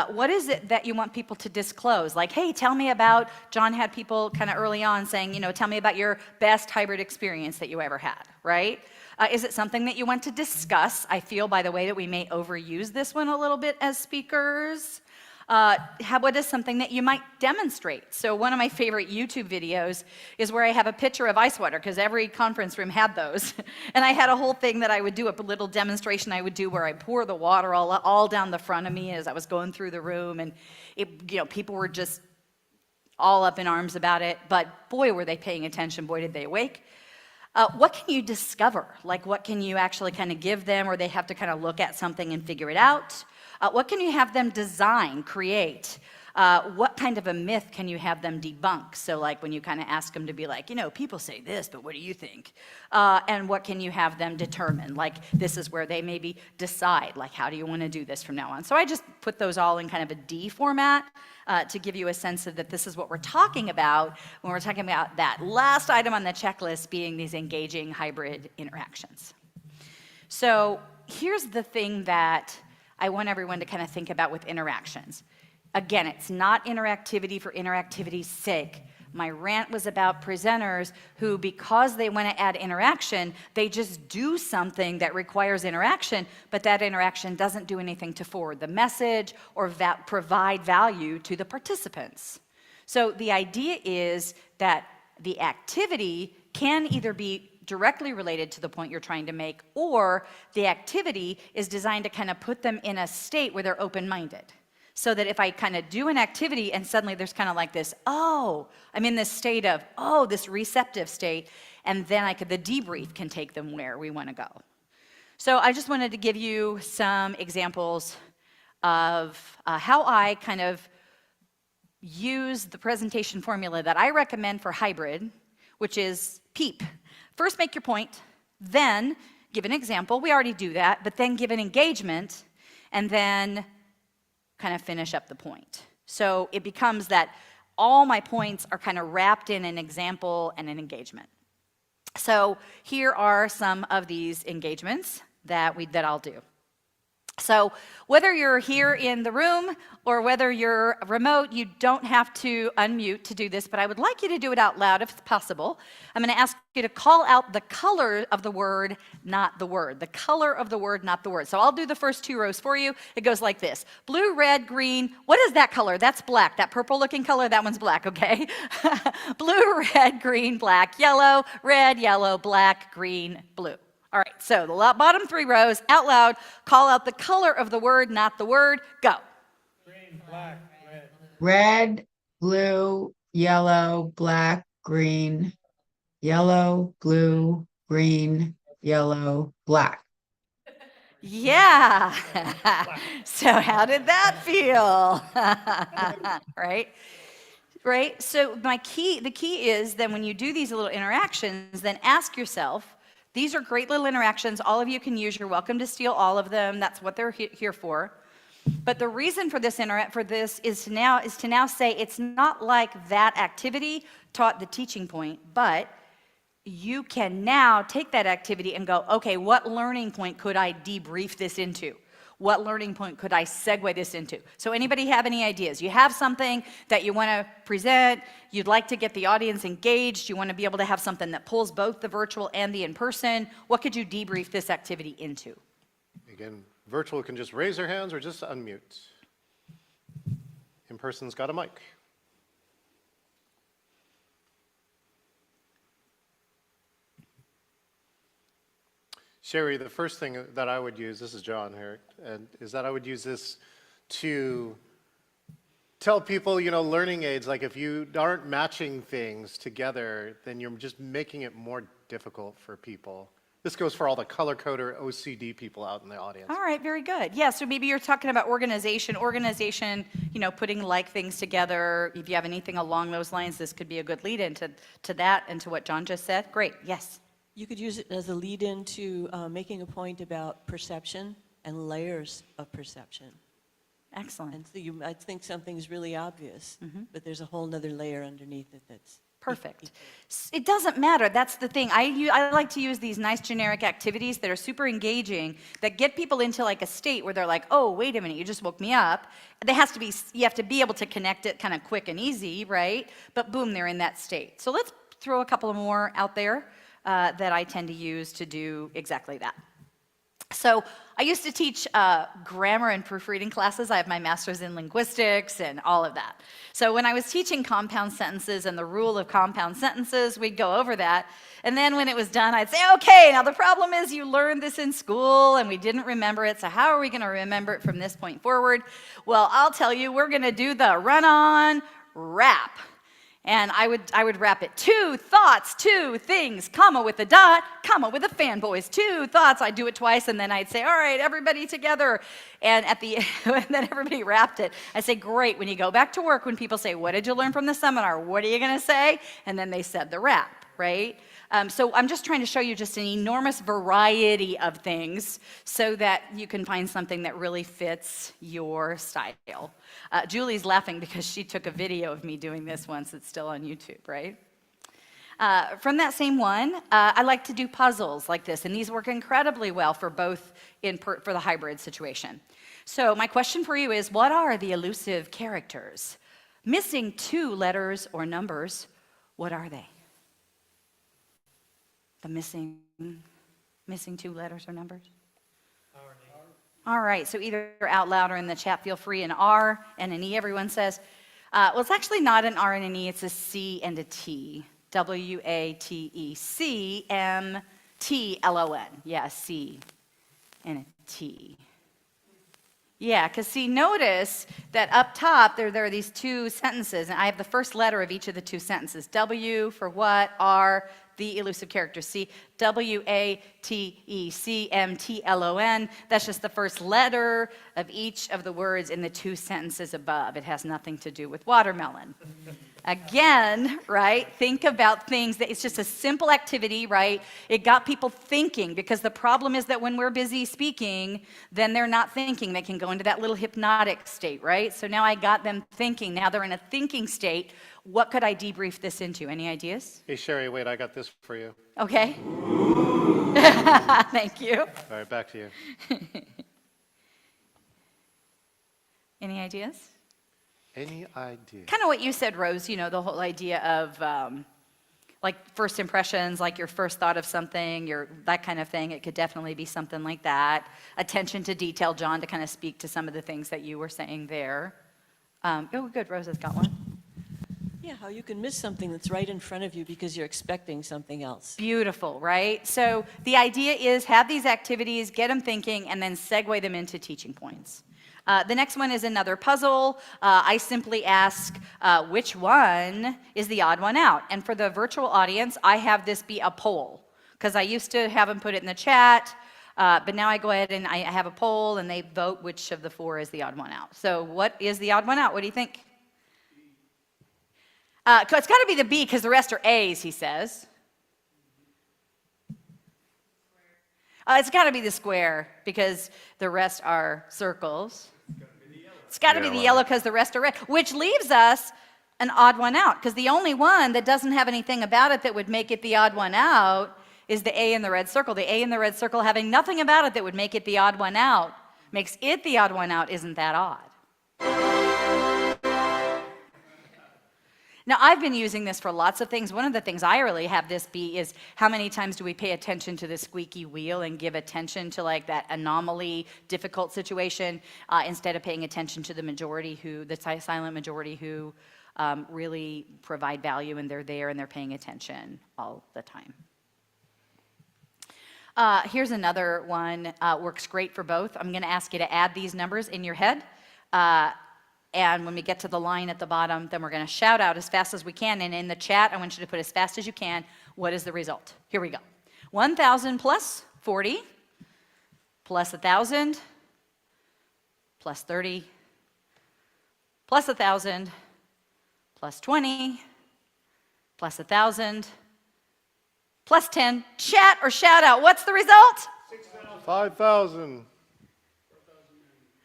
What is it that you want people to disclose? Like, hey, tell me about, John had people kind of early on saying, you know, tell me about your best hybrid experience that you ever had, right? Is it something that you want to discuss? I feel, by the way, that we may overuse this one a little bit as speakers. What is something that you might demonstrate? So one of my favorite YouTube videos is where I have a picture of ice water, because every conference room had those. And I had a whole thing that I would do, a little demonstration I would do where I pour the water all down the front of me as I was going through the room. And people were just all up in arms about it. But boy, were they paying attention. Boy, did they awake. What can you discover? Like, what can you actually kind of give them, or they have to kind of look at something and figure it out? What can you have them design, create? What kind of a myth can you have them debunk? So like when you kind of ask them to be like, you know, people say this, but what do you think? And what can you have them determine? Like, this is where they maybe decide, like, how do you want to do this from now on? So I just put those all in kind of a D format to give you a sense of that this is what we're talking about when we're talking about that last item on the checklist being these engaging hybrid interactions. So here's the thing that I want everyone to kind of think about with interactions. Again, it's not interactivity for interactivity's sake. My rant was about presenters who, because they want to add interaction, they just do something that requires interaction, but that interaction doesn't do anything to forward the message or provide value to the participants. So the idea is that the activity can either be directly related to the point you're trying to make, or the activity is designed to kind of put them in a state where they're open-minded. So that if I kind of do an activity and suddenly there's kind of like this, oh, I'm in this state of, oh, this receptive state, and then the debrief can take them where we want to go. So I just wanted to give you some examples of how I kind of use the presentation formula that I recommend for hybrid, which is PEEP. First, make your point, then give an example. We already do that, but then give an engagement, and then kind of finish up the point. So it becomes that all my points are kind of wrapped in an example and an engagement. So here are some of these engagements that I'll do. So whether you're here in the room or whether you're remote, you don't have to unmute to do this, but I would like you to do it out loud if it's possible. I'm going to ask you to call out the color of the word, not the word. The color of the word, not the word. So I'll do the first two rows for you. It goes like this. Blue, red, green. What is that color? That's black. That purple looking color, that one's black, okay? Blue, red, green, black, yellow, red, yellow, black, green, blue. All right, so the bottom three rows, out loud, call out the color of the word, not the word. Go. Green, black, red. Red, blue, yellow, black, green, yellow, blue, green, yellow, black. Yeah. So how did that feel? Right? Right? So the key is then when you do these little interactions, then ask yourself, these are great little interactions. All of you can use. You're welcome to steal all of them. That's what they're here for. But the reason for this is to now say it's not like that activity taught the teaching point, but you can now take that activity and go, okay, what learning point could I debrief this into? What learning point could I segue this into? So anybody have any ideas? You have something that you want to present, you'd like to get the audience engaged, you want to be able to have something that pulls both the virtual and the in-person. What could you debrief this activity into? Again, virtual can just raise their hands or just unmute. In-person's got a mic. Sherry, the first thing that I would use, this is John here, and is that I would use this to tell people, you know, learning aids, like if you aren't matching things together, then you're just making it more difficult for people. This goes for all the color coder OCD people out in the audience. All right, very good. Yeah, so maybe you're talking about organization, you know, putting like things together. If you have anything along those lines, this could be a good lead into that and to what John just said. Great, yes. You could use it as a lead into making a point about perception and layers of perception. Excellent. And so you might think something's really obvious, but there's a whole nother layer underneath it that's perfect. It doesn't matter. That's the thing. I like to use these nice generic activities that are super engaging, that get people into like a state where they're like, oh, wait a minute, you just woke me up. You have to be able to connect it kind of quick and easy, right? But boom, they're in that state. So let's throw a couple more out there that I tend to use to do exactly that. So I used to teach grammar and proofreading classes. I have my master's in linguistics and all of that. So when I was teaching compound sentences and the rule of compound sentences, we'd go over that. And then when it was done, I'd say, okay, now the problem is you learned this in school and we didn't remember it. So how are we going to remember it from this point forward? Well, I'll tell you, we're going to do the run-on wrap. And I would wrap it 2 thoughts, 2 things, comma with a dot, comma with a fanboys, 2 thoughts. I'd do it twice, and then I'd say, all right, everybody together. And and then everybody wrapped it. I say, great, when you go back to work, when people say, what did you learn from the seminar? What are you going to say? And then they said the wrap, right? So I'm just trying to show you just an enormous variety of things so that you can find something that really fits your style. Julie's laughing because she took a video of me doing this once. It's still on YouTube, right? From that same one, I like to do puzzles like this, and these work incredibly well for both for the hybrid situation. So my question for you is, what are the elusive characters? Missing 2 letters or numbers, what are they? The missing 2 letters or numbers? All right, so either out loud or in the chat, feel free. An R and an E, everyone says. Well, it's actually not an R and an E, it's a C and a T. W-A-T-E-C-M-T-L-O-N. Yeah, C and a T. Yeah, because see, notice that up top, there are these 2 sentences, and I have the first letter of each of the 2 sentences. W for what, R, the elusive character, C, W-A-T-E-C-M-T-L-O-N. That's just the first letter of each of the words in the 2 sentences above. It has nothing to do with watermelon. Again, right, think about things that it's just a simple activity, right? It got people thinking, because the problem is that when we're busy speaking, then they're not thinking. They can go into that little hypnotic state, right? So now I got them thinking. Now they're in a thinking state. What could I debrief this into? Any ideas? Hey, Sherry, wait, I got this for you. Okay. Thank you. All right, back to you. Any ideas? Any idea? Kind of what you said, Rose, you know, the whole idea of like first impressions, like your first thought of something, that kind of thing. It could definitely be something like that. Attention to detail, John, to kind of speak to some of the things that you were saying there. Oh, good, Rose has got one. Yeah, how you can miss something that's right in front of you because you're expecting something else. Beautiful, right? So the idea is have these activities, get them thinking, and then segue them into teaching points. The next one is another puzzle. I simply ask, which one is the odd one out? And for the virtual audience, I have this be a poll, because I used to have them put it in the chat, but now I go ahead and I have a poll, and they vote which of the 4 is the odd one out. So what is the odd one out? What do you think? It's got to be the B, because the rest are A's, he says. It's got to be the square, because the rest are circles. It's got to be the yellow, because the rest are red, which leaves us an odd one out, because the only one that doesn't have anything about it that would make it the odd one out is the A in the red circle. The A in the red circle having nothing about it that would make it the odd one out makes it the odd one out. Isn't that odd? Now, I've been using this for lots of things. One of the things I really have this be is how many times do we pay attention to the squeaky wheel and give attention to like that anomaly, difficult situation, instead of paying attention to the majority the silent majority who really provide value and they're there and they're paying attention all the time. Here's another one, works great for both. I'm gonna ask you to add these numbers in your head. And when we get to the line at the bottom, then we're gonna shout out as fast as we can. And in the chat, I want you to put as fast as you can, what is the result? Here we go. 1,000 plus 40, plus 1,000, plus 30, plus 1,000, plus 20, plus 1,000, plus 10. Chat or shout out, what's the result? 5,000.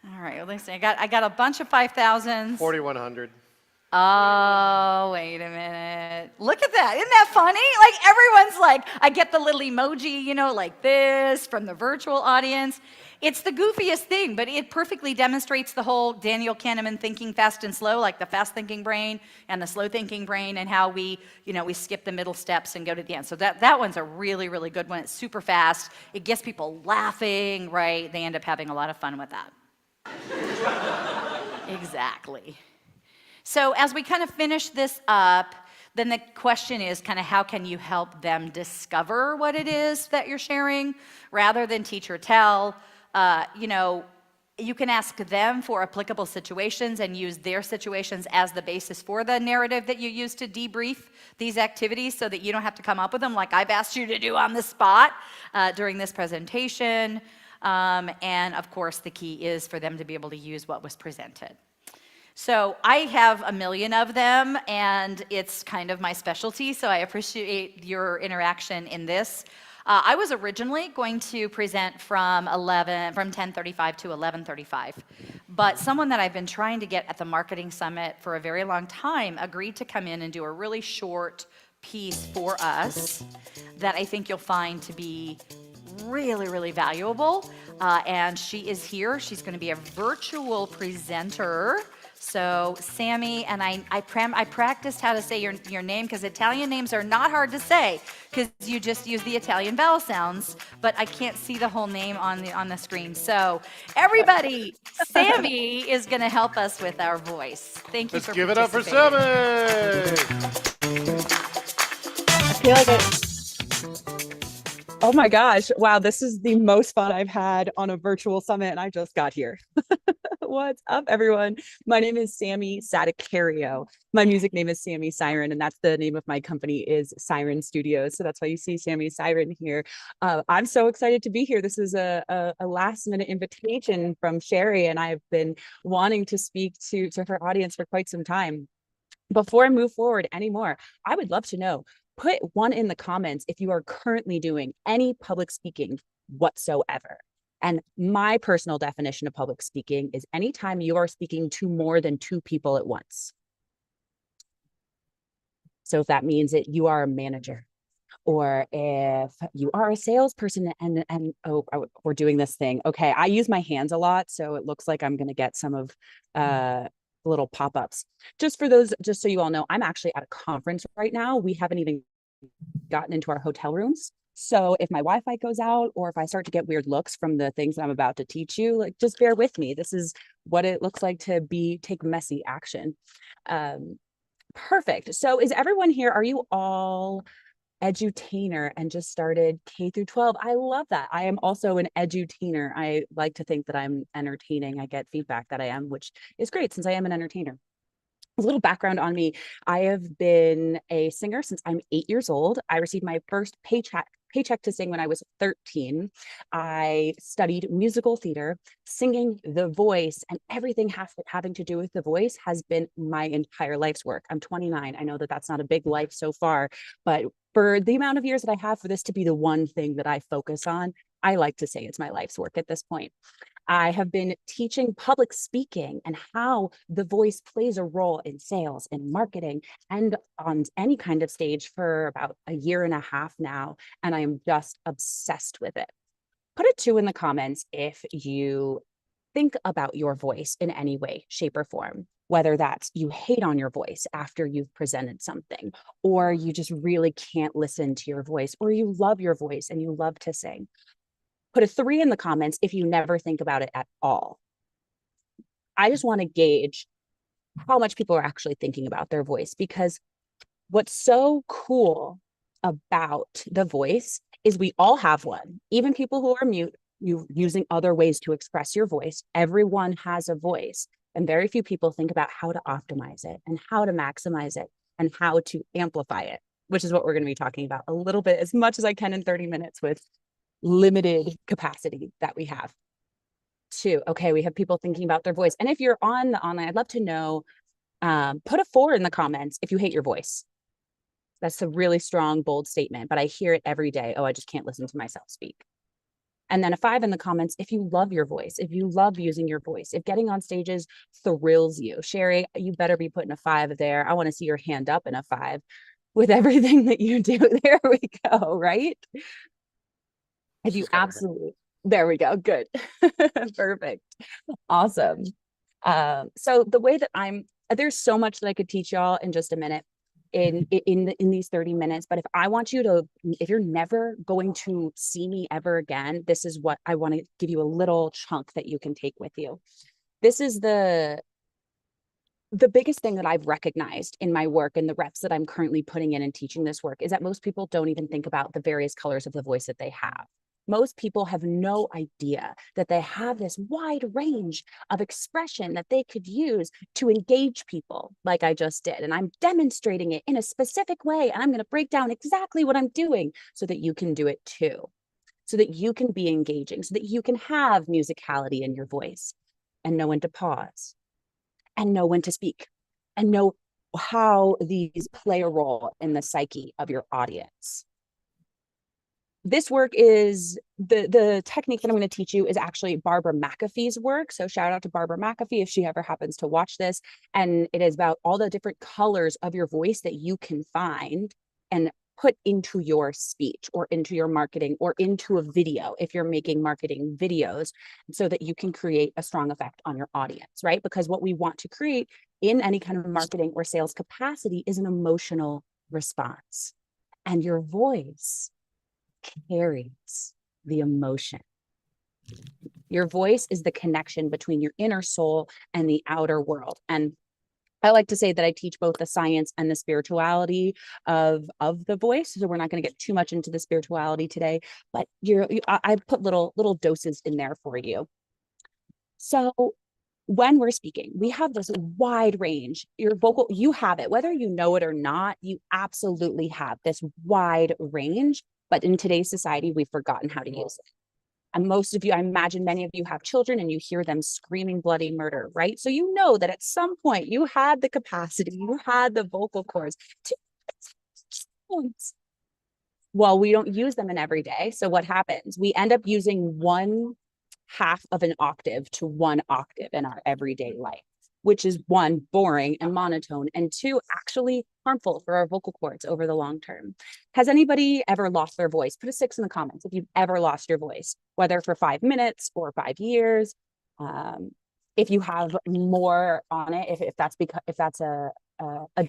All right, well, listen, I got a bunch of 5,000s. 4,100. Oh, wait a minute. Look at that. Isn't that funny? Like everyone's like, I get the little emoji, you know, like this from the virtual audience. It's the goofiest thing, but it perfectly demonstrates the whole Daniel Kahneman thinking fast and slow, like the fast thinking brain and the slow thinking brain, and how we skip the middle steps and go to the end. So that one's a really, really good one. It's super fast. It gets people laughing, right? They end up having a lot of fun with that. Exactly. So as we kind of finish this up, then the question is kind of how can you help them discover what it is that you're sharing rather than teach or tell. You can ask them for applicable situations and use their situations as the basis for the narrative that you use to debrief these activities so that you don't have to come up with them like I've asked you to do on the spot during this presentation. And of course, the key is for them to be able to use what was presented. So I have a million of them, and it's kind of my specialty, so I appreciate your interaction in this. I was originally going to present from 10:35 to 11:35, but someone that I've been trying to get at the Marketing Summit for a very long time agreed to come in and do a really short piece for us that I think you'll find to be really, really valuable. And she is here. She's going to be a virtual presenter. So Sammy, and I practiced how to say your name because Italian names are not hard to say because you just use the Italian vowel sounds, but I can't see the whole name on the screen. So everybody, Sammy is going to help us with our voice. Thank you for participating. Let's give it up for Sammy. I feel like oh my gosh, wow, this is the most fun I've had on a virtual summit, and I just got here. What's up, everyone? My name is Sammy Sadacario. My music name is Sammy Siren, and that's the name of my company is Siren Studios. So that's why you see Sammy Siren here. I'm so excited to be here. This is a last-minute invitation from Sherry, and I've been wanting to speak to her audience for quite some time. Before I move forward anymore, I would love to know, put one in the comments if you are currently doing any public speaking whatsoever. And my personal definition of public speaking is anytime you are speaking to more than 2 people at once. So if that means that you are a manager, or if you are a salesperson and we're doing this thing. Okay, I use my hands a lot, so it looks like I'm going to get some of little pop-ups. Just so you all know, I'm actually at a conference right now. We haven't even gotten into our hotel rooms. So if my Wi-Fi goes out or if I start to get weird looks from the things that I'm about to teach you, like just bear with me. This is what it looks like to take messy action. Perfect. So is everyone here? Are you all edutainer and just started K through 12? I love that. I am also an edutainer. I like to think that I'm entertaining. I get feedback that I am, which is great since I am an entertainer. A little background on me. I have been a singer since I'm 8 years old. I received my first paycheck to sing when I was 13. I studied musical theater. Singing, the voice, and everything having to do with the voice has been my entire life's work. I'm 29. I know that that's not a big life so far, but for the amount of years that I have for this to be the one thing that I focus on, I like to say it's my life's work at this point. I have been teaching public speaking and how the voice plays a role in sales and marketing and on any kind of stage for about a year and a half now, and I am just obsessed with it. Put a 2 in the comments if you think about your voice in any way, shape, or form, whether that's you hate on your voice after you've presented something, or you just really can't listen to your voice, or you love your voice and you love to sing. Put a 3 in the comments if you never think about it at all. I just want to gauge how much people are actually thinking about their voice, because what's so cool about the voice is we all have one. Even people who are mute, you using other ways to express your voice. Everyone has a voice, and very few people think about how to optimize it and how to maximize it and how to amplify it, which is what we're going to be talking about a little bit, as much as I can in 30 minutes with limited capacity that we have. 2, okay, we have people thinking about their voice. And if you're on the online, I'd love to know, put a 4 in the comments if you hate your voice. That's a really strong, bold statement, but I hear it every day. Oh, I just can't listen to myself speak. And then a 5 in the comments if you love your voice, if you love using your voice, if getting on stages thrills you. Sherry, you better be putting a 5 there. I want to see your hand up in a 5 with everything that you do. There we go, right? If you absolutely, there we go, good. Perfect. Awesome. So the way that there's so much that I could teach y'all in just a minute in these 30 minutes, but if I want you to, if you're never going to see me ever again, this is what I want to give you a little chunk that you can take with you. This is the biggest thing that I've recognized in my work and the reps that I'm currently putting in and teaching this work is that most people don't even think about the various colors of the voice that they have. Most people have no idea that they have this wide range of expression that they could use to engage people like I just did. And I'm demonstrating it in a specific way. And I'm going to break down exactly what I'm doing so that you can do it too, so that you can be engaging, so that you can have musicality in your voice and know when to pause and know when to speak and know how these play a role in the psyche of your audience. This work is the technique that I'm going to teach you is actually Barbara McAfee's work. So shout out to Barbara McAfee if she ever happens to watch this. And it is about all the different colors of your voice that you can find and put into your speech or into your marketing or into a video if you're making marketing videos, so that you can create a strong effect on your audience, right? Because what we want to create in any kind of marketing or sales capacity is an emotional response. And your voice carries the emotion. Your voice is the connection between your inner soul and the outer world. And I like to say that I teach both the science and the spirituality of the voice. So we're not going to get too much into the spirituality today, but I put little doses in there for you. So when we're speaking, we have this wide range. Your vocal, you have it, whether you know it or not, you absolutely have this wide range. But in today's society, we've forgotten how to use it. And most of you, I imagine many of you have children and you hear them screaming bloody murder, right? So you know that at some point you had the capacity, you had the vocal cords to sounds. Well, we don't use them in every day. So what happens? We end up using 1/2 of an octave to 1 octave in our everyday life, which is 1, boring and monotone, and 2, actually harmful for our vocal cords over the long term. Has anybody ever lost their voice? Put a 6 in the comments if you've ever lost your voice, whether for 5 minutes or 5 years. If you have more on it, if that's a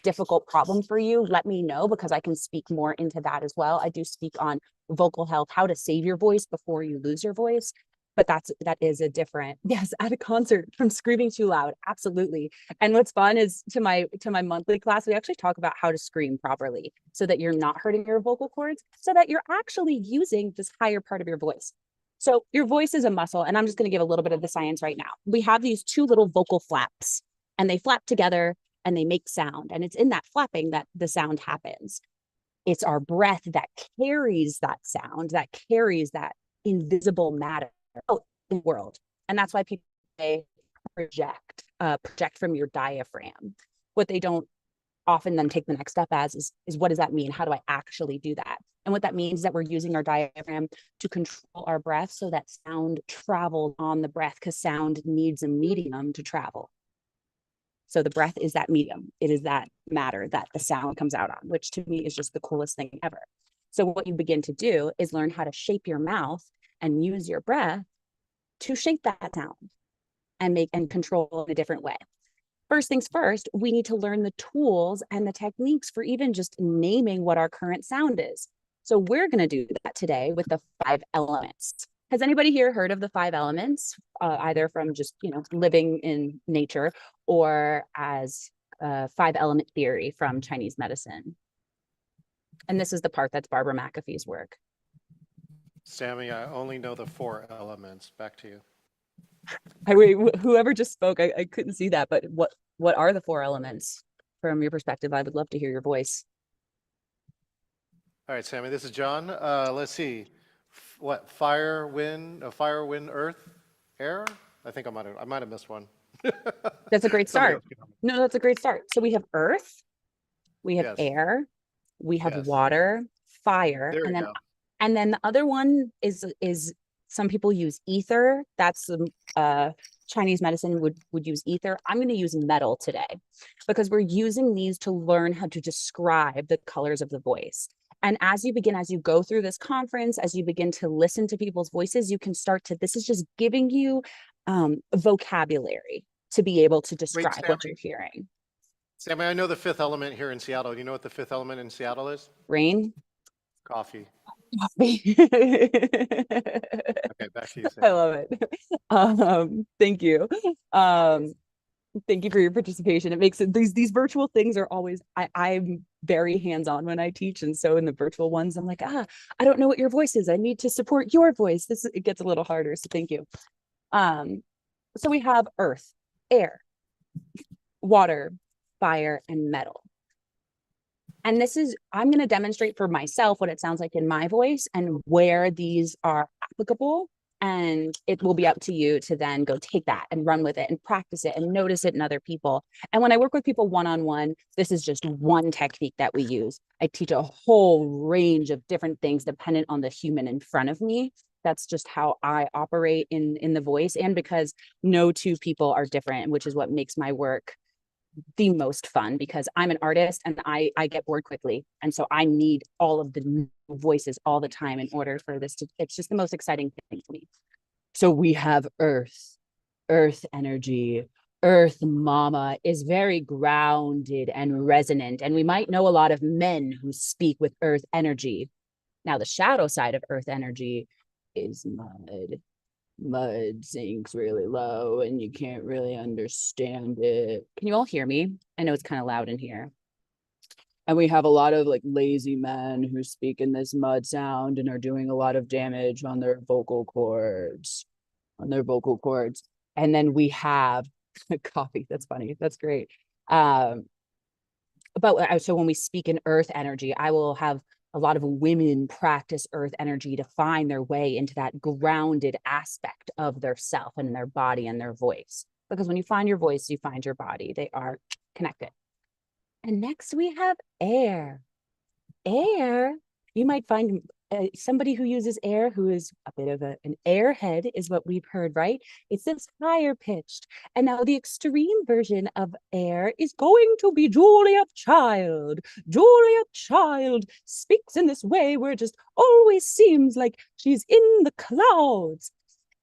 difficult problem for you, let me know, because I can speak more into that as well. I do speak on vocal health, how to save your voice before you lose your voice. But that is a different, yes, at a concert from screaming too loud. Absolutely. And what's fun is to my monthly class, we actually talk about how to scream properly so that you're not hurting your vocal cords, so that you're actually using this higher part of your voice. So your voice is a muscle, and I'm just going to give a little bit of the science right now. We have these 2 little vocal flaps, and they flap together and they make sound. And it's in that flapping that the sound happens. It's our breath that carries that sound, that carries that invisible matter out in the world. And that's why people say project from your diaphragm. What they don't often then take the next step as is what does that mean? How do I actually do that? And what that means is that we're using our diaphragm to control our breath so that sound travels on the breath, because sound needs a medium to travel. So the breath is that medium. It is that matter that the sound comes out on, which to me is just the coolest thing ever. So what you begin to do is learn how to shape your mouth and use your breath to shape that sound. and make and control in a different way. First things first, we need to learn the tools and the techniques for even just naming what our current sound is. So we're going to do that today with the 5 elements. Has anybody here heard of the 5 elements, either from just, living in nature or as 5-element theory from Chinese medicine? And this is the part that's Barbara McAfee's work. Sammy, I only know the 4 elements. Back to you. Whoever just spoke, I couldn't see that, but what are the 4 elements from your perspective? I would love to hear your voice. All right, Sammy, this is John. Let's see. What? Fire, wind, earth, air? I think I might have missed one. That's a great Somebody start. else can help me. No, that's a great start. So we have earth, we have Yes. air, we have Yes. water, fire, There and we then go. and then the other one is some people use ether. That's Chinese medicine would use ether. I'm going to use metal today because we're using these to learn how to describe the colors of the voice. And as you go through this conference, as you begin to listen to people's voices, you can start to, this is just giving you vocabulary to be able to describe what you're hearing. Sammy, I know the 5th element here in Seattle. Do you know what the 5th element in Seattle is? Rain. Coffee. Coffee. Okay, back to you, Sammy. I love it. Thank you. Thank you for your participation. It makes it, these virtual things are always, I'm very hands-on when I teach. And so in the virtual ones, I'm like, I don't know what your voice is. I need to support your voice. It gets a little harder. So thank you. So we have earth, air, water, fire, and metal. And I'm going to demonstrate for myself what it sounds like in my voice and where these are applicable. And it will be up to you to then go take that and run with it and practice it and notice it in other people. And when I work with people one-on-one, this is just one technique that we use. I teach a whole range of different things dependent on the human in front of me. That's just how I operate in the voice. And because no 2 people are different, which is what makes my work the most fun, because I'm an artist and I get bored quickly. And so I need all of the new voices all the time in order for this to, it's just the most exciting thing to me. So we have earth energy. Earth mama is very grounded and resonant. And we might know a lot of men who speak with earth energy. Now the shadow side of earth energy is mud. Mud sinks really low and you can't really understand it. Can you all hear me? I know it's kind of loud in here. And we have a lot of like lazy men who speak in this mud sound and are doing a lot of damage on their vocal cords. And then we have coffee. That's funny. That's great. But so when we speak in earth energy, I will have a lot of women practice earth energy to find their way into that grounded aspect of their self and their body and their voice. Because when you find your voice, you find your body. They are connected. And next we have air. Air, you might find somebody who uses air who is a bit of an airhead is what we've heard, right? It's this higher pitched. And now the extreme version of air is going to be Julia Child. Julia Child speaks in this way where it just always seems like she's in the clouds.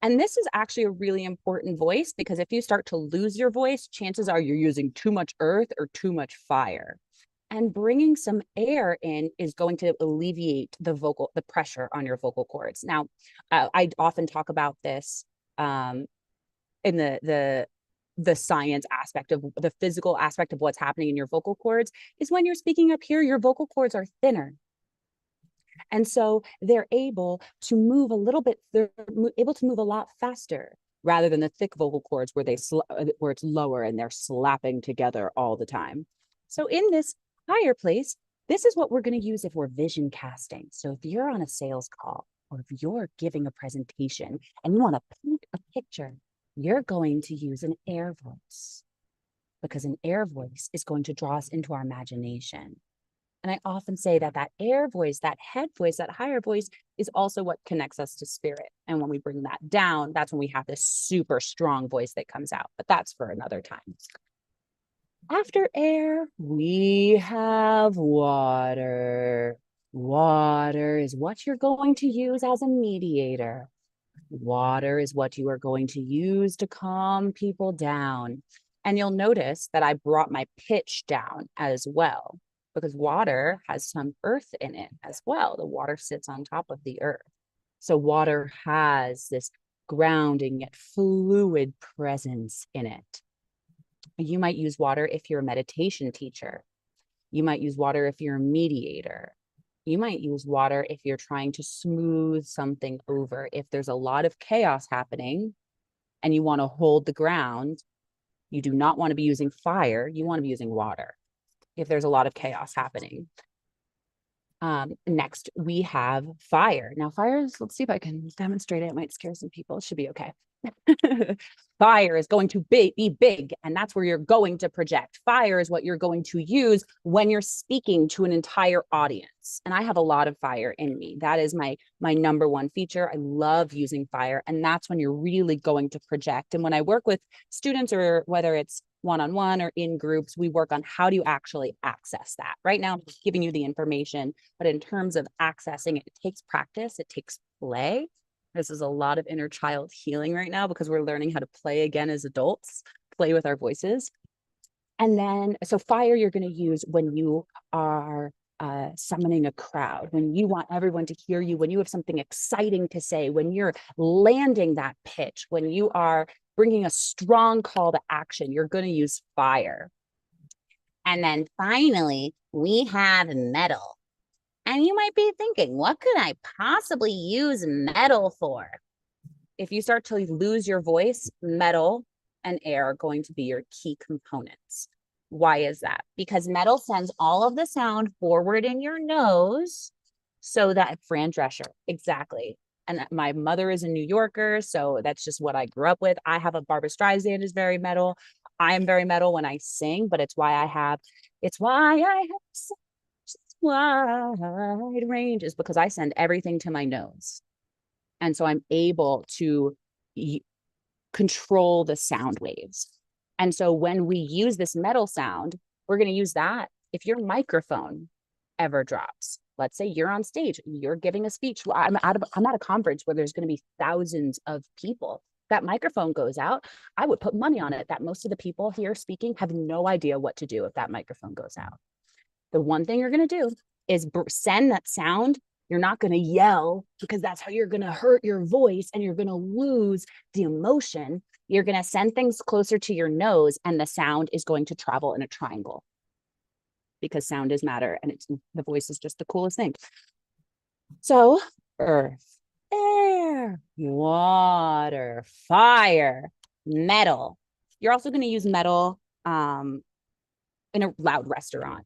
And this is actually a really important voice because if you start to lose your voice, chances are you're using too much earth or too much fire. And bringing some air in is going to alleviate the pressure on your vocal cords. Now, I often talk about this in the science aspect of the physical aspect of what's happening in your vocal cords is when you're speaking up here, your vocal cords are thinner. And so they're able to move they're able to move a lot faster rather than the thick vocal cords where where it's lower and they're slapping together all the time. So in this higher place, this is what we're going to use if we're vision casting. So if you're on a sales call or if you're giving a presentation and you want to paint a picture, you're going to use an air voice because an air voice is going to draw us into our imagination. And I often say that that air voice, that head voice, that higher voice is also what connects us to spirit. And when we bring that down, that's when we have this super strong voice that comes out. But that's for another time. After air, we have water. Water is what you're going to use as a mediator. Water is what you are going to use to calm people down. And you'll notice that I brought my pitch down as well, because water has some earth in it as well. The water sits on top of the earth. So water has this grounding yet fluid presence in it. You might use water if you're a meditation teacher. You might use water if you're a mediator. You might use water if you're trying to smooth something over. If there's a lot of chaos happening and you want to hold the ground, you do not want to be using fire. You want to be using water if there's a lot of chaos happening. Next, we have fire. Now, fire is, let's see if I can demonstrate it. It might scare some people. It should be okay. Fire is going to be big, and that's where you're going to project. Fire is what you're going to use when you're speaking to an entire audience. And I have a lot of fire in me. That is my number one feature. I love using fire, and that's when you're really going to project. And when I work with students, or whether it's one-on-one or in groups, we work on how do you actually access that. Right now, I'm just giving you the information, but in terms of accessing it, it takes practice, it takes play. This is a lot of inner child healing right now because we're learning how to play again as adults, play with our voices. And then, so fire you're going to use when you are summoning a crowd, when you want everyone to hear you, when you have something exciting to say, when you're landing that pitch, when you are bringing a strong call to action, you're going to use fire. And then finally, we have metal. And you might be thinking, what could I possibly use metal for? If you start to lose your voice, metal and air are going to be your key components. Why is that? Because metal sends all of the sound forward in your nose so that Fran Drescher, exactly. And my mother is a New Yorker, so that's just what I grew up with. I have a Barbra Streisand is very metal. I am very metal when I sing, but it's why I have wide range, is because I send everything to my nose. And so I'm able to control the sound waves. And so when we use this metal sound, we're going to use that if your microphone ever drops. Let's say you're on stage, you're giving a speech. I'm at a conference where there's going to be thousands of people. That microphone goes out, I would put money on it that most of the people here speaking have no idea what to do if that microphone goes out. The one thing you're going to do is send that sound. You're not going to yell because that's how you're going to hurt your voice and you're going to lose the emotion. You're going to send things closer to your nose and the sound is going to travel in a triangle because sound is matter and the voice is just the coolest thing. So earth, air, water, fire, metal. You're also going to use metal in a loud restaurant.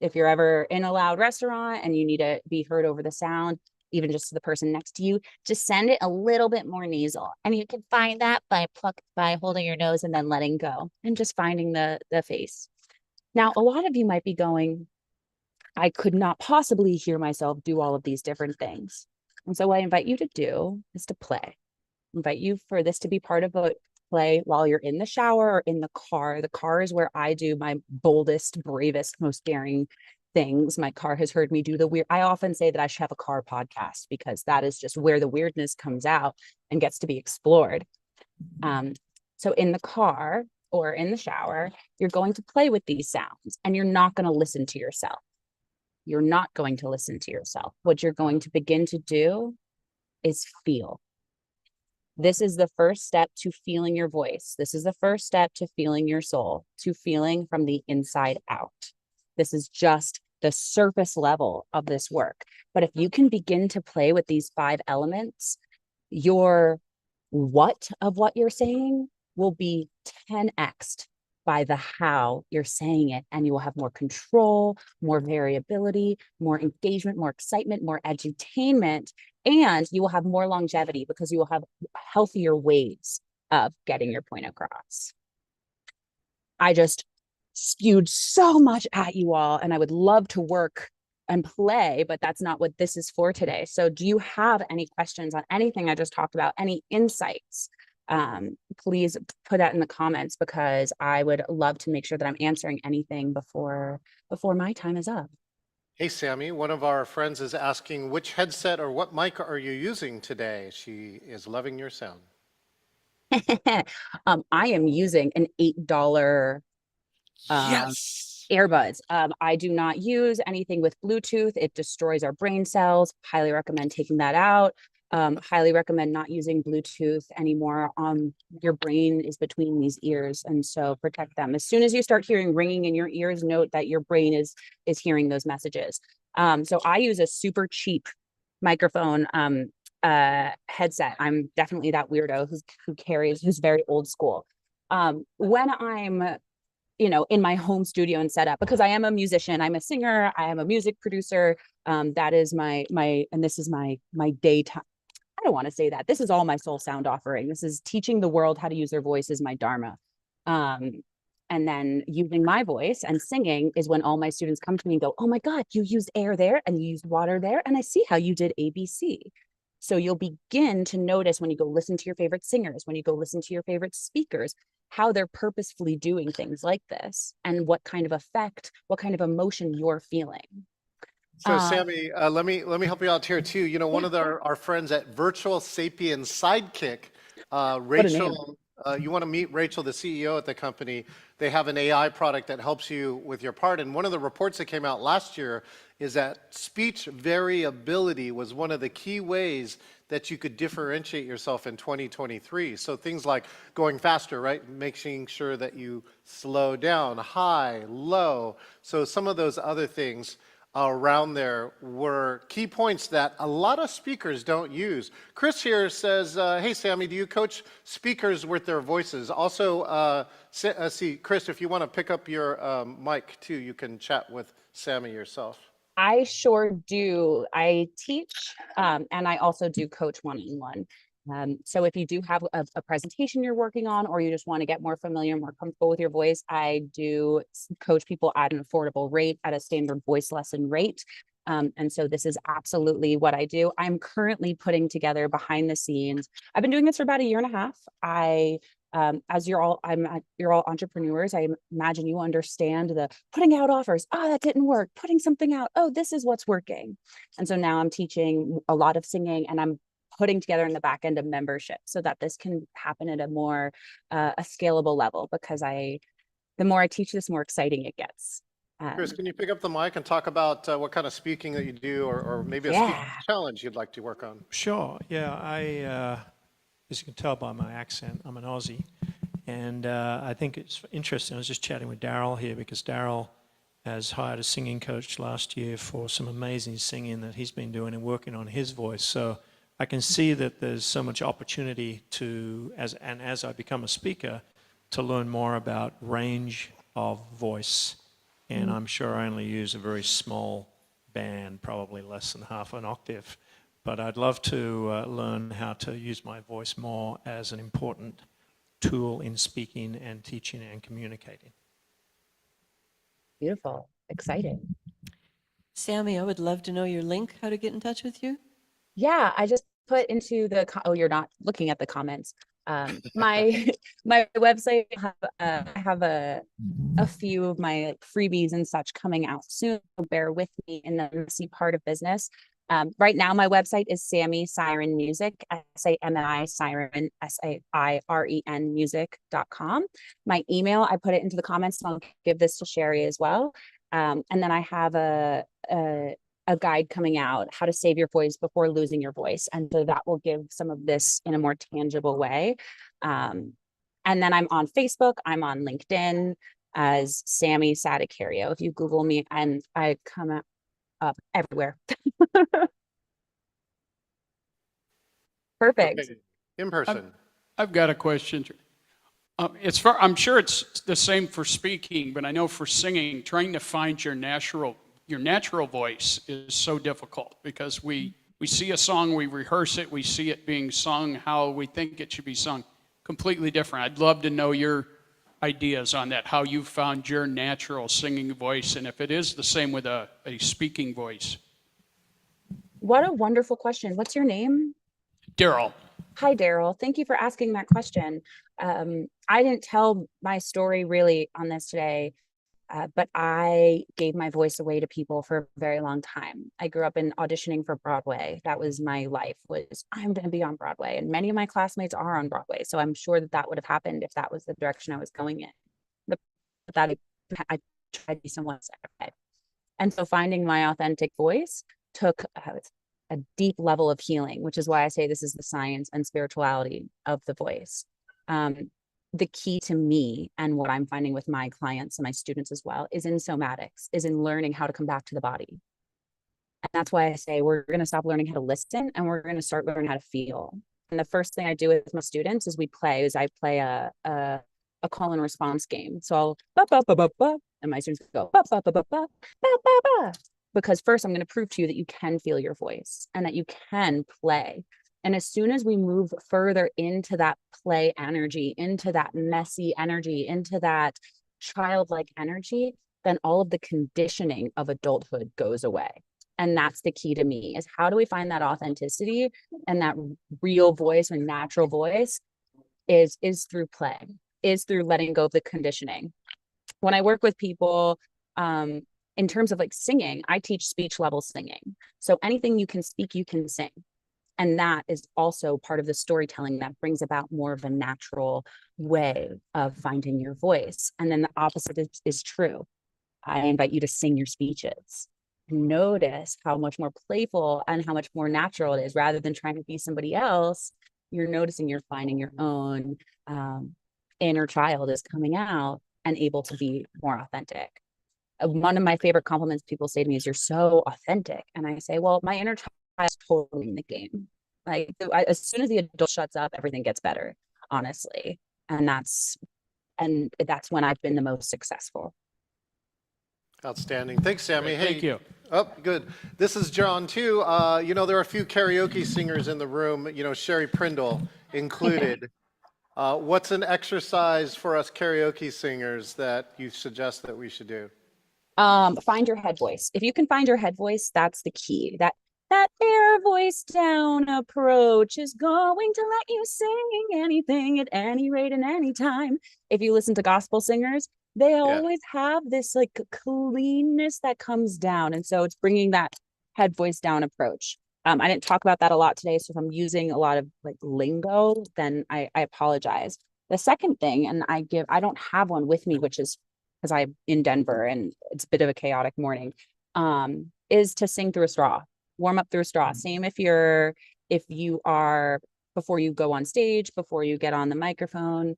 If you're ever in a loud restaurant and you need to be heard over the sound, even just to the person next to you, just send it a little bit more nasal. And you can find that by holding your nose and then letting go and just finding the face. Now, a lot of you might be going, I could not possibly hear myself do all of these different things. And so what I invite you to do is to play. I invite you for this to be part of a play while you're in the shower or in the car. The car is where I do my boldest, bravest, most daring things. My car has heard me do the weird. I often say that I should have a car podcast because that is just where the weirdness comes out and gets to be explored. So in the car or in the shower, you're going to play with these sounds and you're not going to listen to yourself. You're not going to listen to yourself. What you're going to begin to do is feel. This is the first step to feeling your voice. This is the first step to feeling your soul, to feeling from the inside out. This is just the surface level of this work. But if you can begin to play with these 5 elements, your what of what you're saying will be 10x'd by the how you're saying it. And you will have more control, more variability, more engagement, more excitement, more edutainment, and you will have more longevity because you will have healthier ways of getting your point across. I just spewed so much at you all, and I would love to work and play, but that's not what this is for today. So do you have any questions on anything I just talked about, any insights? Please put that in the comments because I would love to make sure that I'm answering anything before my time is up. Hey, Sammy, one of our friends is asking which headset or what mic are you using today? She is loving your sound. I am using an $8 Yes. earbuds. I do not use anything with Bluetooth. It destroys our brain cells. Highly recommend taking that out. Highly recommend not using Bluetooth anymore. Your brain is between these ears, and so protect them. As soon as you start hearing ringing in your ears, note that your brain is hearing those messages. So I use a super cheap microphone headset. I'm definitely that weirdo who's very old school. When I'm in my home studio and setup, because I am a musician, I'm a singer, I am a music producer. That is and this is my daytime. I don't want to say that. This is all my soul sound offering. This is teaching the world how to use their voice is my dharma. And then using my voice and singing is when all my students come to me and go, oh my God, you used air there and you used water there. And I see how you did ABC. So you'll begin to notice when you go listen to your favorite singers, when you go listen to your favorite speakers, how they're purposefully doing things like this and what kind of effect, what kind of emotion you're feeling. So Sammy, let me help you out here too. You know, one of our friends at Virtual Sapiens Sidekick, Rachel. You want to meet Rachel, the CEO at the company. They have an AI product that helps you with your part. And one of the reports that came out last year is that speech variability was one of the key ways that you could differentiate yourself in 2023. So things like going faster, right? Making sure that you slow down, high, low. So some of those other things around there were key points that a lot of speakers don't use. Chris here says, hey, Sammy, do you coach speakers with their voices? Also, see, Chris, if you want to pick up your mic too, you can chat with Sammy yourself. I sure do. I teach and I also do coach one-on-one. So if you do have a presentation you're working on, or you just want to get more familiar, more comfortable with your voice, I do coach people at an affordable rate, at a standard voice lesson rate. And so this is absolutely what I do. I'm currently putting together behind the scenes. I've been doing this for about a year and a half. As you're all entrepreneurs, I imagine you understand the putting out offers. Oh, that didn't work. Putting something out. Oh, this is what's working. And so now I'm teaching a lot of singing, and I'm putting together in the back end of membership so that this can happen at a more a scalable level, because the more I teach this, more exciting it gets. Chris, can you pick up the mic and talk about what kind of speaking that you do, or maybe a speaking challenge you'd like to work on? Sure. Yeah, as you can tell by my accent, I'm an Aussie. And I think it's interesting. I was just chatting with Daryl here, because Daryl has hired a singing coach last year for some amazing singing that he's been doing and working on his voice. So I can see that there's so much opportunity as I become a speaker, to learn more about range of voice. And I'm sure I only use a very small band, probably less than half an octave. But I'd love to learn how to use my voice more as an important tool in speaking and teaching and communicating. Beautiful. Exciting. Sammy, I would love to know your link, how to get in touch with you. Yeah, I just put into oh, you're not looking at the comments. My website, I have a few of my freebies and such coming out soon. Bear with me in the messy part of business. Right now, my website is Sammy Siren Music, SAMI Siren, SAIREN music.com. My email, I put it into the comments, and I'll give this to Sherry as well. And then I have a guide coming out, how to save your voice before losing your voice. And so that will give some of this in a more tangible way. And then I'm on Facebook, I'm on LinkedIn as Sammy Sadicario. If you Google me, and I come up everywhere. Perfect. Okay. In person. I've got a question. I'm sure it's the same for speaking, but I know for singing, trying to find your natural voice is so difficult, because we see a song, we rehearse it, we see it being sung how we think it should be sung. Completely different. I'd love to know your ideas on that, how you found your natural singing voice, and if it is the same with a speaking voice. What a wonderful question. What's your name? Daryl. Hi, Daryl. Thank you for asking that question. I didn't tell my story really on this today. But I gave my voice away to people for a very long time. I grew up in auditioning for Broadway. That was my life, was I'm going to be on Broadway. And many of my classmates are on Broadway. So I'm sure that that would have happened if that was the direction I was going in. But that I tried to be someone else. And so finding my authentic voice took a deep level of healing, which is why I say this is the science and spirituality of the voice. The key to me and what I'm finding with my clients and my students as well is in somatics, is in learning how to come back to the body. And that's why I say we're going to stop learning how to listen and we're going to start learning how to feel. And the first thing I do with my students is I play a call and response game. So I'll ba ba ba ba ba, and my students go ba ba ba ba ba ba ba ba. Because first I'm going to prove to you that you can feel your voice and that you can play. And as soon as we move further into that play energy, into that messy energy, into that childlike energy, then all of the conditioning of adulthood goes away. And that's the key to me, is how do we find that authenticity and that real voice and natural voice is through play, is through letting go of the conditioning. When I work with people, in terms of like singing, I teach speech level singing. So anything you can speak, you can sing. And that is also part of the storytelling that brings about more of a natural way of finding your voice. And then the opposite is true. I invite you to sing your speeches. Notice how much more playful and how much more natural it is. Rather than trying to be somebody else, you're noticing you're finding your own inner child is coming out and able to be more authentic. One of my favorite compliments people say to me is, "You're so authentic." And I say, well, my inner child is totally in the game. Like as soon as the adult shuts up, everything gets better, honestly. And that's when I've been the most successful. Outstanding. Thanks, Sammy. Great, Hey, thank you. Oh, good. This is John, too. You know, there are a few karaoke singers in the room, you know, Sherry Prindle included. What's an exercise for us karaoke singers that you suggest that we should do? Find your head voice. If you can find your head voice, that's the key. That air voice down approach is going to let you sing anything at any rate and any time. If you listen to gospel singers, they always have this like cleanness that comes down. And so it's bringing that head voice down approach. I didn't talk about that a lot today. So if I'm using a lot of like lingo, then I apologize. The second thing, and I don't have one with me, which is because I'm in Denver and it's a bit of a chaotic morning, is to sing through a straw, warm up through a straw. Same if you are, before you go on stage, before you get on the microphone,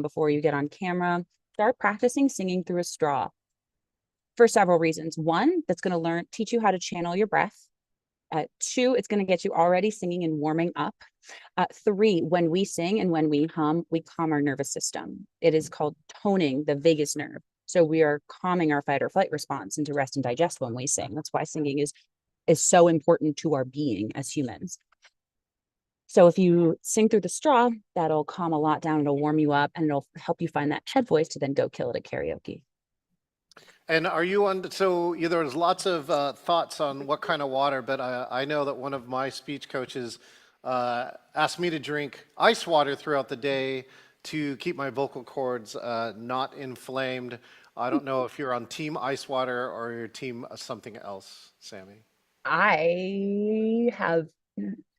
before you get on camera, start practicing singing through a straw for several reasons. One, that's going to teach you how to channel your breath. Two, it's going to get you already singing and warming up. Three, when we sing and when we hum, we calm our nervous system. It is called toning the vagus nerve. So we are calming our fight or flight response into rest and digest when we sing. That's why singing is so important to our being as humans. So if you sing through the straw, that'll calm a lot down. It'll warm you up and it'll help you find that head voice to then go kill it at karaoke. And are you on, so there's lots of thoughts on what kind of water, but I know that one of my speech coaches asked me to drink ice water throughout the day to keep my vocal cords not inflamed. I don't know if you're on team ice water or you're team something else, Sammy.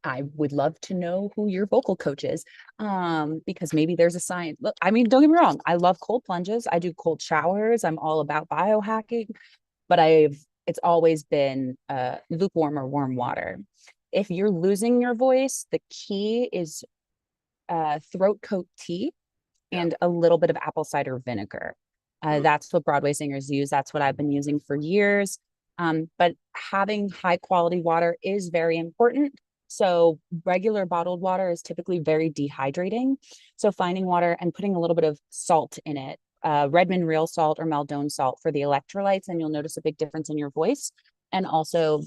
I would love to know who your vocal coach is, because maybe there's a science. Look, I mean, don't get me wrong. I love cold plunges. I do cold showers. I'm all about biohacking, but it's always been lukewarm or warm water. If you're losing your voice, the key is throat coat tea and a little bit of apple cider vinegar. That's what Broadway singers use. That's what I've been using for years. But having high quality water is very important. So regular bottled water is typically very dehydrating. So finding water and putting a little bit of salt in it, Redmond real salt or Maldon salt for the electrolytes, and you'll notice a big difference in your voice. And also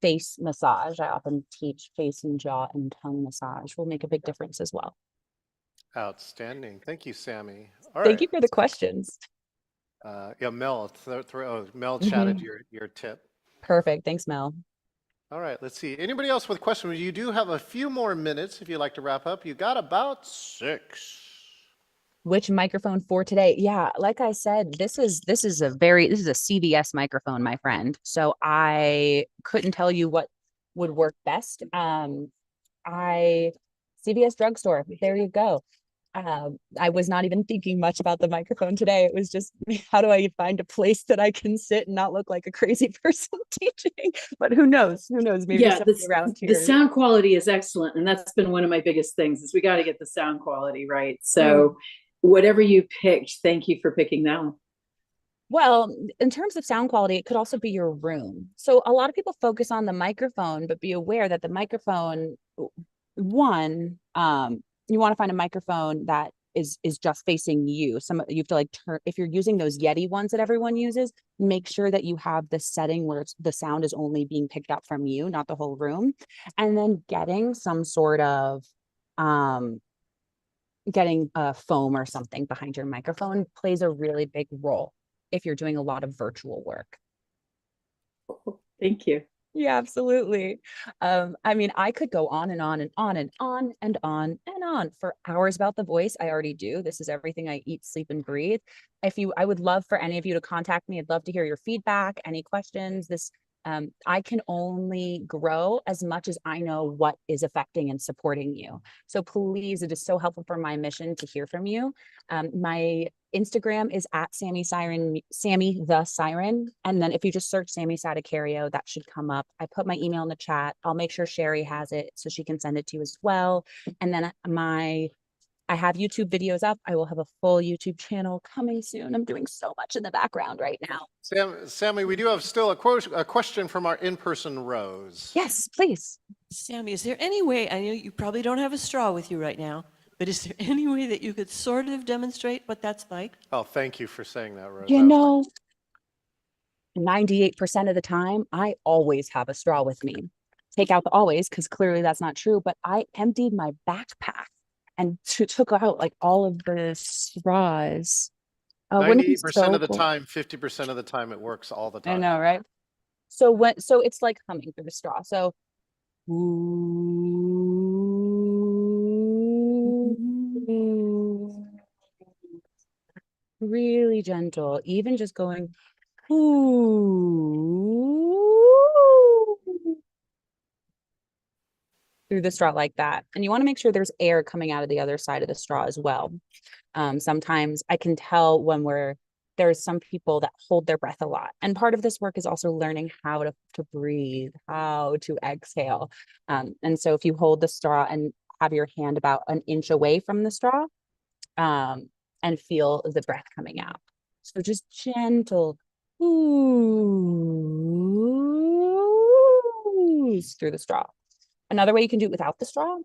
face massage. I often teach face and jaw and tongue massage will make a big difference as well. Outstanding. Thank you, Sammy. All Thank right. you for the questions. Yeah, Mel, Mel chatted your tip. Perfect. Thanks, Mel. All right, let's see. Anybody else with questions? You do have a few more minutes if you'd like to wrap up. You got about 6. Which microphone for today? Yeah, like I said, this is a CVS microphone, my friend. So I couldn't tell you what would work best. I CVS drugstore. There you go. I was not even thinking much about the microphone today. It was just, how do I find a place that I can sit and not look like a crazy person teaching? But who knows? Who knows? Maybe Yeah, somebody around the here. sound quality is excellent, and that's been one of my biggest things is we got to get the sound quality right. So whatever you picked, thank you for picking that one. Well, in terms of sound quality, it could also be your room. So a lot of people focus on the microphone, but be aware that the microphone, one, you want to find a microphone that is just facing you. You have to like turn, if you're using those Yeti ones that everyone uses, make sure that you have the setting where the sound is only being picked up from you, not the whole room. And then getting some sort of getting a foam or something behind your microphone plays a really big role if you're doing a lot of virtual work. Thank you. Yeah, absolutely. I mean, I could go on and on and on and on and on and on for hours about the voice. I already do. This is everything I eat, sleep, and breathe. I would love for any of you to contact me. I'd love to hear your feedback, any questions. I can only grow as much as I know what is affecting and supporting you. So please, it is so helpful for my mission to hear from you. My Instagram is at Sammy the Siren. And then if you just search Sammy Sadacario, that should come up. I put my email in the chat. I'll make sure Sherry has it so she can send it to you as well. And then I have YouTube videos up. I will have a full YouTube channel coming soon. I'm doing so much in the background right now. Sammy, we do have still a question from our in-person rows. Yes, please. Sammy, is there any way, I know you probably don't have a straw with you right now, but is there any way that you could sort of demonstrate what that's like? Oh, thank you for saying that, Rose. You know, 98% of the time, I always have a straw with me. Take out the always, because clearly that's not true, but I emptied my backpack and took out like all of the straws. 98% of the time, 50% of the time, it works all the time. I know, right? So it's like humming through the straw. So really gentle, even just going through the straw like that. And you want to make sure there's air coming out of the other side of the straw as well. Sometimes I can tell when there's some people that hold their breath a lot. And part of this work is also learning how to breathe, how to exhale. And so if you hold the straw and have your hand about an inch away from the straw, and feel the breath coming out. So just gentle oohs through the straw. Another way you can do it without the straw,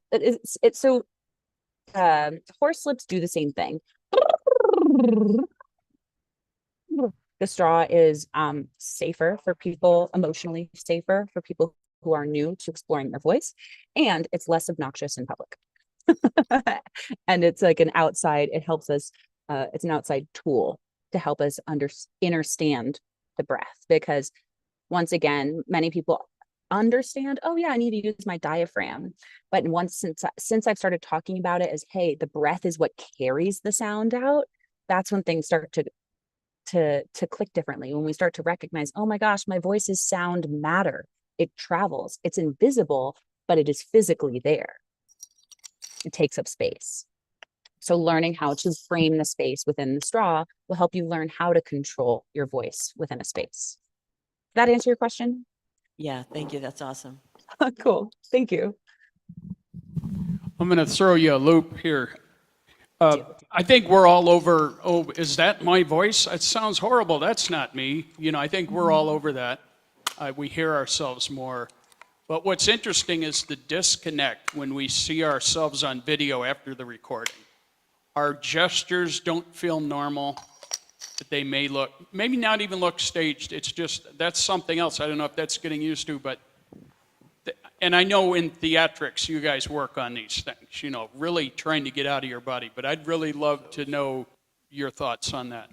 horse lips do the same thing. The straw is safer for people, emotionally safer for people who are new to exploring their voice, and it's less obnoxious in public. And it's like it helps us, it's an outside tool to help us understand the breath, because once again, many people understand, oh yeah, I need to use my diaphragm. But since I've started talking about it as, hey, the breath is what carries the sound out, that's when things start to click differently. When we start to recognize, oh my gosh, my voice's sound matter. It travels, it's invisible, but it is physically there. It takes up space. So learning how to frame the space within the straw will help you learn how to control your voice within a space. Did that answer your question? Yeah, thank you. That's awesome. Cool. Thank you. I'm going to throw you a loop here. I think we're all over, oh, is that my voice? It sounds horrible. That's not me. I think we're all over that. We hear ourselves more. But what's interesting is the disconnect when we see ourselves on video after the recording. Our gestures don't feel normal. They maybe not even look staged. It's just, that's something else. I don't know if that's getting used to, but, and I know in theatrics, you guys work on these things, really trying to get out of your body, but I'd really love to know your thoughts on that.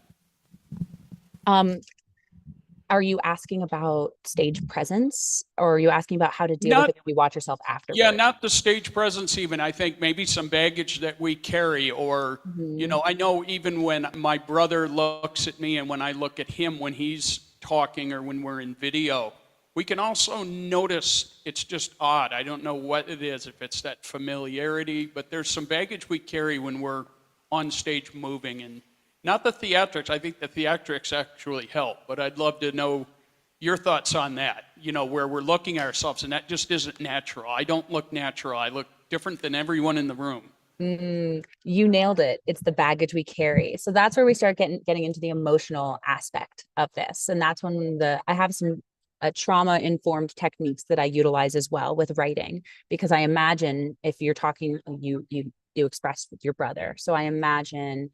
are you asking about stage presence, or are you asking about how to deal Not- with it when we watch yourself afterwards? Yeah, not the stage presence even. I think maybe some baggage that we carry, or, you know, I know even when my brother looks at me and when I look at him when he's talking or when we're in video, we can also notice it's just odd. I don't know what it is, if it's that familiarity, but there's some baggage we carry when we're on stage moving. And not the theatrics. I think the theatrics actually help, but I'd love to know your thoughts on that, you know, where we're looking at ourselves, and that just isn't natural. I don't look natural. I look different than everyone in the room. You nailed it. It's the baggage we carry. So that's where we start getting into the emotional aspect of this. And that's when I have some trauma-informed techniques that I utilize as well with writing, because I imagine if you're talking, you expressed with your brother. So I imagine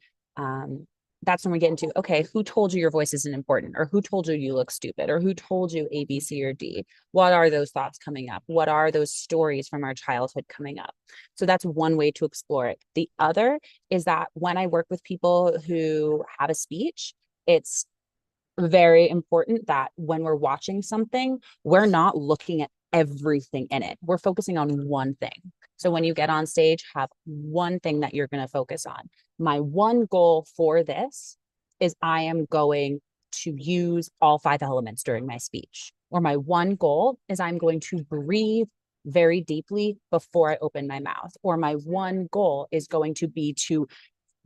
that's when we get into, okay, who told you your voice isn't important, or who told you you look stupid, or who told you A, B, C, or D? What are those thoughts coming up? What are those stories from our childhood coming up? So that's one way to explore it. The other is that when I work with people who have a speech, it's very important that when we're watching something, we're not looking at everything in it. We're focusing on one thing. So when you get on stage, have one thing that you're going to focus on. My one goal for this is I am going to use all 5 elements during my speech. Or my one goal is I'm going to breathe very deeply before I open my mouth. Or my one goal is going to be to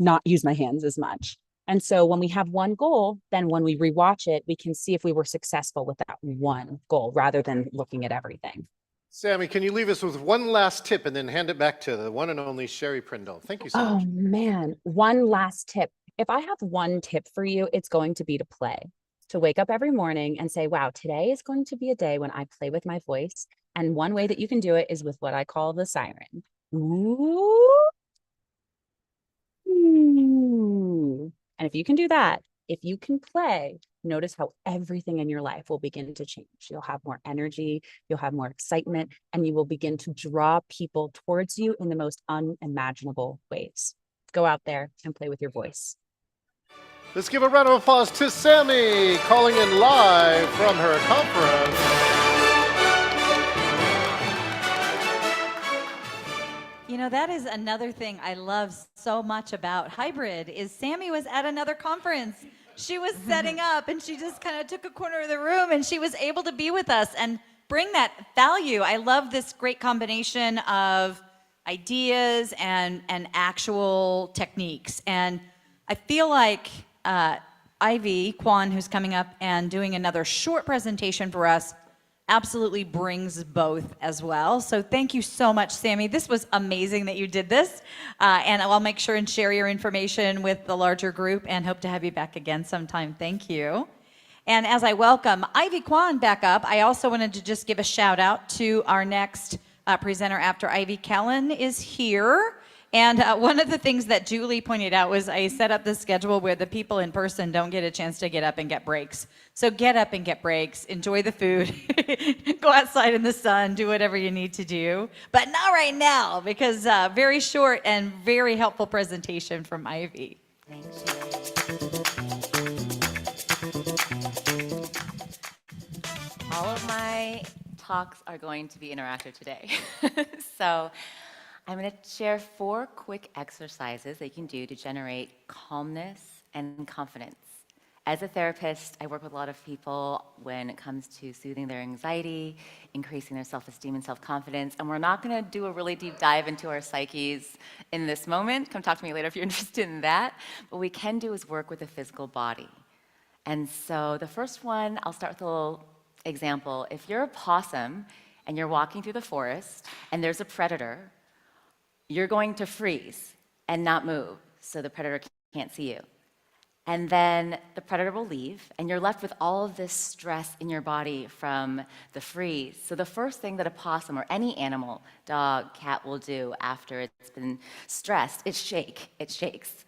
not use my hands as much. And so when we have one goal, then when we rewatch it, we can see if we were successful with that one goal rather than looking at everything. Sammy, can you leave us with one last tip and then hand it back to the one and only Sherry Prindle? Thank you so much. Oh man, one last tip. If I have one tip for you, it's going to be to play, to wake up every morning and say, wow, today is going to be a day when I play with my voice. And one way that you can do it is with what I call the siren. Ooh. And if you can do that, if you can play, notice how everything in your life will begin to change. You'll have more energy, you'll have more excitement, and you will begin to draw people towards you in the most unimaginable ways. Go out there and play with your voice. Let's give a round of applause to Sammy, calling in live from her conference. You know, that is another thing I love so much about hybrid is Sammy was at another conference. She was setting up and she just kind of took a corner of the room and she was able to be with us and bring that value. I love this great combination of ideas and actual techniques. And I feel like Ivy Kwan, who's coming up and doing another short presentation for us, absolutely brings both as well. So thank you so much, Sammy. This was amazing that you did this. And I'll make sure and share your information with the larger group and hope to have you back again sometime. Thank you. And as I welcome Ivy Kwan back up, I also wanted to just give a shout out to our next presenter after Ivy. Kellen is here. And one of the things that Julie pointed out was I set up the schedule where the people in person don't get a chance to get up and get breaks. So get up and get breaks, enjoy the food, go outside in the sun, do whatever you need to do. But not right now, because very short and very helpful presentation from Ivy. Thank you. All of my talks are going to be interactive today. So I'm going to share 4 quick exercises that you can do to generate calmness and confidence. As a therapist, I work with a lot of people when it comes to soothing their anxiety, increasing their self-esteem and self-confidence, and we're not going to do a really deep dive into our psyches in this moment. Come talk to me later if you're interested in that. What we can do is work with the physical body. And so the first one, I'll start with a little example. If you're a possum and you're walking through the forest and there's a predator, you're going to freeze and not move so the predator can't see you. And then the predator will leave, and you're left with all of this stress in your body from the freeze. So the first thing that a possum or any animal, dog, cat, will do after it's been stressed is shake. It shakes.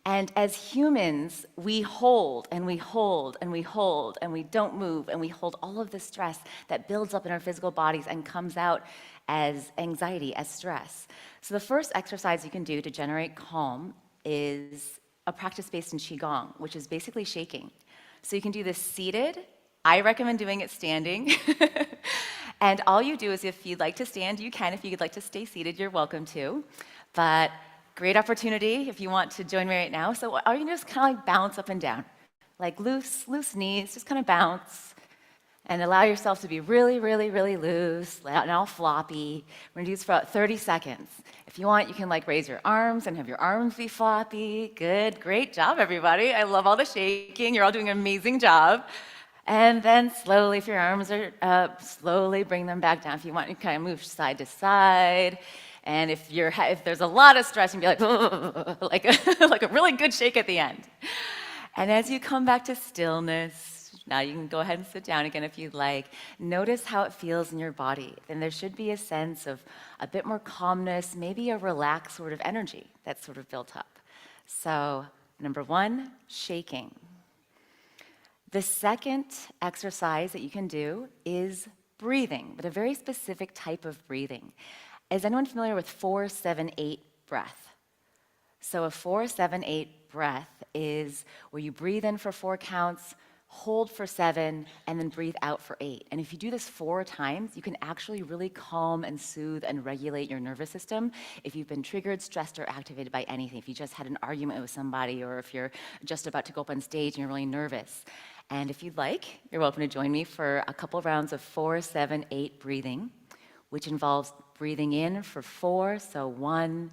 And as humans, we hold and we hold and we hold and we don't move and we hold all of the stress that builds up in our physical bodies and comes out as anxiety, as stress. So the first exercise you can do to generate calm is a practice based in Qigong, which is basically shaking. So you can do this seated I recommend doing it standing. And all you do is if you'd like to stand, you can. If you'd like to stay seated, you're welcome to. But great opportunity if you want to join me right now. So all you can do is kind of like bounce up and down. Like loose knees, just kind of bounce. And allow yourself to be really, really, really loose, and all floppy. We're gonna do this for about 30 seconds. If you want, you can like raise your arms and have your arms be floppy. Good, great job, everybody. I love all the shaking. You're all doing an amazing job. And then slowly, if your arms are up, slowly bring them back down. If you want, you kind of move side to side. And if there's a lot of stress, you can be like, like a really good shake at the end. And as you come back to stillness, now you can go ahead and sit down again if you'd like. Notice how it feels in your body. And there should be a sense of a bit more calmness, maybe a relaxed sort of energy that's sort of built up. So, number 1, shaking. The second exercise that you can do is breathing, but a very specific type of breathing. Is anyone familiar with 4-7-8 breath? So a 4-7-8 breath is where you breathe in for 4 counts, hold for 7, and then breathe out for 8. And if you do this 4 times, you can actually really calm and soothe and regulate your nervous system if you've been triggered, stressed, or activated by anything. If you just had an argument with somebody, or if you're just about to go up on stage and you're really nervous. And if you'd like, you're welcome to join me for a couple rounds of 4-7-8 breathing, which involves breathing in for 4, so 1,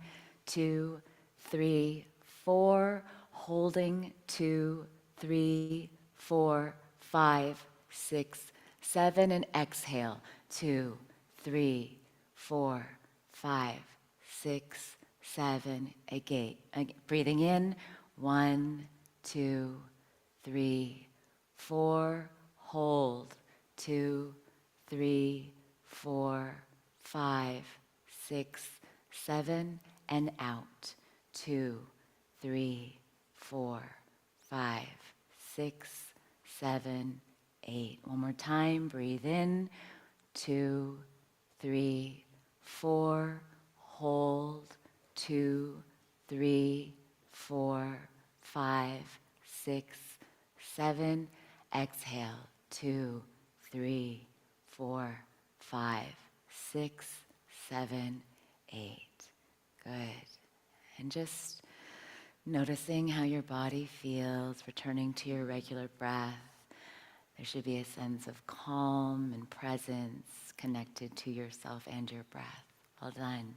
2, 3, 4, holding 2, 3, 4, 5, 6, 7, and exhale 2, 3, 4, 5, 6, 7, 8. Breathing in 1, 2, 3, 4, hold 2, 3, 4, 5, 6, 7, and out 2, 3, 4, 5, 6, 7, 8. One more time. Breathe in 2, 3, 4, hold 2, 3, 4, 5, 6, 7. Exhale 2, 3, 4, 5, 6, 7, 8. Good. And just noticing how your body feels, returning to your regular breath. There should be a sense of calm and presence connected to yourself and your breath. Well done.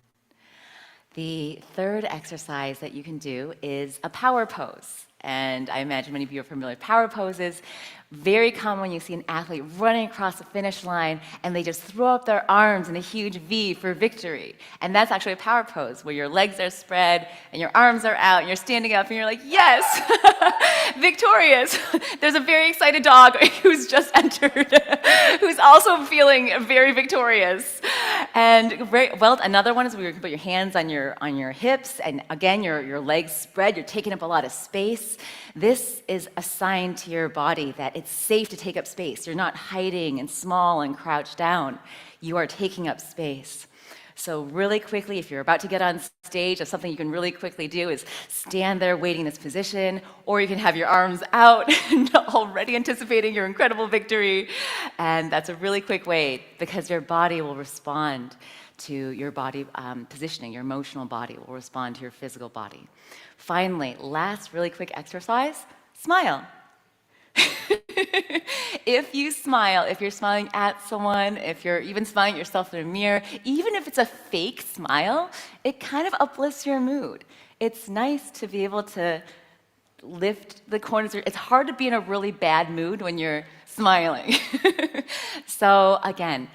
The third exercise that you can do is a power pose. And I imagine many of you are familiar with power poses. Very common when you see an athlete running across the finish line and they just throw up their arms in a huge V for victory. And that's actually a power pose where your legs are spread and your arms are out and you're standing up and you're like, yes, victorious. There's a very excited dog who's just entered, who's also feeling very victorious. And another one is where you can put your hands on your hips, and again, your legs spread, you're taking up a lot of space. This is a sign to your body that it's safe to take up space. You're not hiding and small and crouched down. You are taking up space. So really quickly, if you're about to get on stage, that's something you can really quickly do is stand there waiting this position, or you can have your arms out and already anticipating your incredible victory. And that's a really quick way because your body will respond to your body positioning. Your emotional body will respond to your physical body. Finally, last really quick exercise, smile. If you smile, if you're smiling at someone, if you're even smiling at yourself in a mirror, even if it's a fake smile, it kind of uplifts your mood. It's nice to be able to lift the corners. It's hard to be in a really bad mood when you're smiling. So again,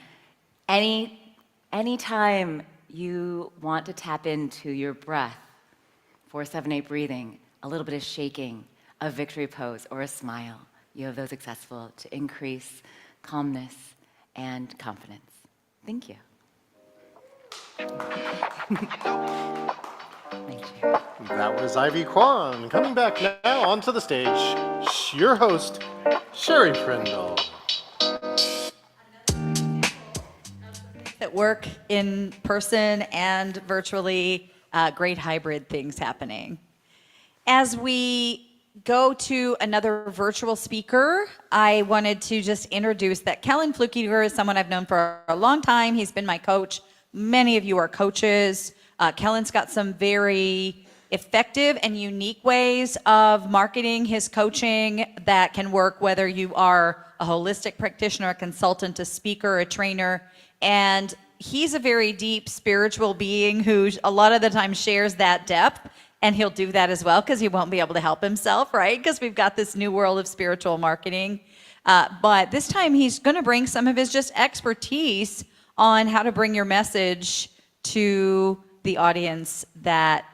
anytime you want to tap into your breath, 4-7-8 breathing, a little bit of shaking, a victory pose, or a smile, you have those accessible to increase calmness and confidence. Thank you. That was Ivy Kwan. Coming back now onto the stage, your host, Sherry Prindle. At work, in person, and virtually, great hybrid things happening. As we go to another virtual speaker, I wanted to just introduce that Kellen Flukiger is someone I've known for a long time. He's been my coach. Many of you are coaches. Kellen's got some very effective and unique ways of marketing his coaching that can work whether you are a holistic practitioner, a consultant, a speaker, a trainer. And he's a very deep spiritual being who a lot of the time shares that depth. And he'll do that as well because he won't be able to help himself, right? Because we've got this new world of spiritual marketing. But this time he's going to bring some of his just expertise on how to bring your message to the audience, that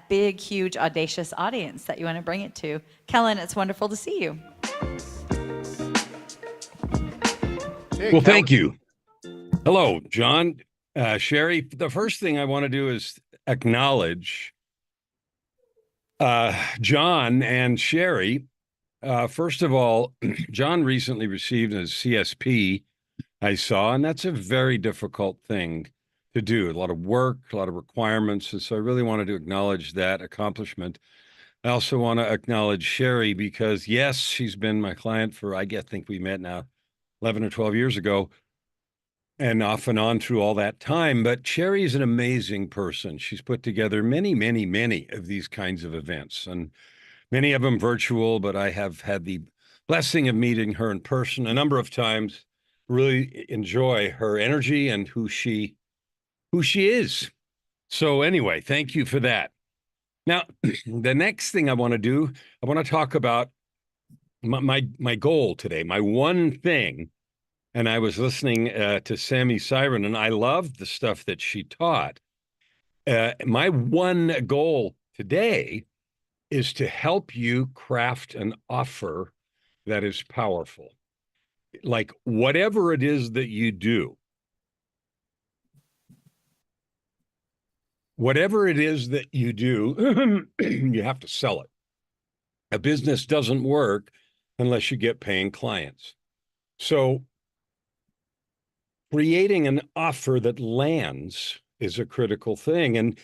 big, huge, audacious audience that you want to bring it to. Kellen, it's wonderful to see you. Well, thank you. Hello, John, Sherry. The first thing I want to do is acknowledge John and Sherry. First of all, John recently received a CSP, I saw, and that's a very difficult thing to do. A lot of work, a lot of requirements. And so I really wanted to acknowledge that accomplishment. I also want to acknowledge Sherry because, yes, she's been my client for, I think we met now 11 or 12 years ago, and off and on through all that time. But Sherry is an amazing person. She's put together many, many, many of these kinds of events, and many of them virtual, but I have had the blessing of meeting her in person a number of times. Really enjoy her energy and who she is. So anyway, thank you for that. Now, the next thing I want to do, I want to talk about my goal today, my one thing. And I was listening to Sammy Siren, and I loved the stuff that she taught. My one goal today is to help you craft an offer that is powerful. Like whatever it is that you do, you have to sell it. A business doesn't work unless you get paying clients. So creating an offer that lands is a critical thing. And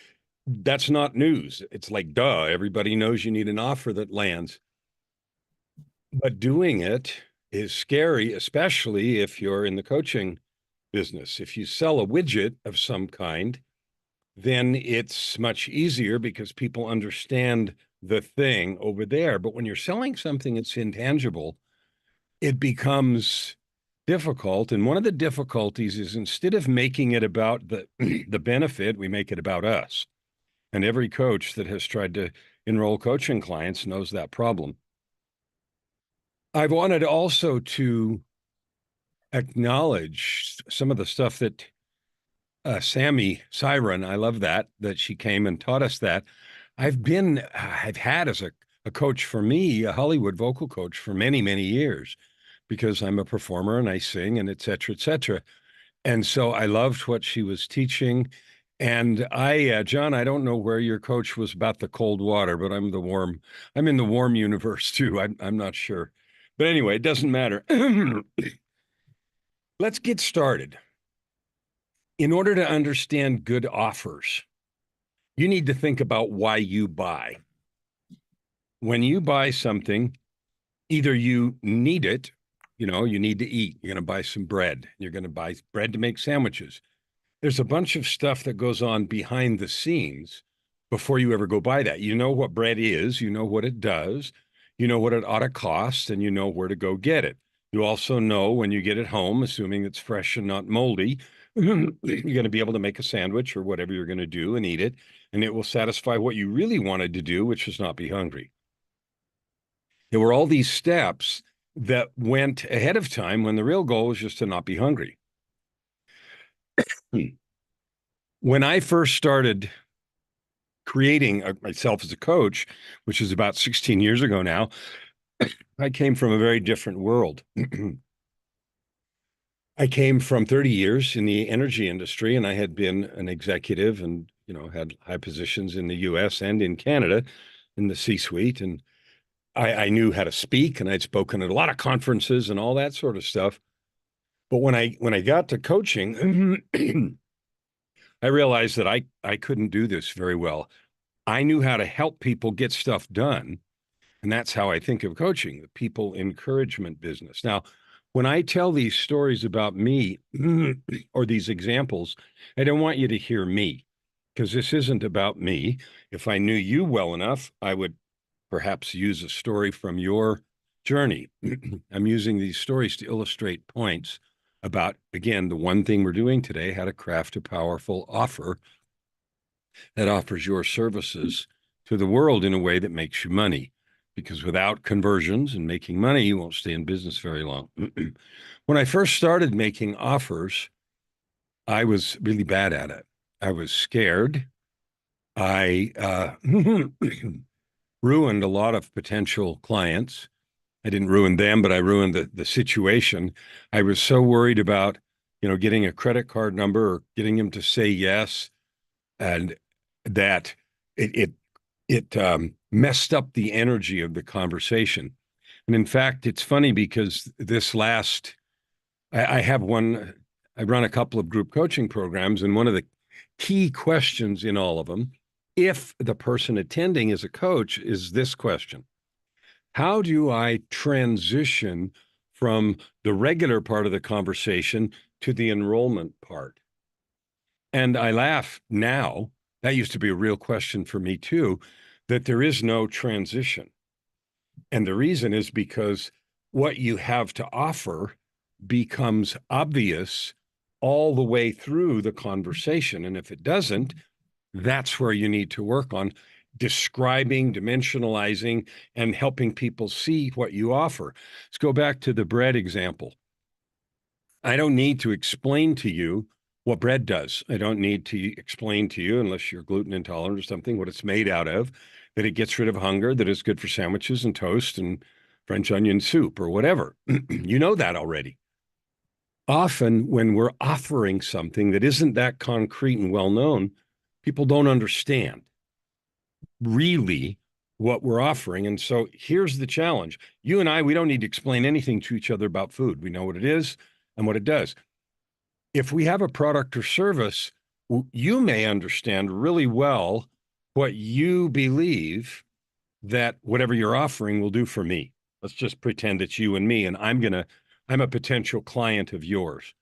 that's not news. It's like, duh, everybody knows you need an offer that lands. But doing it is scary, especially if you're in the coaching business. If you sell a widget of some kind, then it's much easier because people understand the thing over there. But when you're selling something that's intangible, it becomes difficult. And one of the difficulties is instead of making it about the benefit, we make it about us. And every coach that has tried to enroll coaching clients knows that problem. I've wanted also to acknowledge some of the stuff that Sammy Siren, I love that she came and taught us that. I've had as a coach for me, a Hollywood vocal coach for many, many years, because I'm a performer and I sing and et cetera, et cetera. And so I loved what she was teaching. And John, I don't know where your coach was about the cold water, but I'm in the warm universe too. I'm not sure. But anyway, it doesn't matter. Let's get started. In order to understand good offers, you need to think about why you buy. When you buy something, either you need it, you need to eat. You're going to buy some bread. You're going to buy bread to make sandwiches. There's a bunch of stuff that goes on behind the scenes before you ever go buy that. You know what bread is, you know what it does, you know what it ought to cost, and you know where to go get it. You also know when you get it home, assuming it's fresh and not moldy, you're going to be able to make a sandwich or whatever you're going to do and eat it, and it will satisfy what you really wanted to do, which is not be hungry. There were all these steps that went ahead of time when the real goal was just to not be hungry. When I first started creating myself as a coach, which is about 16 years ago now, I came from a very different world. I came from 30 years in the energy industry, and I had been an executive and, had high positions in the US and in Canada in the C-suite. And I knew how to speak, and I'd spoken at a lot of conferences and all that sort of stuff. But when I got to coaching, I realized that I couldn't do this very well. I knew how to help people get stuff done, And that's how I think of coaching, the people encouragement business. Now, when I tell these stories about me or these examples, I don't want you to hear me, because this isn't about me. If I knew you well enough, I would perhaps use a story from your journey. I'm using these stories to illustrate points about, again, the one thing we're doing today, how to craft a powerful offer that offers your services to the world in a way that makes you money. Because without conversions and making money, you won't stay in business very long. When I first started making offers, I was really bad at it. I was scared. I ruined a lot of potential clients. I didn't ruin them, but I ruined the situation. I was so worried about, getting a credit card number or getting him to say yes, and that it messed up the energy of the conversation. And in fact, it's funny because I run a couple of group coaching programs, and one of the key questions in all of them, if the person attending is a coach, is this question: how do I transition from the regular part of the conversation to the enrollment part? And I laugh now. That used to be a real question for me too, that there is no transition. And the reason is because what you have to offer becomes obvious all the way through the conversation. And if it doesn't, that's where you need to work on describing, dimensionalizing, and helping people see what you offer. Let's go back to the bread example. I don't need to explain to you what bread does. I don't need to explain to you, unless you're gluten intolerant or something, what it's made out of, that it gets rid of hunger, that it's good for sandwiches and toast and French onion soup or whatever. You know that already. Often when we're offering something that isn't that concrete and well-known, people don't understand really what we're offering. And so here's the challenge. You and I, we don't need to explain anything to each other about food. We know what it is and what it does. If we have a product or service, you may understand really well what you believe that whatever you're offering will do for me. Let's just pretend it's you and me, and I'm a potential client of yours.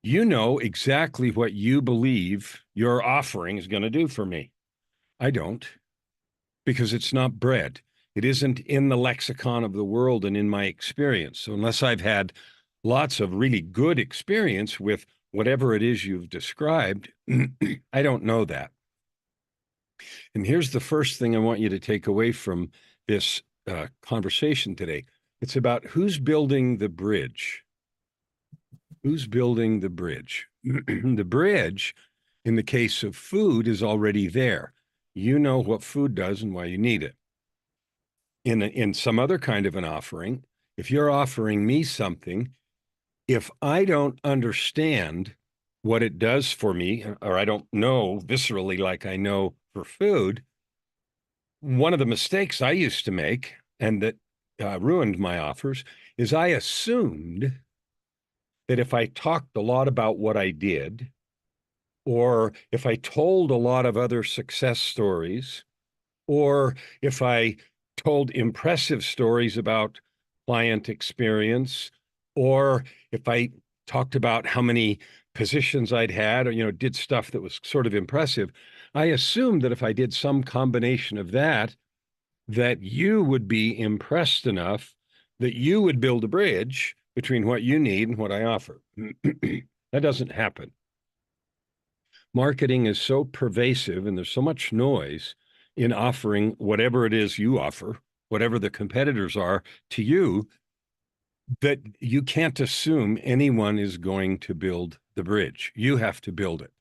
You know exactly what you believe your offering is going to do for me. I don't, because it's not bread. It isn't in the lexicon of the world and in my experience. So unless I've had lots of really good experience with whatever it is you've described, I don't know that. And here's the first thing I want you to take away from this conversation today. It's about who's building the bridge. Who's building the bridge? The bridge, in the case of food, is already there. You know what food does and why you need it. In some other kind of an offering, if you're offering me something, if I don't understand what it does for me, or I don't know viscerally like I know for food, one of the mistakes I used to make, and that ruined my offers, is I assumed that if I talked a lot about what I did, or if I told a lot of other success stories, or if I told impressive stories about client experience, or if I talked about how many positions I'd had, or, did stuff that was sort of impressive, I assumed that if I did some combination of that, that you would be impressed enough that you would build a bridge between what you need and what I offer. That doesn't happen. Marketing is so pervasive and there's so much noise in offering whatever it is you offer, whatever the competitors are to you, that you can't assume anyone is going to build the bridge. You have to build it.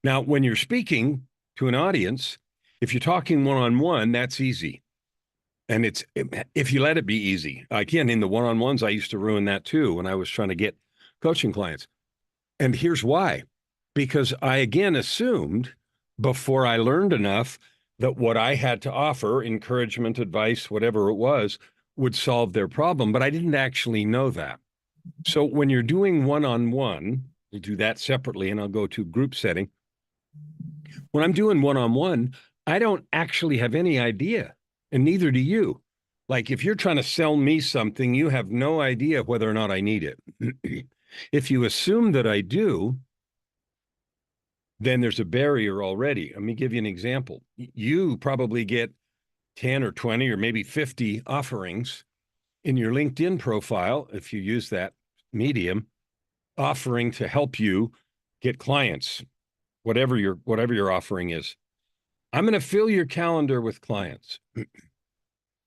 Now, when you're speaking to an audience, if you're talking one-on-one, that's easy. And if you let it be easy. Again, in the one-on-ones, I used to ruin that too when I was trying to get coaching clients. And here's why. Because I, again, assumed before I learned enough that what I had to offer, encouragement, advice, whatever it was, would solve their problem. But I didn't actually know that. So when you're doing one-on-one, we'll do that separately, and I'll go to group setting. When I'm doing one-on-one, I don't actually have any idea and neither do you. Like if you're trying to sell me something, you have no idea whether or not I need it. If you assume that I do, then there's a barrier already. Let me give you an example. You probably get 10 or 20 or maybe 50 offerings in your LinkedIn profile, if you use that medium, offering to help you get clients, whatever your offering is. I'm going to fill your calendar with clients.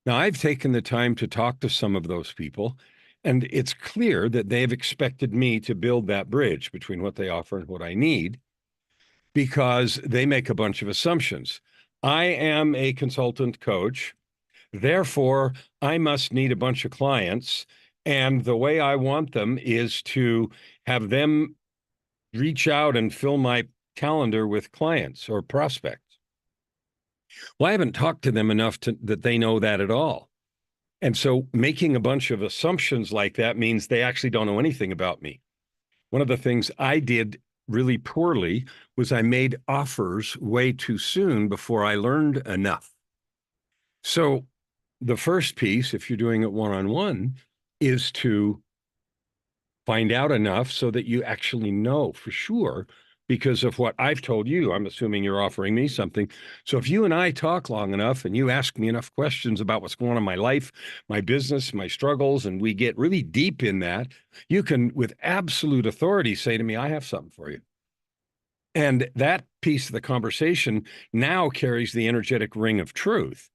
Now, I've taken the time to talk to some of those people, and it's clear that they've expected me to build that bridge between what they offer and what I need, because they make a bunch of assumptions. I am a consultant coach, therefore I must need a bunch of clients, and the way I want them is to have them reach out and fill my calendar with clients or prospects. Well, I haven't talked to them enough that they know that at all. And so making a bunch of assumptions like that means they actually don't know anything about me. One of the things I did really poorly was I made offers way too soon before I learned enough. So the first piece, if you're doing it one-on-one, is to find out enough so that you actually know for sure, because of what I've told you. I'm assuming you're offering me something. So if you and I talk long enough and you ask me enough questions about what's going on in my life, my business, my struggles, and we get really deep in that, you can, with absolute authority, say to me, I have something for you. And that piece of the conversation now carries the energetic ring of truth.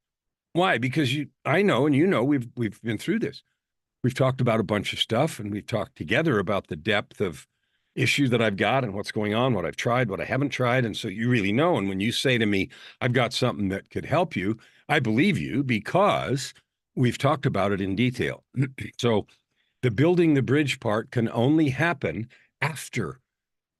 Why? Because I know, and you know, we've been through this. We've talked about a bunch of stuff, and we've talked together about the depth of issues that I've got and what's going on, what I've tried, what I haven't tried. And so you really know. And when you say to me, I've got something that could help you, I believe you because we've talked about it in detail. So the building the bridge part can only happen after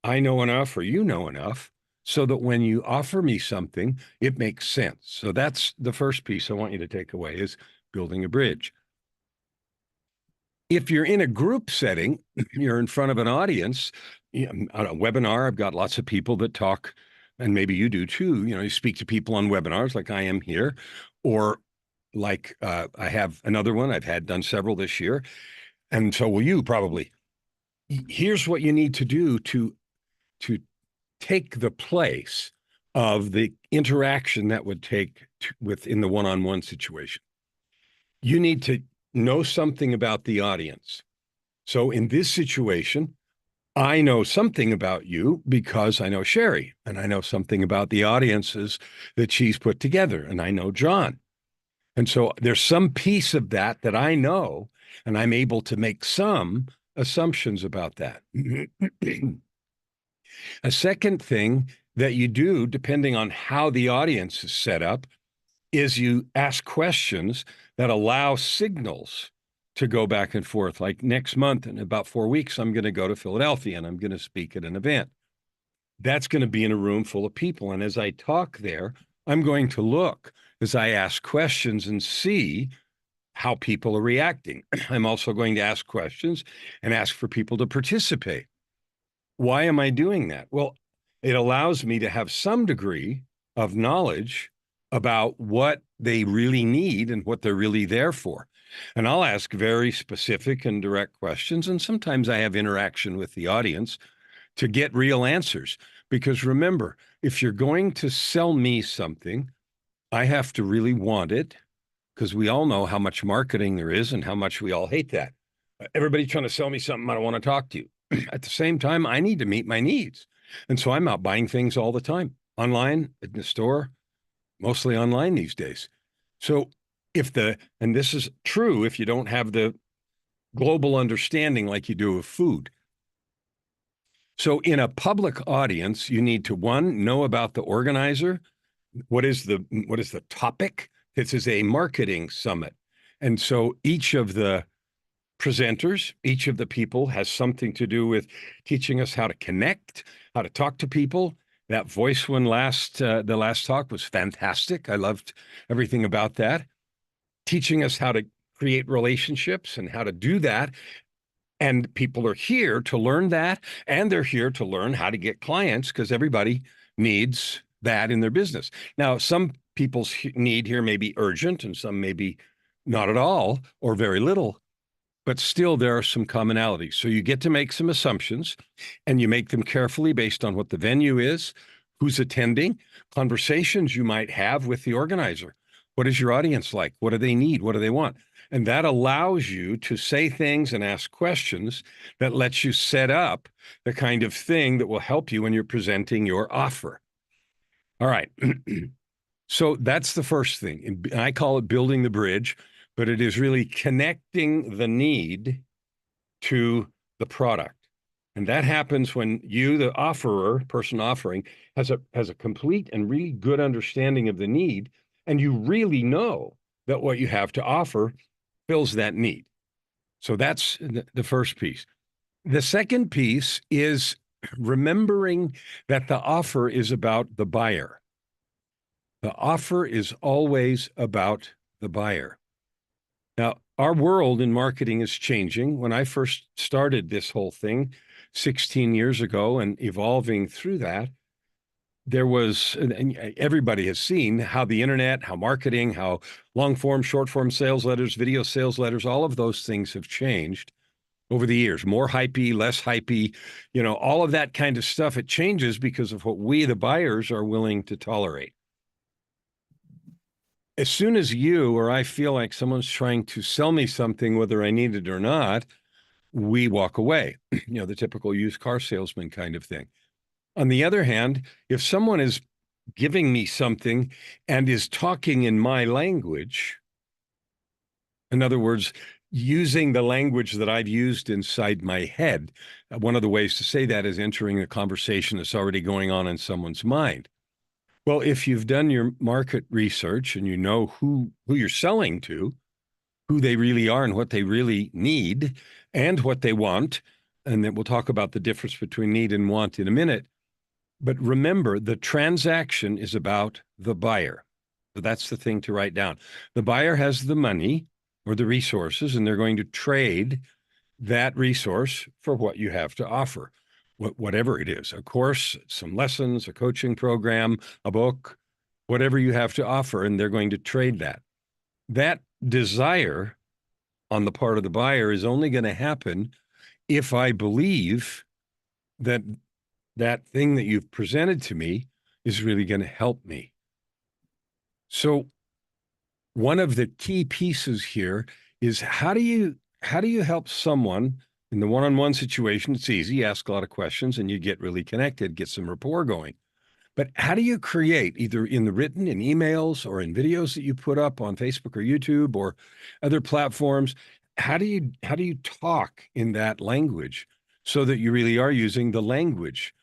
I know enough or you know enough so that when you offer me something, it makes sense. So that's the first piece I want you to take away is building a bridge. If you're in a group setting, you're in front of an audience, on a webinar, I've got lots of people that talk, and maybe you do too. You speak to people on webinars like I am here, or like I have another one. I've done several this year, and so will you probably. Here's what you need to do to take the place of the interaction that would take within the one-on-one situation. You need to know something about the audience. So in this situation, I know something about you because I know Sherry, and I know something about the audiences that she's put together, and I know John. And so there's some piece of that I know, and I'm able to make some assumptions about that. A second thing that you do, depending on how the audience is set up, is you ask questions that allow signals to go back and forth. Like next month, in about 4 weeks, I'm going to go to Philadelphia and I'm going to speak at an event. That's going to be in a room full of people. And as I talk there, I'm going to look as I ask questions and see how people are reacting. I'm also going to ask questions and ask for people to participate. Why am I doing that? Well, it allows me to have some degree of knowledge about what they really need and what they're really there for. And I'll ask very specific and direct questions. And sometimes I have interaction with the audience to get real answers. Because remember, if you're going to sell me something, I have to really want it, because we all know how much marketing there is and how much we all hate that. Everybody's trying to sell me something I don't want to talk to you. At the same time, I need to meet my needs. And so I'm out buying things all the time, online, in the store, mostly online these days. So and this is true if you don't have the global understanding like you do of food. So in a public audience, you need to, one, know about the organizer. What is the topic? This is a marketing summit. And so each of the presenters, each of the people has something to do with teaching us how to connect, how to talk to people. That voice one the last talk was fantastic. I loved everything about that. Teaching us how to create relationships and how to do that. And people are here to learn that, and they're here to learn how to get clients, because everybody needs that in their business. Now, some people's need here may be urgent and some may be not at all or very little, but still there are some commonalities. So you get to make some assumptions and you make them carefully based on what the venue is, who's attending, conversations you might have with the organizer. What is your audience like? What do they need? What do they want? And that allows you to say things and ask questions that lets you set up the kind of thing that will help you when you're presenting your offer. All right. So that's the first thing. And I call it building the bridge, but it is really connecting the need to the product. And that happens when you, the offerer, person offering, has a complete and really good understanding of the need, and you really know that what you have to offer fills that need. So that's the first piece. The second piece is remembering that the offer is about the buyer. The offer is always about the buyer. Now, our world in marketing is changing. When I first started this whole thing 16 years ago and evolving through that, there was, and everybody has seen how the internet, how marketing, how long form, short form sales letters, video sales letters, all of those things have changed over the years. More hypey, less hypey, all of that kind of stuff. It changes because of what we, the buyers, are willing to tolerate. As soon as you or I feel like someone's trying to sell me something, whether I need it or not, we walk away. The typical used car salesman kind of thing. On the other hand, if someone is giving me something and is talking in my language, in other words, using the language that I've used inside my head, one of the ways to say that is entering a conversation that's already going on in someone's mind. Well, if you've done your market research and you know who you're selling to, who they really are and what they really need and what they want, and then we'll talk about the difference between need and want in a minute. But remember, the transaction is about the buyer. So that's the thing to write down. The buyer has the money or the resources, and they're going to trade that resource for what you have to offer. Whatever it is, a course, some lessons, a coaching program, a book, whatever you have to offer, and they're going to trade that. That desire on the part of the buyer is only going to happen if I believe that that thing that you've presented to me is really going to help me. So one of the key pieces here is how do you help someone in the one-on-one situation? It's easy. Ask a lot of questions and you get really connected, get some rapport going. But how do you create, either in the written, in emails, or in videos that you put up on Facebook or YouTube or other platforms, how do you talk in that language so that you really are using the language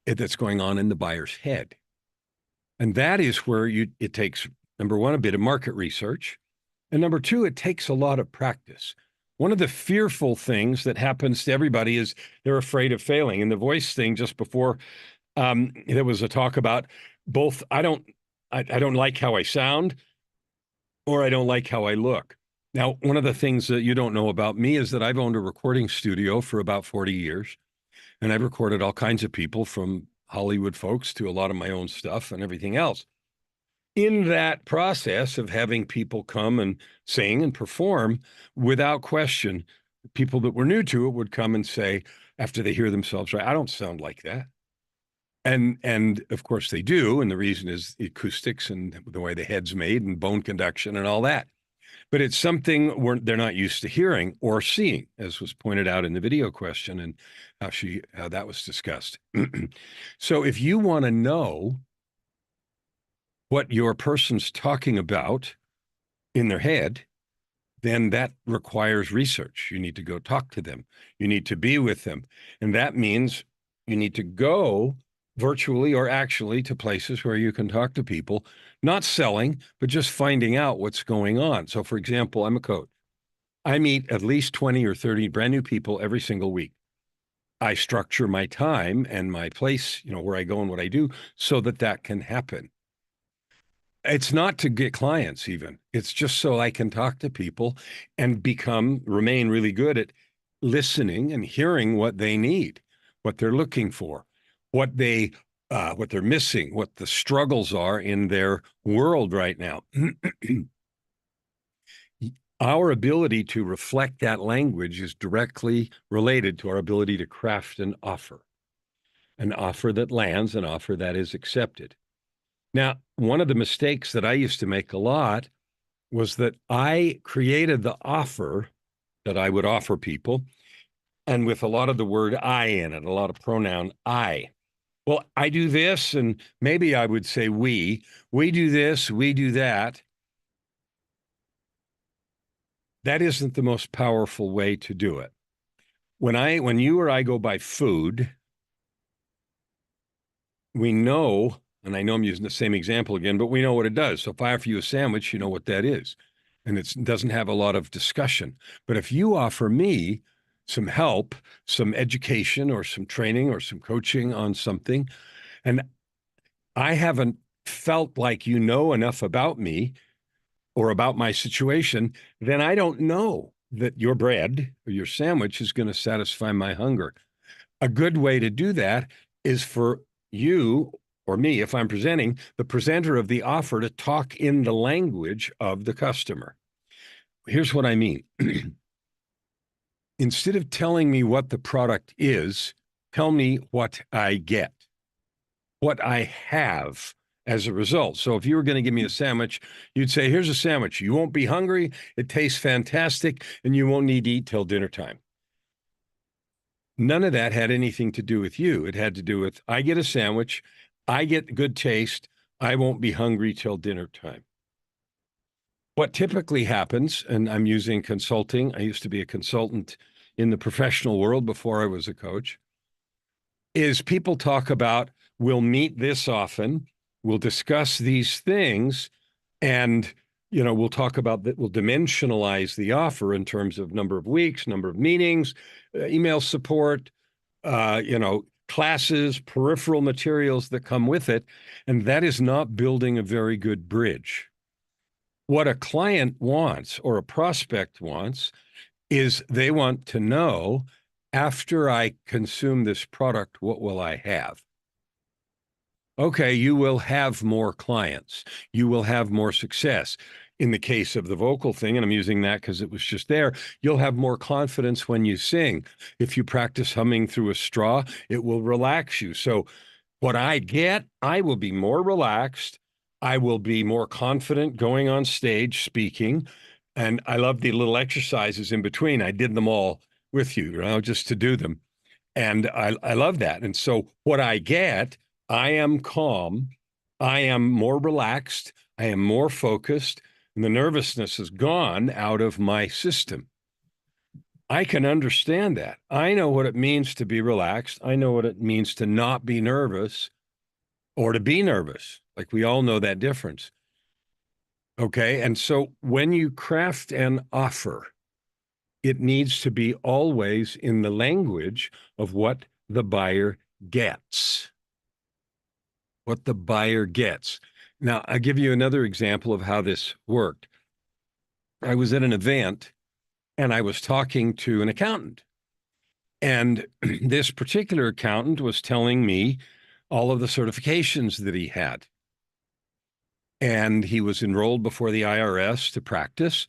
that's going on in the buyer's head? And that is where it takes, number one, a bit of market research. And number two, it takes a lot of practice. One of the fearful things that happens to everybody is they're afraid of failing. And the voice thing just before, there was a talk about both, I don't like how I sound, or I don't like how I look. Now, one of the things that you don't know about me is that I've owned a recording studio for about 40 years. And I've recorded all kinds of people, from Hollywood folks to a lot of my own stuff and everything else. In that process of having people come and sing and perform, without question, people that were new to it would come and say, after they hear themselves, right, I don't sound like that. And of course they do. And the reason is the acoustics and the way the head's made and bone conduction and all that. But it's something they're not used to hearing or seeing, as was pointed out in the video question and how that was discussed. So if you want to know what your person's talking about in their head, then that requires research. You need to go talk to them. You need to be with them. And that means you need to go virtually or actually to places where you can talk to people, not selling, but just finding out what's going on. So for example, I'm a coach. I meet at least 20 or 30 brand new people every single week. I structure my time and my place, where I go and what I do, so that can happen. It's not to get clients even. It's just so I can talk to people and remain really good at listening and hearing what they need, what they're looking for, what they what they're missing, what the struggles are in their world right now. Our ability to reflect that language is directly related to our ability to craft an offer that lands, an offer that is accepted. Now, one of the mistakes that I used to make a lot was that I created the offer that I would offer people, and with a lot of the word I in it, a lot of pronoun I. Well, I do this, and maybe I would say we do this, we do that. That isn't the most powerful way to do it. When you or I go buy food, we know, and I know I'm using the same example again, but we know what it does. So if I offer you a sandwich, you know what that is. And it doesn't have a lot of discussion. But if you offer me some help, some education or some training or some coaching on something, and I haven't felt like you know enough about me or about my situation, then I don't know that your bread or your sandwich is going to satisfy my hunger. A good way to do that is for you or me, if I'm presenting, the presenter of the offer to talk in the language of the customer. Here's what I mean. Instead of telling me what the product is, tell me what I get, what I have as a result. So if you were going to give me a sandwich, you'd say, here's a sandwich. You won't be hungry. It tastes fantastic, and you won't need to eat till dinner time. None of that had anything to do with you. It had to do with, I get a sandwich, I get good taste, I won't be hungry till dinner time. What typically happens, and I'm using consulting, I used to be a consultant in the professional world before I was a coach, is people talk about, we'll meet this often, we'll discuss these things, and we'll talk about that, we'll dimensionalize the offer in terms of number of weeks, number of meetings, email support, classes, peripheral materials that come with it. And that is not building a very good bridge. What a client wants or a prospect wants is they want to know, after I consume this product, what will I have? Okay, you will have more clients. You will have more success. In the case of the vocal thing, and I'm using that because it was just there, you'll have more confidence when you sing. If you practice humming through a straw, it will relax you. So what I get, I will be more relaxed. I will be more confident going on stage speaking. And I love the little exercises in between. I did them all with you, just to do them. And I love that. And so what I get, I am calm, I am more relaxed, I am more focused, and the nervousness is gone out of my system. I can understand that. I know what it means to be relaxed. I know what it means to not be nervous or to be nervous. Like, we all know that difference. Okay. And so when you craft an offer, it needs to be always in the language of what the buyer gets. What the buyer gets. Now, I'll give you another example of how this worked. I was at an event and I was talking to an accountant. And this particular accountant was telling me all of the certifications that he had. And he was enrolled before the IRS to practice.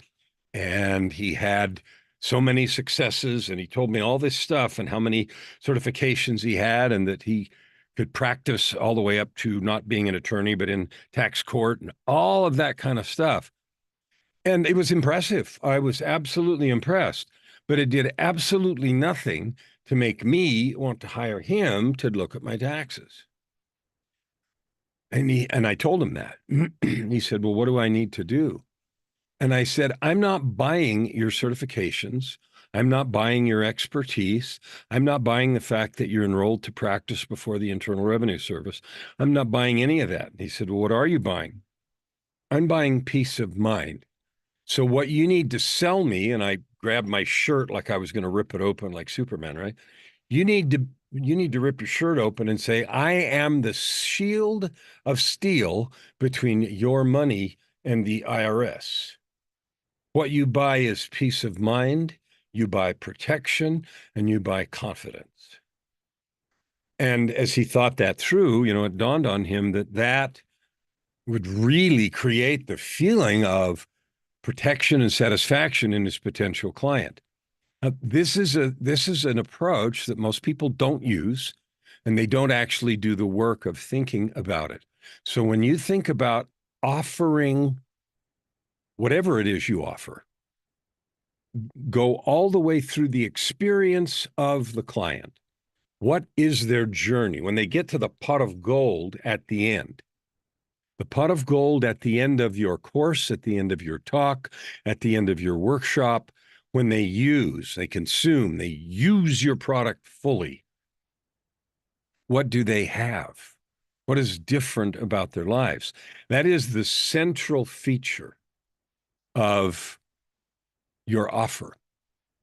And he had so many successes. And he told me all this stuff and how many certifications he had, and that he could practice all the way up to not being an attorney, but in tax court and all of that kind of stuff. And it was impressive. I was absolutely impressed, but it did absolutely nothing to make me want to hire him to look at my taxes. And I told him that. He said, well, what do I need to do? And I said, I'm not buying your certifications. I'm not buying your expertise. I'm not buying the fact that you're enrolled to practice before the Internal Revenue Service. I'm not buying any of that. And he said, well, what are you buying? I'm buying peace of mind. So what you need to sell me, and I grabbed my shirt like I was going to rip it open like Superman, right? You need to rip your shirt open and say, I am the shield of steel between your money and the IRS. What you buy is peace of mind, you buy protection, and you buy confidence. And as he thought that through, it dawned on him that that would really create the feeling of protection and satisfaction in his potential client. This is an approach that most people don't use, and they don't actually do the work of thinking about it. So when you think about offering whatever it is you offer, go all the way through the experience of the client. What is their journey when they get to the pot of gold at the end? The pot of gold at the end of your course, at the end of your talk, at the end of your workshop, when they consume, they use your product fully. What do they have? What is different about their lives? That is the central feature of your offer.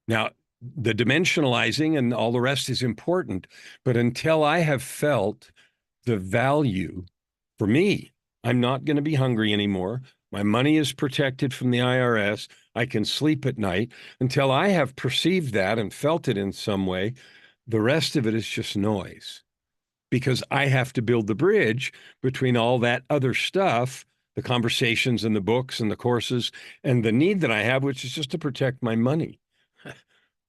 Now, the dimensionalizing and all the rest is important, but until I have felt the value for me, I'm not going to be hungry anymore. My money is protected from the IRS. I can sleep at night. Until I have perceived that and felt it in some way, the rest of it is just noise, because I have to build the bridge between all that other stuff, the conversations and the books and the courses, and the need that I have, which is just to protect my money.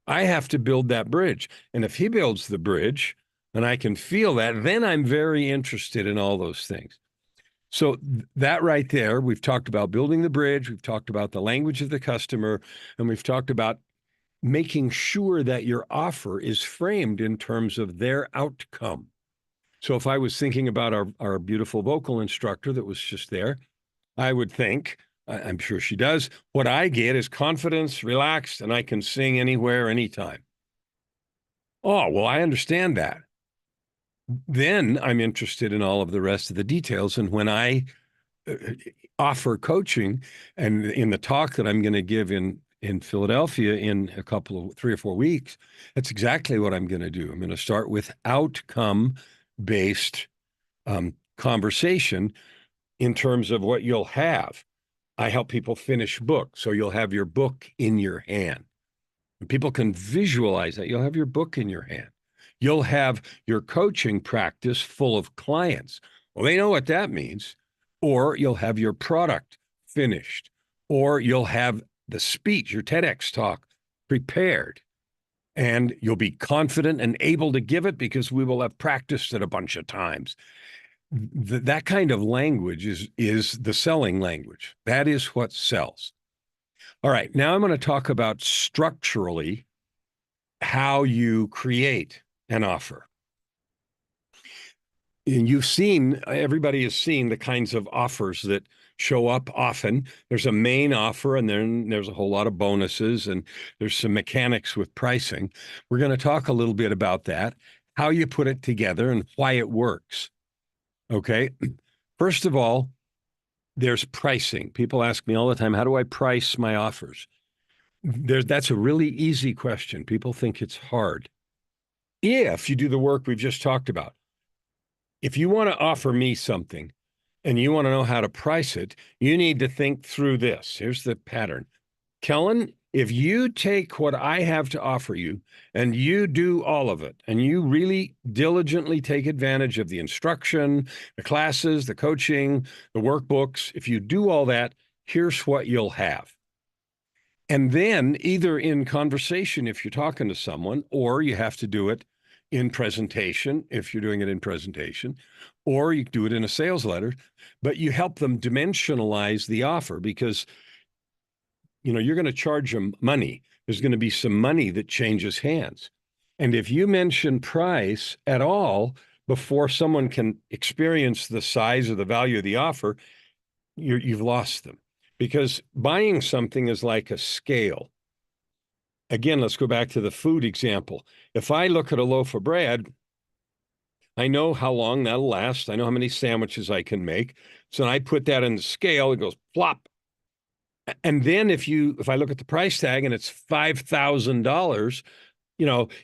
I have to build that bridge. And if he builds the bridge and I can feel that, then I'm very interested in all those things. So that right there, we've talked about building the bridge, we've talked about the language of the customer, and we've talked about making sure that your offer is framed in terms of their outcome. So if I was thinking about our beautiful vocal instructor that was just there, I would think, I'm sure she does, what I get is confidence, relaxed, and I can sing anywhere, anytime. Oh, well, I understand that. Then I'm interested in all of the rest of the details. And when I offer coaching, and in the talk that I'm going to give in Philadelphia in a couple of 3 or 4 weeks, that's exactly what I'm going to do. I'm going to start with outcome-based conversation in terms of what you'll have. I help people finish books, so you'll have your book in your hand. And people can visualize that. You'll have your book in your hand. You'll have your coaching practice full of clients. Well, they know what that means. Or you'll have your product finished. Or you'll have the speech, your TEDx talk, prepared. And you'll be confident and able to give it because we will have practiced it a bunch of times. That kind of language is the selling language. That is what sells. All right, now I'm going to talk about structurally how you create an offer. And everybody has seen the kinds of offers that show up often. There's a main offer, and then there's a whole lot of bonuses, and there's some mechanics with pricing. We're going to talk a little bit about that, how you put it together, and why it works. Okay. First of all, there's pricing. People ask me all the time, how do I price my offers? That's a really easy question. People think it's hard. If you do the work we've just talked about, if you want to offer me something and you want to know how to price it, you need to think through this. Here's the pattern. Kellen, if you take what I have to offer you and you do all of it, and you really diligently take advantage of the instruction, the classes, the coaching, the workbooks, if you do all that, here's what you'll have. And then either in conversation, if you're talking to someone, or you have to do it in presentation, if you're doing it in presentation, or you do it in a sales letter, but you help them dimensionalize the offer, because you're going to charge them money. There's going to be some money that changes hands. And if you mention price at all before someone can experience the size or the value of the offer, you've lost them. Because buying something is like a scale. Again, let's go back to the food example. If I look at a loaf of bread, I know how long that'll last. I know how many sandwiches I can make. So I put that in the scale, it goes plop. And then if I look at the price tag and it's $5,000,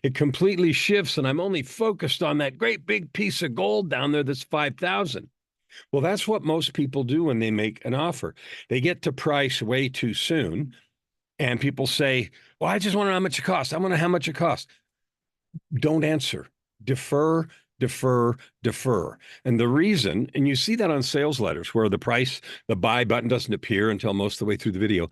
it completely shifts, and I'm only focused on that great big piece of gold down there that's 5,000. Well, that's what most people do when they make an offer. They get to price way too soon, and people say, well, I just want to know how much it costs. I want to know how much it costs. Don't answer. Defer defer, defer. And the reason, and you see that on sales letters where the buy button doesn't appear until most of the way through the video.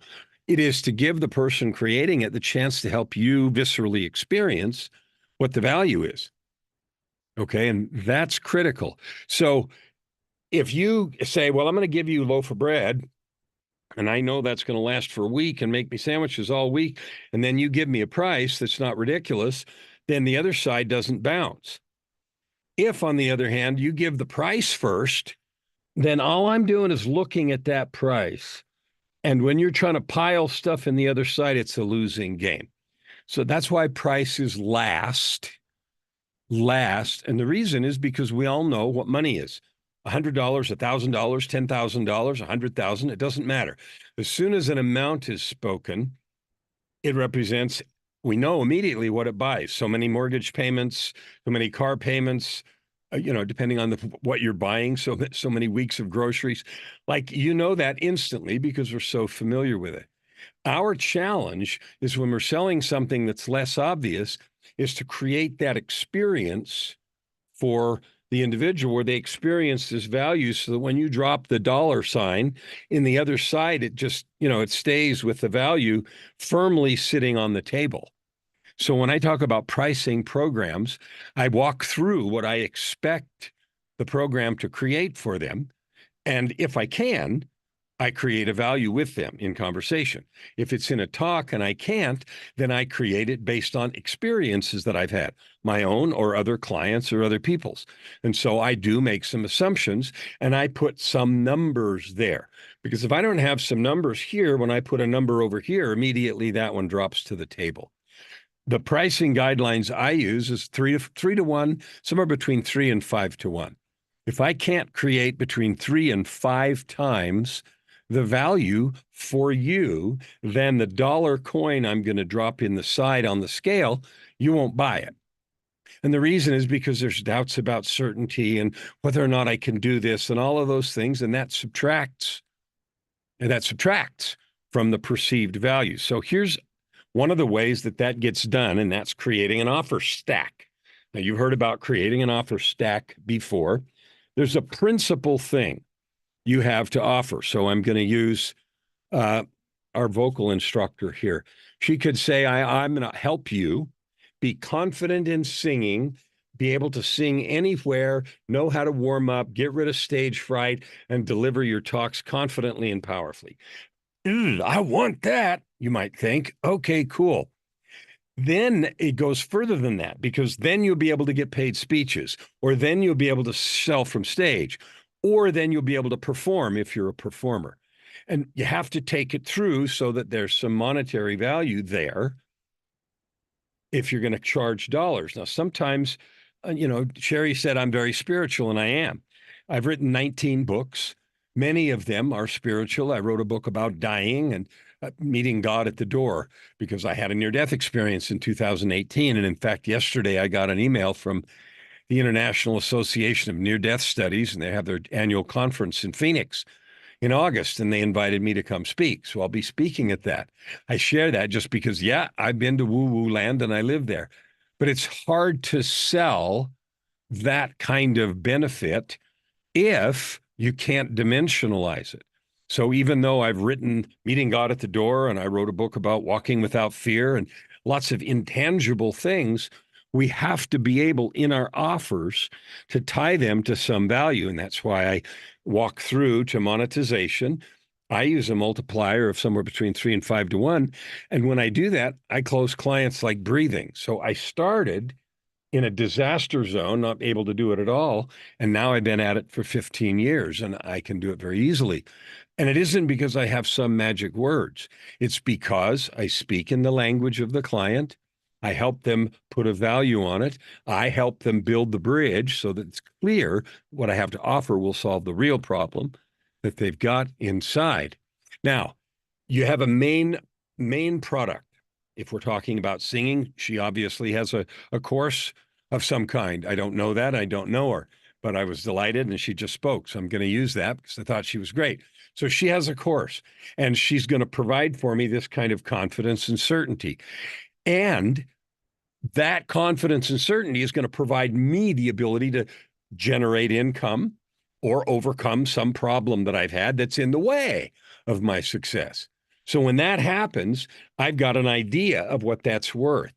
It is to give the person creating it the chance to help you viscerally experience what the value is. Okay, and that's critical. So if you say, well, I'm going to give you a loaf of bread, and I know that's going to last for a week and make me sandwiches all week, and then you give me a price that's not ridiculous, then the other side doesn't bounce. If, on the other hand, you give the price first, then all I'm doing is looking at that price. And when you're trying to pile stuff in the other side, it's a losing game. So that's why price is last. And the reason is because we all know what money is. $100, $1,000, $10,000, $100,000, it doesn't matter. As soon as an amount is spoken, it represents, we know immediately what it buys. So many mortgage payments, so many car payments, depending on what you're buying, so many weeks of groceries. Like, that instantly because we're so familiar with it. Our challenge is when we're selling something that's less obvious is to create that experience for the individual where they experience this value so that when you drop the dollar sign in the other side, it just, it stays with the value firmly sitting on the table. So when I talk about pricing programs, I walk through what I expect the program to create for them. And if I can, I create a value with them in conversation. If it's in a talk and I can't, then I create it based on experiences that I've had, my own or other clients or other people's. And so I do make some assumptions and I put some numbers there. Because if I don't have some numbers here, when I put a number over here, immediately that one drops to the table. The pricing guidelines I use is 3 to 1, somewhere between 3 and 5 to 1. If I can't create between 3 and 5 times the value for you, then the dollar coin I'm going to drop in the side on the scale, you won't buy it. And the reason is because there's doubts about certainty and whether or not I can do this and all of those things, and that subtracts from the perceived value. So here's one of the ways that gets done, and that's creating an offer stack. Now, you've heard about creating an offer stack before. There's a principal thing you have to offer. So I'm going to use our vocal instructor here. She could say, I'm going to help you be confident in singing, be able to sing anywhere, know how to warm up, get rid of stage fright, and deliver your talks confidently and powerfully. I want that, you might think. Okay, cool. Then it goes further than that, because then you'll be able to get paid speeches, or then you'll be able to sell from stage, or then you'll be able to perform if you're a performer. And you have to take it through so that there's some monetary value there if you're going to charge dollars. Now, sometimes, Sherry said I'm very spiritual, and I am. I've written 19 books. Many of them are spiritual. I wrote a book about dying and meeting God at the door because I had a near-death experience in 2018. And in fact, yesterday I got an email from the International Association of Near-Death Studies, and they have their annual conference in Phoenix in August, and they invited me to come speak. So I'll be speaking at that. I share that just because, I've been to woo-woo land and I live there. But it's hard to sell that kind of benefit if you can't dimensionalize it. So even though I've written Meeting God at the Door, and I wrote a book about walking without fear and lots of intangible things, we have to be able in our offers to tie them to some value. And that's why I walk through to monetization. I use a multiplier of somewhere between 3 and 5 to 1. And when I do that, I close clients like breathing. So I started in a disaster zone, not able to do it at all. And now I've been at it for 15 years and I can do it very easily. And it isn't because I have some magic words. It's because I speak in the language of the client. I help them put a value on it. I help them build the bridge so that it's clear what I have to offer will solve the real problem that they've got inside. Now, you have a main product. If we're talking about singing, she obviously has a course of some kind. I don't know that. I don't know her, but I was delighted and she just spoke. So I'm going to use that because I thought she was great. So she has a course and she's going to provide for me this kind of confidence and certainty. And that confidence and certainty is going to provide me the ability to generate income or overcome some problem that I've had that's in the way of my success. So when that happens, I've got an idea of what that's worth.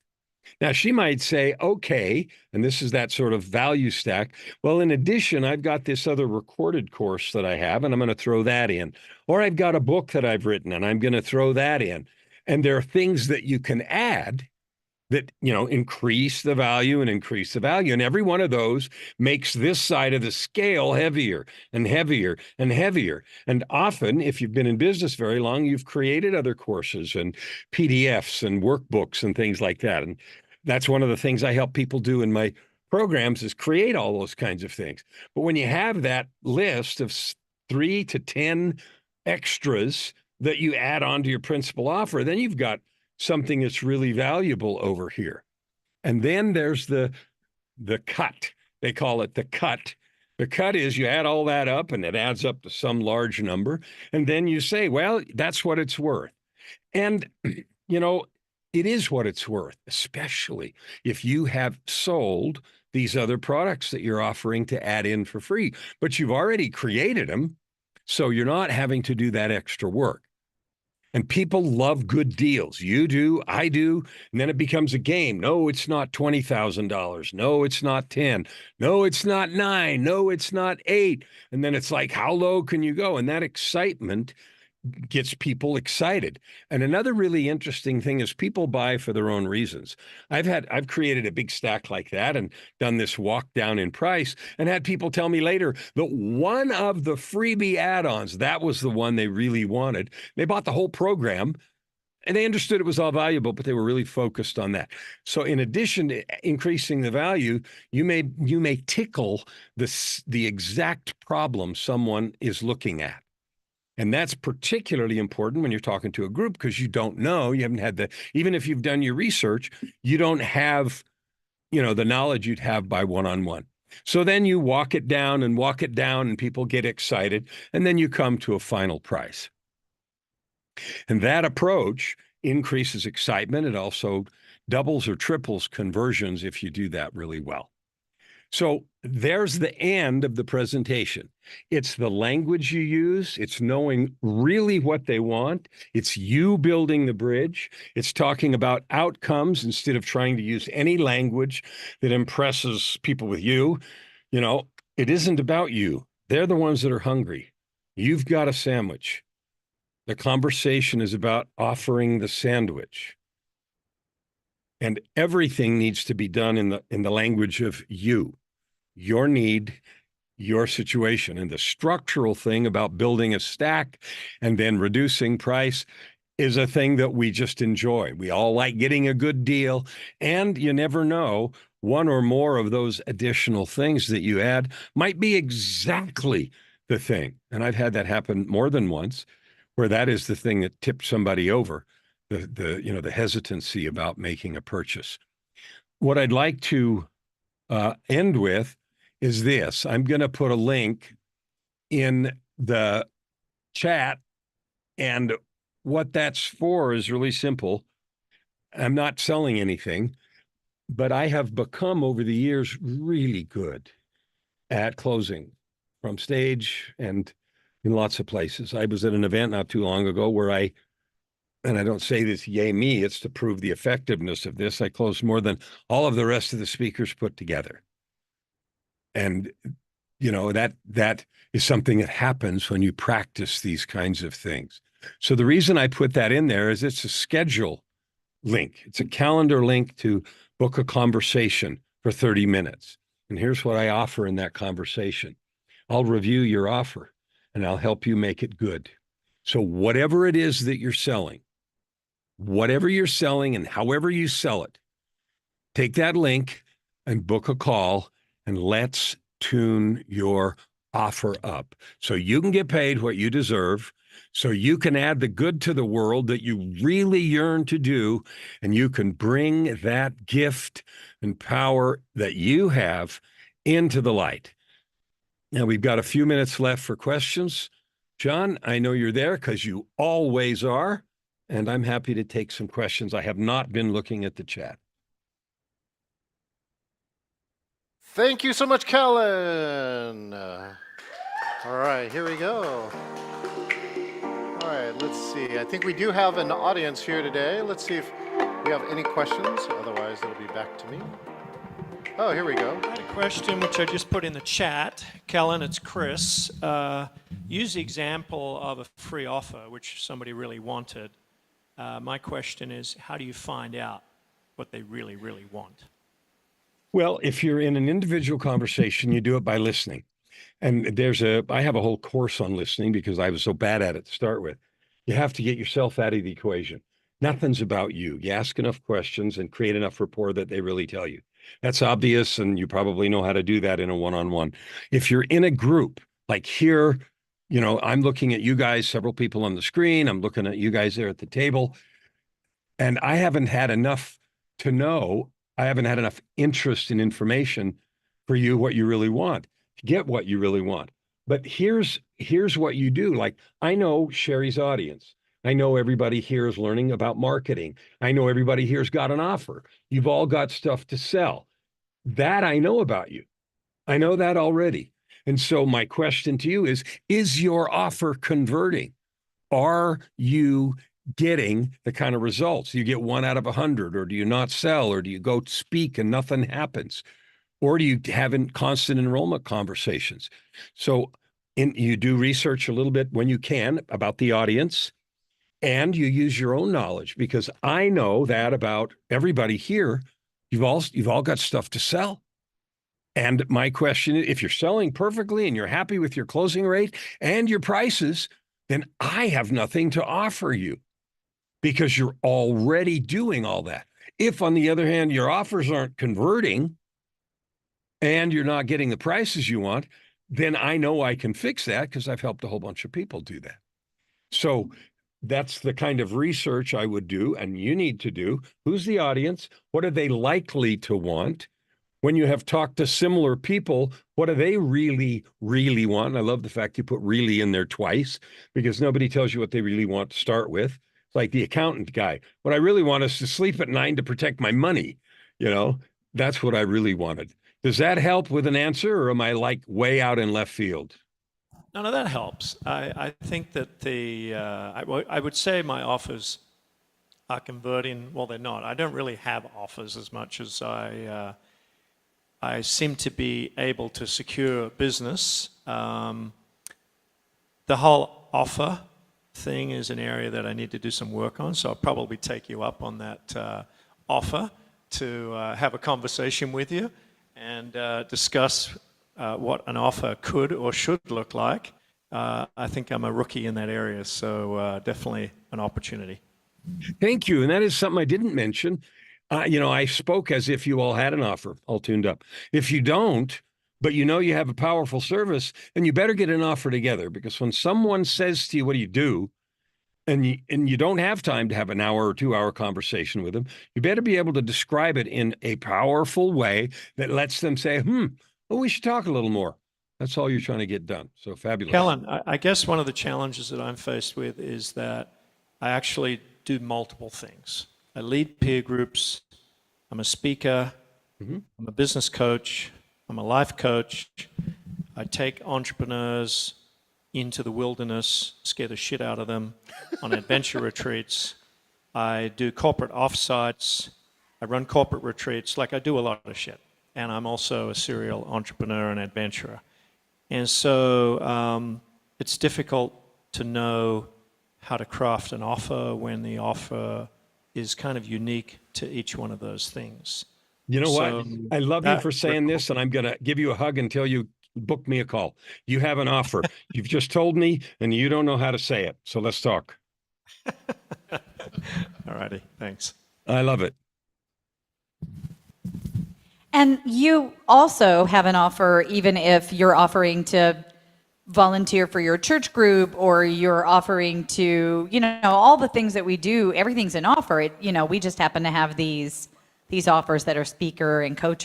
Now, she might say, okay, and this is that sort of value stack. Well, in addition, I've got this other recorded course that I have, and I'm going to throw that in. Or I've got a book that I've written, and I'm going to throw that in. And there are things that you can add that, increase the value and increase the value. And every one of those makes this side of the scale heavier and heavier and heavier. And often, if you've been in business very long, you've created other courses and PDFs and workbooks and things like that. And that's one of the things I help people do in my programs is create all those kinds of things. But when you have that list of 3 to 10 extras that you add on to your principal offer, then you've got something that's really valuable over here. And then there's the cut. They call it the cut. The cut is you add all that up and it adds up to some large number. And then you say, well, that's what it's worth. And, it is what it's worth, especially if you have sold these other products that you're offering to add in for free, but you've already created them. So you're not having to do that extra work. And people love good deals. You do, I do. And then it becomes a game. No, it's not $20,000. No, it's not 10. No, it's not 9. No, it's not 8. And then it's like, how low can you go? And that excitement gets people excited. And another really interesting thing is people buy for their own reasons. I've created a big stack like that and done this walk down in price and had people tell me later that one of the freebie add-ons, that was the one they really wanted. They bought the whole program and they understood it was all valuable, but they were really focused on that. So in addition to increasing the value, you may tickle the exact problem someone is looking at. And that's particularly important when you're talking to a group because you don't know, you haven't had even if you've done your research, you don't have, the knowledge you'd have by one-on-one. So then you walk it down and people get excited. And then you come to a final price. And that approach increases excitement. It also doubles or triples conversions if you do that really well. So there's the end of the presentation. It's the language you use. It's knowing really what they want. It's you building the bridge. It's talking about outcomes instead of trying to use any language that impresses people with you. It isn't about you. They're the ones that are hungry. You've got a sandwich. The conversation is about offering the sandwich. And everything needs to be done in the language of you, your need, your situation. And the structural thing about building a stack and then reducing price is a thing that we just enjoy. We all like getting a good deal, and you never know, one or more of those additional things that you add might be exactly the thing. And I've had that happen more than once, where that is the thing that tipped somebody over, the hesitancy about making a purchase. What I'd like to end with is this. I'm going to put a link in the chat, and what that's for is really simple. I'm not selling anything, but I have become over the years really good at closing from stage and in lots of places. I was at an event not too long ago where and I don't say this, yay me, it's to prove the effectiveness of this. I closed more than all of the rest of the speakers put together. And, that is something that happens when you practice these kinds of things. So the reason I put that in there is it's a schedule link. It's a calendar link to book a conversation for 30 minutes. And here's what I offer in that conversation. I'll review your offer and I'll help you make it good. So whatever it is that you're selling and however you sell it, take that link and book a call and let's tune your offer up so you can get paid what you deserve, so you can add the good to the world that you really yearn to do, and you can bring that gift and power that you have into the light. Now, we've got a few minutes left for questions. John, I know you're there because you always are, and I'm happy to take some questions. I have not been looking at the chat. Thank you so much, Kellen. All right, here we go. All right, let's see. I think we do have an audience here today. Let's see if we have any questions. Otherwise, it'll be back to me. Oh, here we go. I had a question which I just put in the chat. Kellen, it's Chris. Use the example of a free offer, which somebody really wanted. My question is, how do you find out what they really, really want? Well, if you're in an individual conversation, you do it by listening. And I have a whole course on listening because I was so bad at it to start with. You have to get yourself out of the equation. Nothing's about you. You ask enough questions and create enough rapport that they really tell you. That's obvious, and you probably know how to do that in a one-on-one. If you're in a group, like here, I'm looking at you guys, several people on the screen. I'm looking at you guys there at the table. And I haven't had enough interest in information for you, what you really want, to get what you really want. But here's what you do. Like, I know Sherry's audience. I know everybody here is learning about marketing. I know everybody here's got an offer. You've all got stuff to sell. That I know about you. I know that already. And so my question to you is your offer converting? Are you getting the kind of results? You get 1 out of 100, or do you not sell, or do you go speak and nothing happens? Or do you have constant enrollment conversations? So you do research a little bit when you can about the audience, and you use your own knowledge, because I know that about everybody here, you've all got stuff to sell. And my question is, if you're selling perfectly and you're happy with your closing rate and your prices, then I have nothing to offer you because you're already doing all that. If, on the other hand, your offers aren't converting and you're not getting the prices you want, then I know I can fix that because I've helped a whole bunch of people do that. So that's the kind of research I would do, and you need to do. Who's the audience? What are they likely to want? When you have talked to similar people, what do they really, really want? And I love the fact you put really in there twice, because nobody tells you what they really want to start with. It's like the accountant guy. What I really want is to sleep at night to protect my money. That's what I really wanted. Does that help with an answer, or am I like way out in left field? No, that helps. I think that I would say my offers are converting. Well, they're not. I don't really have offers as much as I seem to be able to secure business. The whole offer thing is an area that I need to do some work on, so I'll probably take you up on that offer to have a conversation with you and discuss what an offer could or should look like. I think I'm a rookie in that area, so definitely an opportunity. Thank you. And that is something I didn't mention. I spoke as if you all had an offer all tuned up. If you don't, but you have a powerful service, then you better get an offer together, because when someone says to you, what do you do? And you don't have time to have an hour or 2-hour conversation with them, you better be able to describe it in a powerful way that lets them say, well, we should talk a little more. That's all you're trying to get done. So fabulous. Kellen, I guess one of the challenges that I'm faced with is that I actually do multiple things. I lead peer groups. I'm a speaker. I'm a business coach. I'm a life coach. I take entrepreneurs into the wilderness, scare the shit out of them on adventure retreats. I do corporate offsites. I run corporate retreats. I do a lot of shit. And I'm also a serial entrepreneur and adventurer. And so it's difficult to know how to craft an offer when the offer is kind of unique to each one of those things. You know what? I love you for saying this, and I'm going to give you a hug until you book me a call. You have an offer. You've just told me, and you don't know how to say it. So let's talk. All righty. Thanks. I love it. And you also have an offer, even if you're offering to volunteer for your church group, or you're offering to, all the things that we do, everything's an offer. We just happen to have these offers that are speaker and coach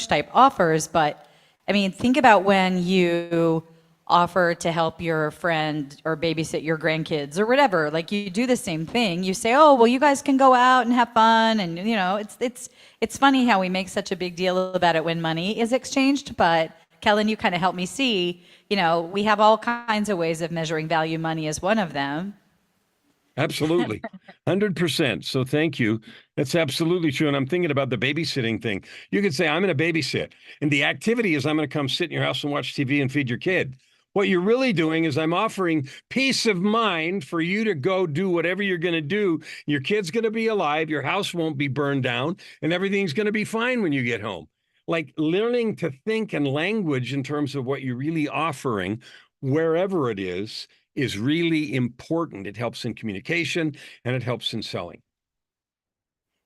type offers. But I mean, think about when you offer to help your friend or babysit your grandkids or whatever. Like you do the same thing. You say, "Oh, well, you guys can go out and have fun," and it's funny how we make such a big deal about it when money is exchanged. But Kellen, you kind of helped me see. We have all kinds of ways of measuring value. Money is one of them. Absolutely. 100%. So thank you. That's absolutely true. And I'm thinking about the babysitting thing. You could say, I'm going to babysit. And the activity is I'm going to come sit in your house and watch TV and feed your kid. What you're really doing is I'm offering peace of mind for you to go do whatever you're going to do. Your kid's going to be alive. Your house won't be burned down and everything's going to be fine when you get home. Like learning to think and language in terms of what you're really offering, wherever it is really important. It helps in communication and it helps in selling.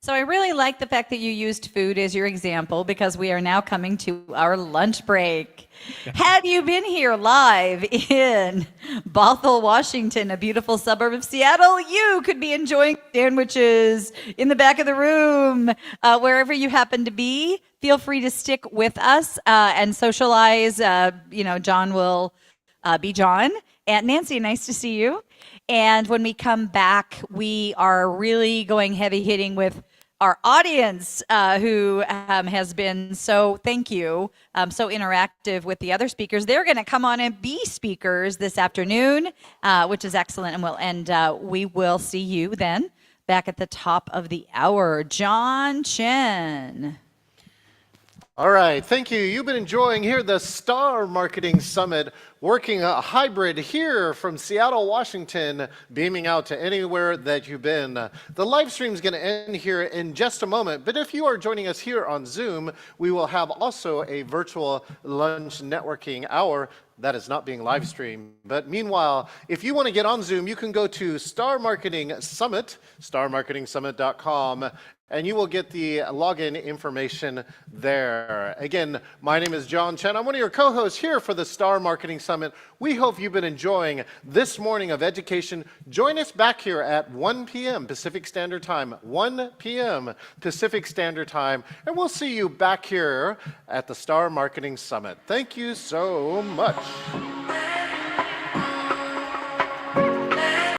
So I really like the fact that you used food as your example because we are now coming to our lunch break. Had you been here live in Bothell, Washington, a beautiful suburb of Seattle, you could be enjoying sandwiches in the back of the room, wherever you happen to be. Feel free to stick with us and socialize. John will be John. And Nancy, nice to see you. And when we come back, we are really going heavy hitting with our audience who has been so, thank you, so interactive with the other speakers. They're going to come on and be speakers this afternoon, which is excellent. And we will see you then back at the top of the hour. John Chen. All right, thank you. You've been enjoying here the Star Marketing Summit, working a hybrid here from Seattle, Washington, beaming out to anywhere that you've been. The live stream is going to end here in just a moment, but if you are joining us here on Zoom, we will have also a virtual lunch networking hour that is not being live streamed. But meanwhile, if you want to get on Zoom, you can go to Star Marketing Summit, starmarketingsummit.com, and you will get the login information there. Again, my name is John Chen. I'm one of your co-hosts here for the Star Marketing Summit. We hope you've been enjoying this morning of education. Join us back here at 1 p.m. Pacific Standard Time, 1 p.m. Pacific Standard Time, and we'll see you back here at the Star Marketing Summit. Thank you so much.